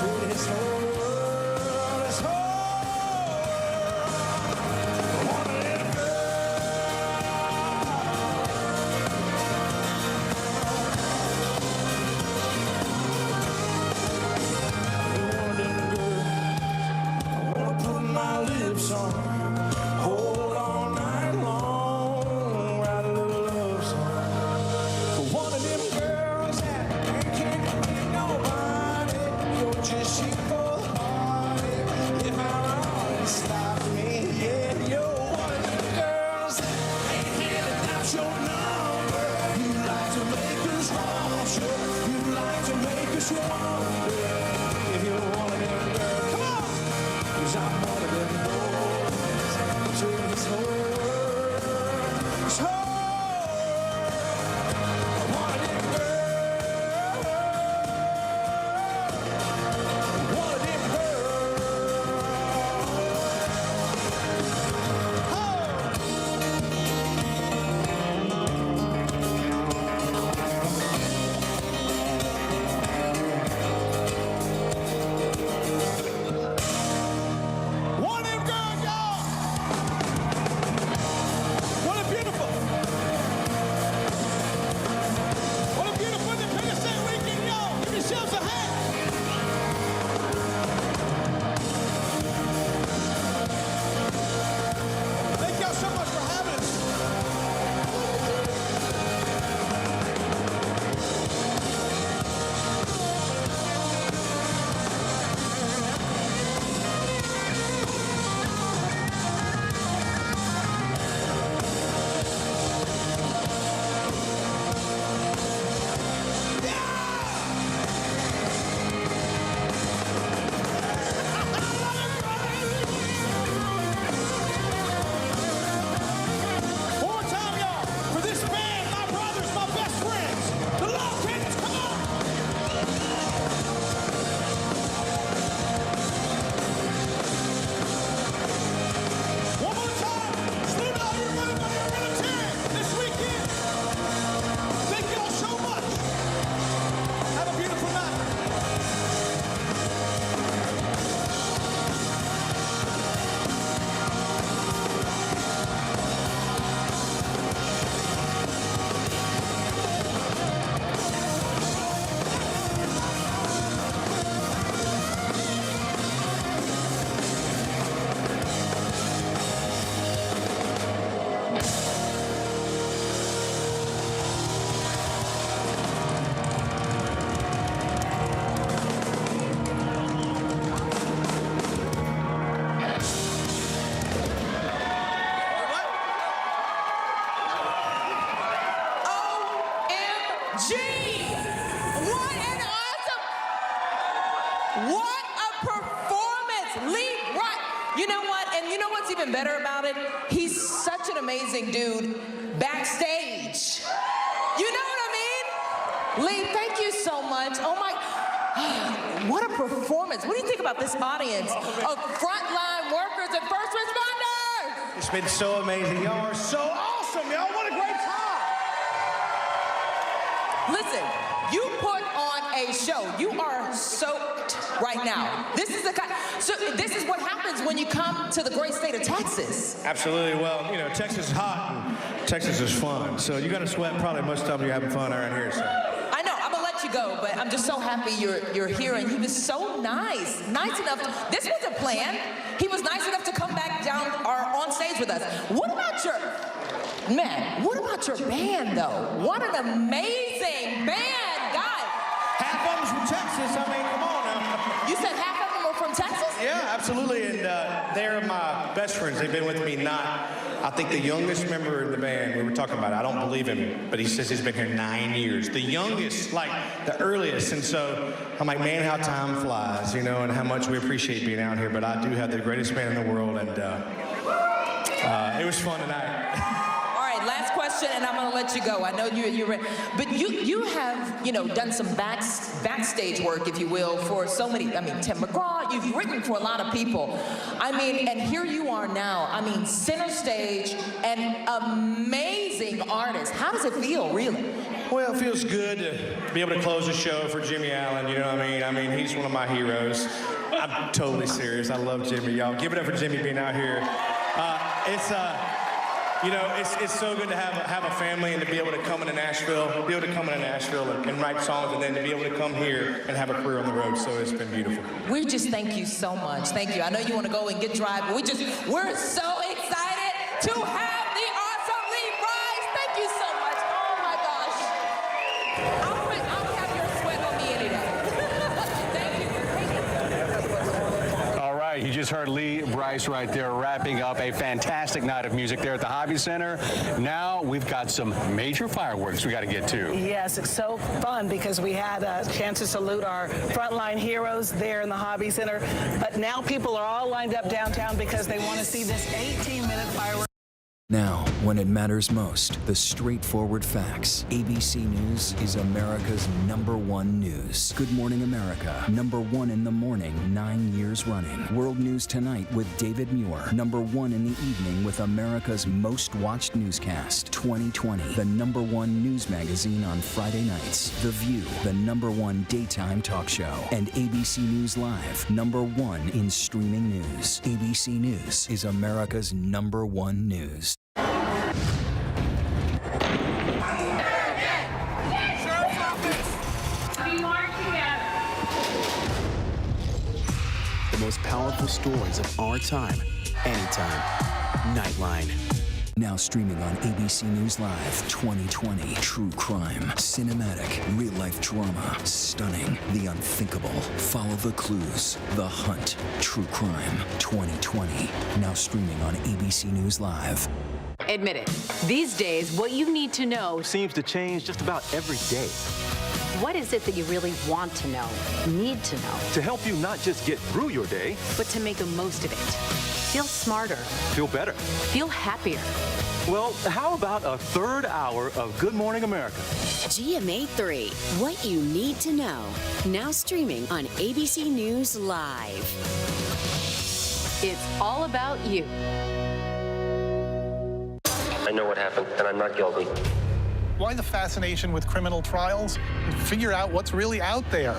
To this whole world, this whole world, one of them my lips on, hold on now. know what? And you know what's even better about it? He's such an amazing dude backstage. You know what I mean? Lee, thank you so much. Oh my, what a performance. What do you think about this audience of frontline workers and first responders? It's been so amazing. Y'all are so awesome, y'all. What a great time. Listen, you put on a show. You are soaked right now. This is the kind. So this is what happens when you come to the great state of Texas. Absolutely. Well, you know, Texas is hot and Texas is fun. So you got to sweat probably most of the time you're having fun around here. So. I know. I'm gonna let you go, but I'm just so happy you're here, and he was so nice enough. This wasn't planned. He was nice enough to come back down or on stage with us. What about your band though? What an amazing band, guys. Half of them's from Texas. I mean, come on now. You said half of them are from Texas? Yeah, absolutely. And they're my best friends. They've been with me I think the youngest member of the band, we were talking about it, I don't believe him, but he says he's been here 9 years. The youngest, like the earliest. And so I'm like, man, how time flies, you know, and how much we appreciate being out here. But I do have the greatest band in the world, and it was fun tonight. Last question, and I'm going to let you go. I know you're ready. But you have, done some backstage work, if you will, for so many. I mean, Tim McGraw, you've written for a lot of people. I mean, and here you are now. I mean, center stage, an amazing artist. How does it feel, really? Well, it feels good to be able to close a show for Jimmy Allen, you know what I mean? I mean, he's one of my heroes. I'm totally serious. I love Jimmy, y'all. Give it up for Jimmy being out here. It's so good to have a family and to be able to come into Nashville, and write songs, and then to be able to come here and have a career on the road. So it's been beautiful. We just thank you so much. Thank you. I know you want to go and get dry, but we're so excited to have the awesome Lee Brice. Thank you so much. Oh my gosh. I'll have your sweat on me any day. Thank you. All right, you just heard Lee Brice right there wrapping up a fantastic night of music there at the Hobby Center. Now we've got some major fireworks we got to get to. Yes, it's so fun because we had a chance to salute our frontline heroes there in the Hobby Center. But now people are all lined up downtown because they want to see this 18-minute fireworks. Now, when it matters most, the straightforward facts. ABC News is America's #1 news. Good Morning America, #1 in the morning, 9 years running. World News Tonight with David Muir, #1 in the evening with America's most watched newscast. 2020, the #1 news magazine on Friday nights. The View, the #1 daytime talk show. And ABC News Live, #1 in streaming news. ABC News is America's #1 news. The most powerful stories of our time, anytime. Nightline. Now streaming on ABC News Live 2020. True crime, cinematic, real-life drama, stunning, the unthinkable. Follow the clues, The Hunt. True crime 2020. Now streaming on ABC News Live. Admit it. These days, what you need to know seems to change just about every day. What is it that you really want to know, need to know? To help you not just get through your day, but to make the most of it. Feel smarter. Feel better. Feel happier. Well, how about a third hour of Good Morning America? GMA 3, what you need to know. Now streaming on ABC News Live. It's all about you. I know what happened, and I'm not guilty. Why the fascination with criminal trials? Figure out what's really out there.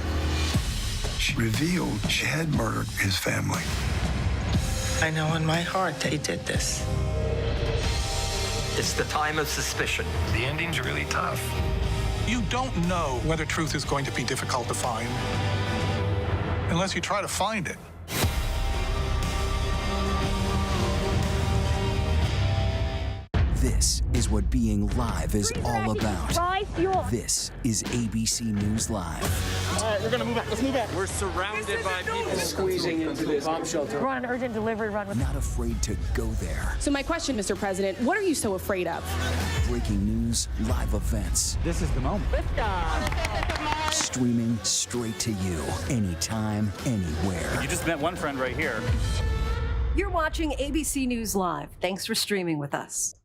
She revealed she had murdered his family. I know in my heart that he did this. It's the time of suspicion. The ending's really tough. You don't know whether truth is going to be difficult to find unless you try to find it. This is what being live is all about. This is ABC News Live. All right, we're going to move back. Let's move back. We're surrounded by people squeezing into this bomb shelter. We're on an urgent delivery run. Not afraid to go there. So my question, Mr. President, what are you so afraid of? Breaking news, live events. This is the moment. Streaming straight to you, anytime, anywhere. You just met one friend right here. You're watching ABC News Live. Thanks for streaming with us.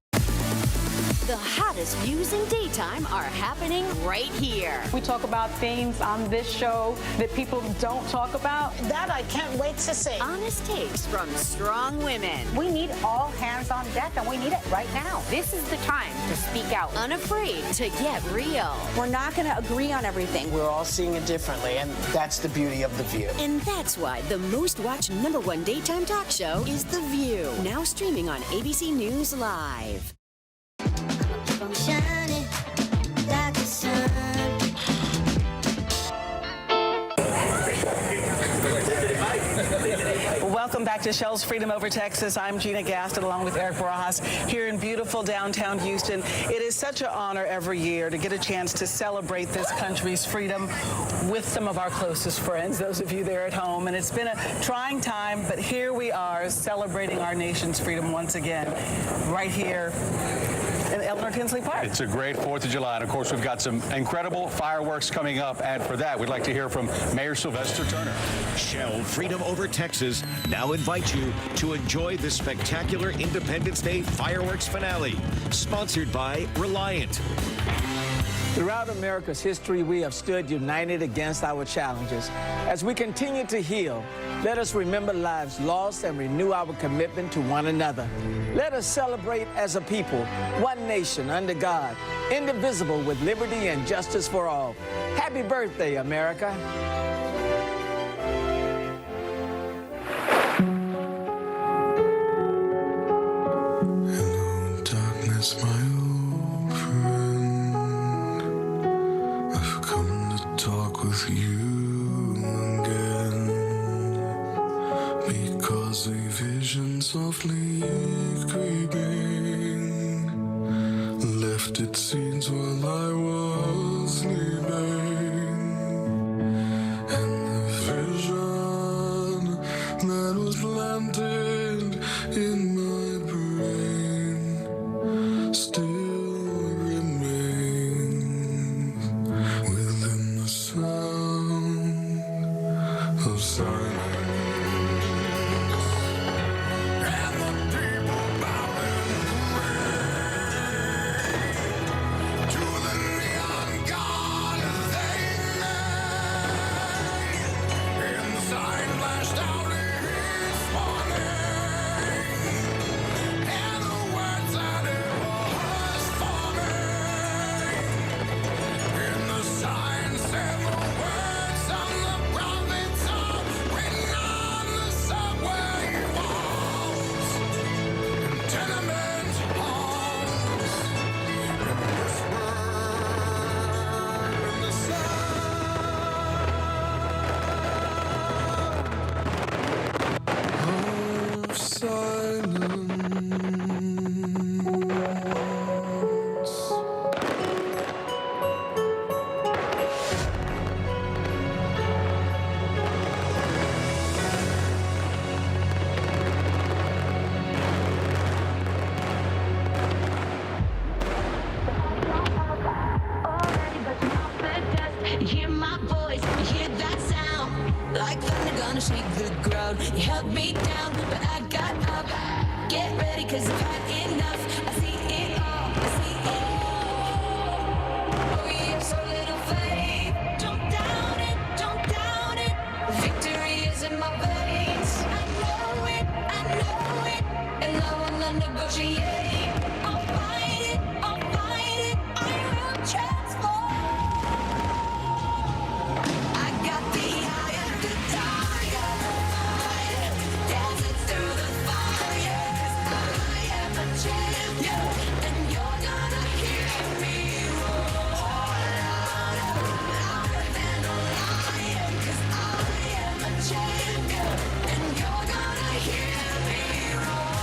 The hottest views in daytime are happening right here. We talk about things on this show that people don't talk about. That I can't wait to see. Honest takes from strong women. We need all hands on deck, and we need it right now. This is the time to speak out. Unafraid to get real. We're not going to agree on everything. We're all seeing it differently, and that's the beauty of The View. And that's why the most watched #1 daytime talk show is The View. Now streaming on ABC News Live. I'm shining like the sun. Welcome back to Shell's Freedom Over Texas. I'm Gina Gaston along with Eric Barajas here in beautiful downtown Houston. It is such an honor every year to get a chance to celebrate this country's freedom with some of our closest friends, those of you there at home. And it's been a trying time, but here we are celebrating our nation's freedom once again, right here in Eleanor Tinsley Park. It's a great 4th of July, and of course we've got some incredible fireworks coming up, and for that we'd like to hear from Mayor Sylvester Turner. Shell Freedom Over Texas now invites you to enjoy the spectacular Independence Day fireworks finale, sponsored by Reliant. Throughout America's history, we have stood united against our challenges. As we continue to heal, let us remember lives lost and renew our commitment to one another. Let us celebrate as a people, one nation under God, indivisible with liberty and justice for all. Happy birthday, America. Hello, darkness, my old friend. I've come to talk with you again, because a vision softly creeping left its seeds while I was sleeping, and the vision that was planted in my brain still remains within the sound of silence. Hear my voice, hear that sound. Like thunder gonna shake the ground. You held me down, but I got up. Get ready, cause I've had enough. I see it all, I see it all. Oh, you have so little faith. Don't doubt it, don't doubt it. Victory is in my veins. I know it, and I wanna negotiate. I'll fight it, I will transform. I got the eye of the tiger, dancing through the fire. I am a champion, and you're gonna hear me roar louder than a lion. 'Cause I am a champion, and you're gonna hear me roar.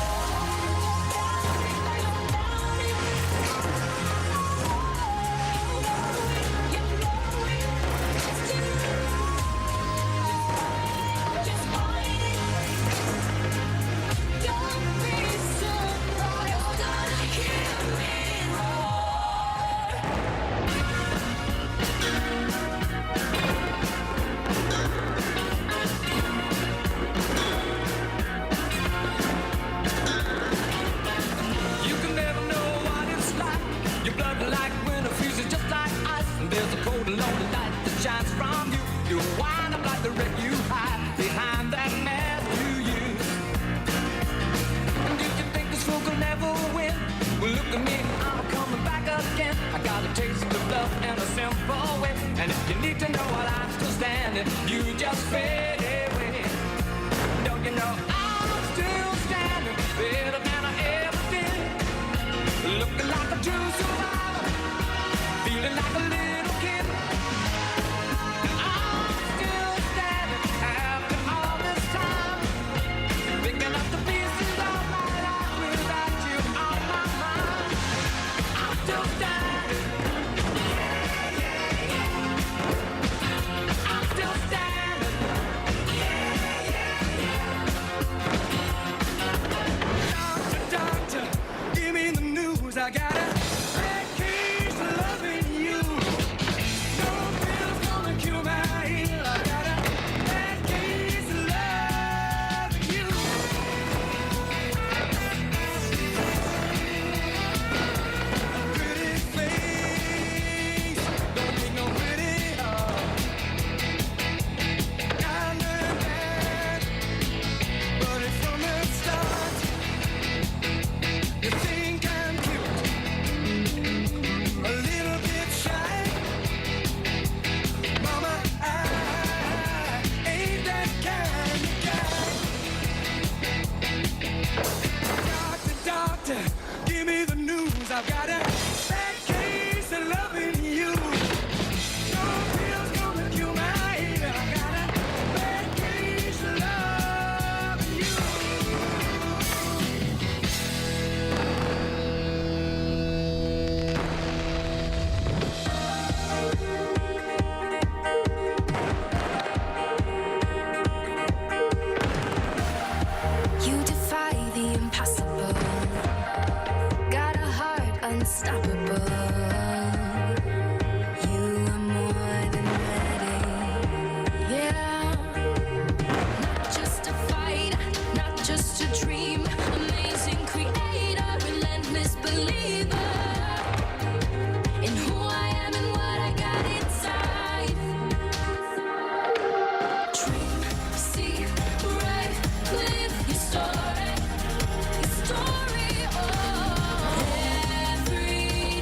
You need to know while I'm still standing, you just fade away. Don't you know I'm still standing, better than I ever did. Looking like a true survivor, feeling like a little kid. I'm still standing after all this time, picking up the pieces of my life without you on my mind. I'm still standing. I'm still standing. Doctor, doctor, give me the news. I got a bad case of loving you. No pill's gonna cure my ill. I got a bad case of loving you. Pretty face, don't need no pretty heart. I learned that, but it's from the start. You think I'm cute, a little bit shy. Mama, I ain't that kind of guy. Doctor, doctor, give me the news. I've got a bad case of loving you. No pill's gonna cure my ill. I got a bad case of loving you. You defy the impossible. Got a heart unstoppable. You are more than ready. Yeah. Not just a fight, not just a dream. Amazing creator, relentless believer in who I am and what I got inside. Dream, see, write, live your story. Your story, oh. Every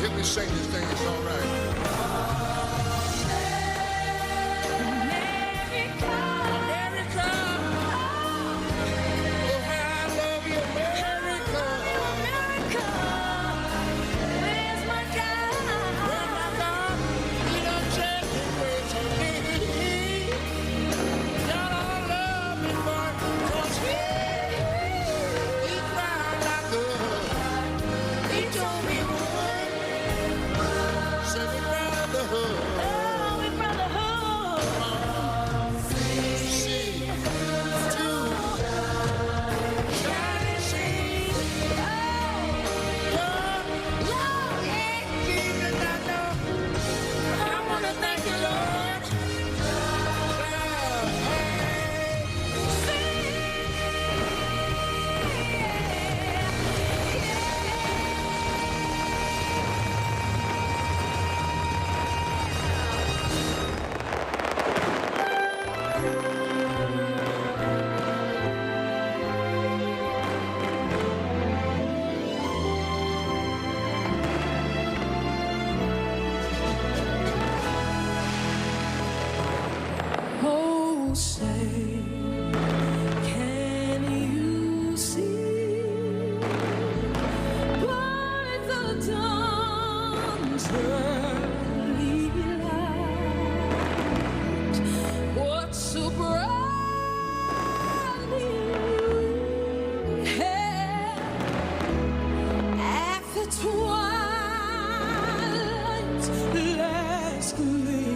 Help me sing this thing, it's all right. Oh, say, can you see by the dawn's early light what so brightly had at the twilight's last gleaming?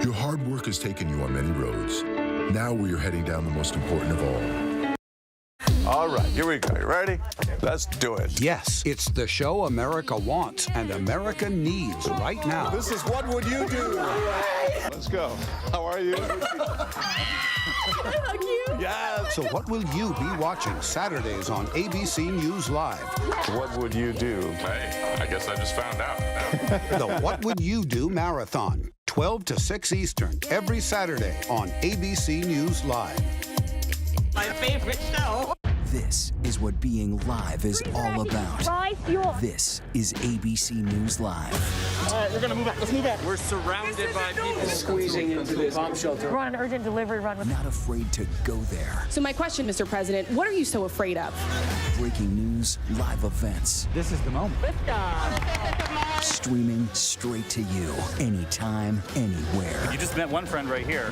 Your hard work has taken you on many roads. Now we are heading down the most important of all. All right, here we go. You ready? Let's do it. Yes, it's the show America wants and America needs right now. This is What Would You Do? Let's go. How are you? How cute. Yeah. So what will you be watching Saturdays on ABC News Live? What would you do? Hey, I guess I just found out. The What Would You Do Marathon, 12 to 6 Eastern, every Saturday on ABC News Live. My favorite show. This is what being live is all about. This is ABC News Live. All right, we're gonna move back. Let's move back. We're surrounded by people Squeezing into this bomb shelter. We're on an urgent delivery run. Not afraid to go there. So my question, Mr. President, what are you so afraid of? Breaking news, live events. This is the moment. streaming straight to you, anytime, anywhere. You just met one friend right here.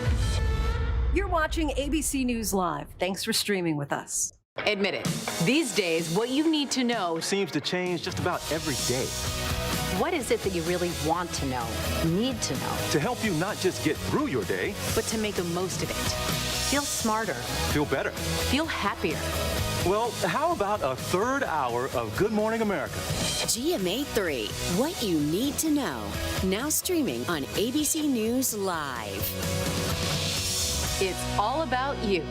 You're watching ABC News Live. Thanks for streaming with us. Admit it. These days, what you need to know seems to change just about every day. What is it that you really want to know, need to know? To help you not just get through your day, but to make the most of it. Feel smarter. Feel better. Feel happier. Well, how about a third hour of Good Morning America? GMA 3, what you need to know. Now streaming on ABC News Live. It's all about you.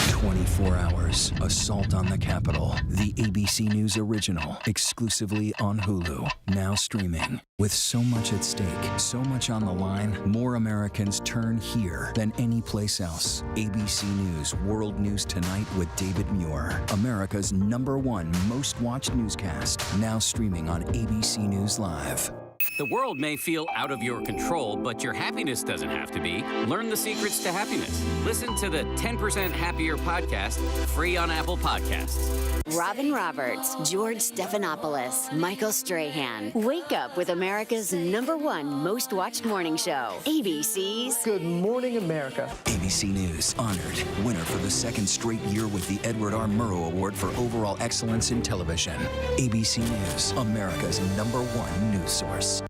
24 hours, Assault on the Capitol, the ABC News original, exclusively on Hulu, now streaming. With so much at stake, so much on the line, more Americans turn here than any place else. ABC News World News Tonight with David Muir, America's #1 most watched newscast, now streaming on ABC News Live. The world may feel out of your control, but your happiness doesn't have to be. Learn the secrets to happiness. Listen to the 10% Happier podcast, free on Apple Podcasts. Robin Roberts, George Stephanopoulos, Michael Strahan. Wake up with America's #1 most watched morning show. ABC's Good Morning America. ABC News honored winner for the second straight year with the Edward R. Murrow Award for Overall Excellence in Television. ABC News, America's #1 news source.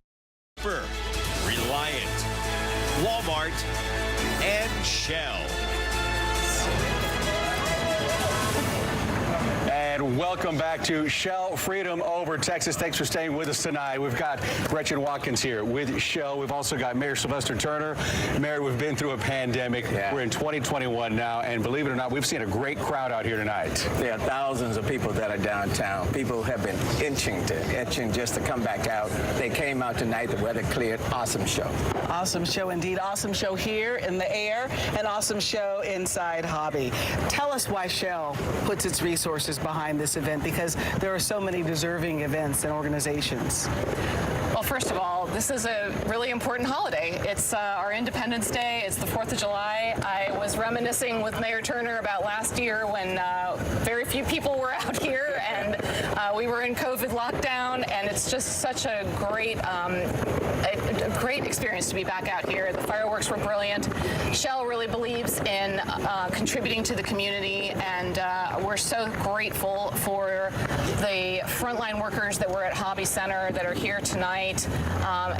Reliant, Walmart, and Shell. And welcome back to Shell Freedom Over Texas. Thanks for staying with us tonight. We've got Gretchen Watkins here with Shell. We've also got Mayor Sylvester Turner. Mayor, we've been through a pandemic. Yeah. We're in 2021 now, and believe it or not, we've seen a great crowd out here tonight. There are thousands of people that are downtown. People have been itching just to come back out. They came out tonight. The weather cleared. Awesome show. Awesome show indeed. Awesome show here in the air, and awesome show inside Hobby. Tell us why Shell puts its resources behind this event, because there are so many deserving events and organizations. Well, first of all, this is a really important holiday. It's our Independence Day. It's the 4th of July. I was reminiscing with Mayor Turner about last year when very few people were out here, and we were in COVID lockdown, and it's just such a great experience to be back out here. The fireworks were brilliant. Shell really believes in contributing to the community, and we're so grateful for the frontline workers that were at Hobby Center that are here tonight,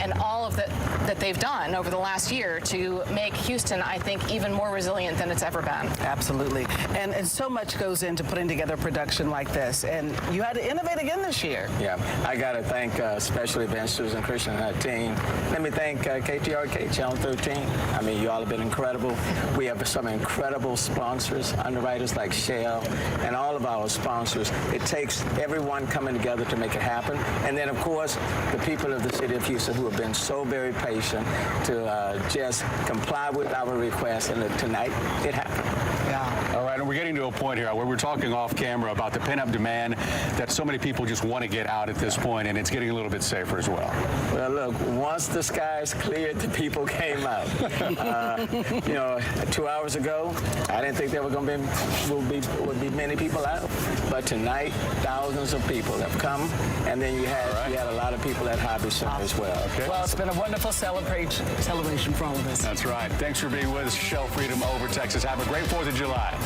and all of that they've done over the last year to make Houston, I think, even more resilient than it's ever been. Absolutely. And so much goes into putting together a production like this, and you had to innovate again this year. Yeah, I got to thank Special Events Susan Christian and her team. Let me thank KTRK, Channel 13. I mean, you all have been incredible. We have some incredible sponsors, underwriters like Shell, and all of our sponsors. It takes everyone coming together to make it happen. And then, of course, the people of the city of Houston who have been so very patient to just comply with our requests. And tonight, it happened. Yeah. All right, and we're getting to a point here where we're talking off camera about the pent-up demand that so many people just want to get out at this point, and it's getting a little bit safer as well. Well, look, once the skies cleared, the people came out. 2 hours ago, I didn't think there were going to would be many people out, but tonight, thousands of people have come, and then you had a lot of people at Hobby Center as well. Okay. Well, it's been a wonderful celebration for all of us. That's right. Thanks for being with us, Shell Freedom Over Texas. Have a great 4th of July.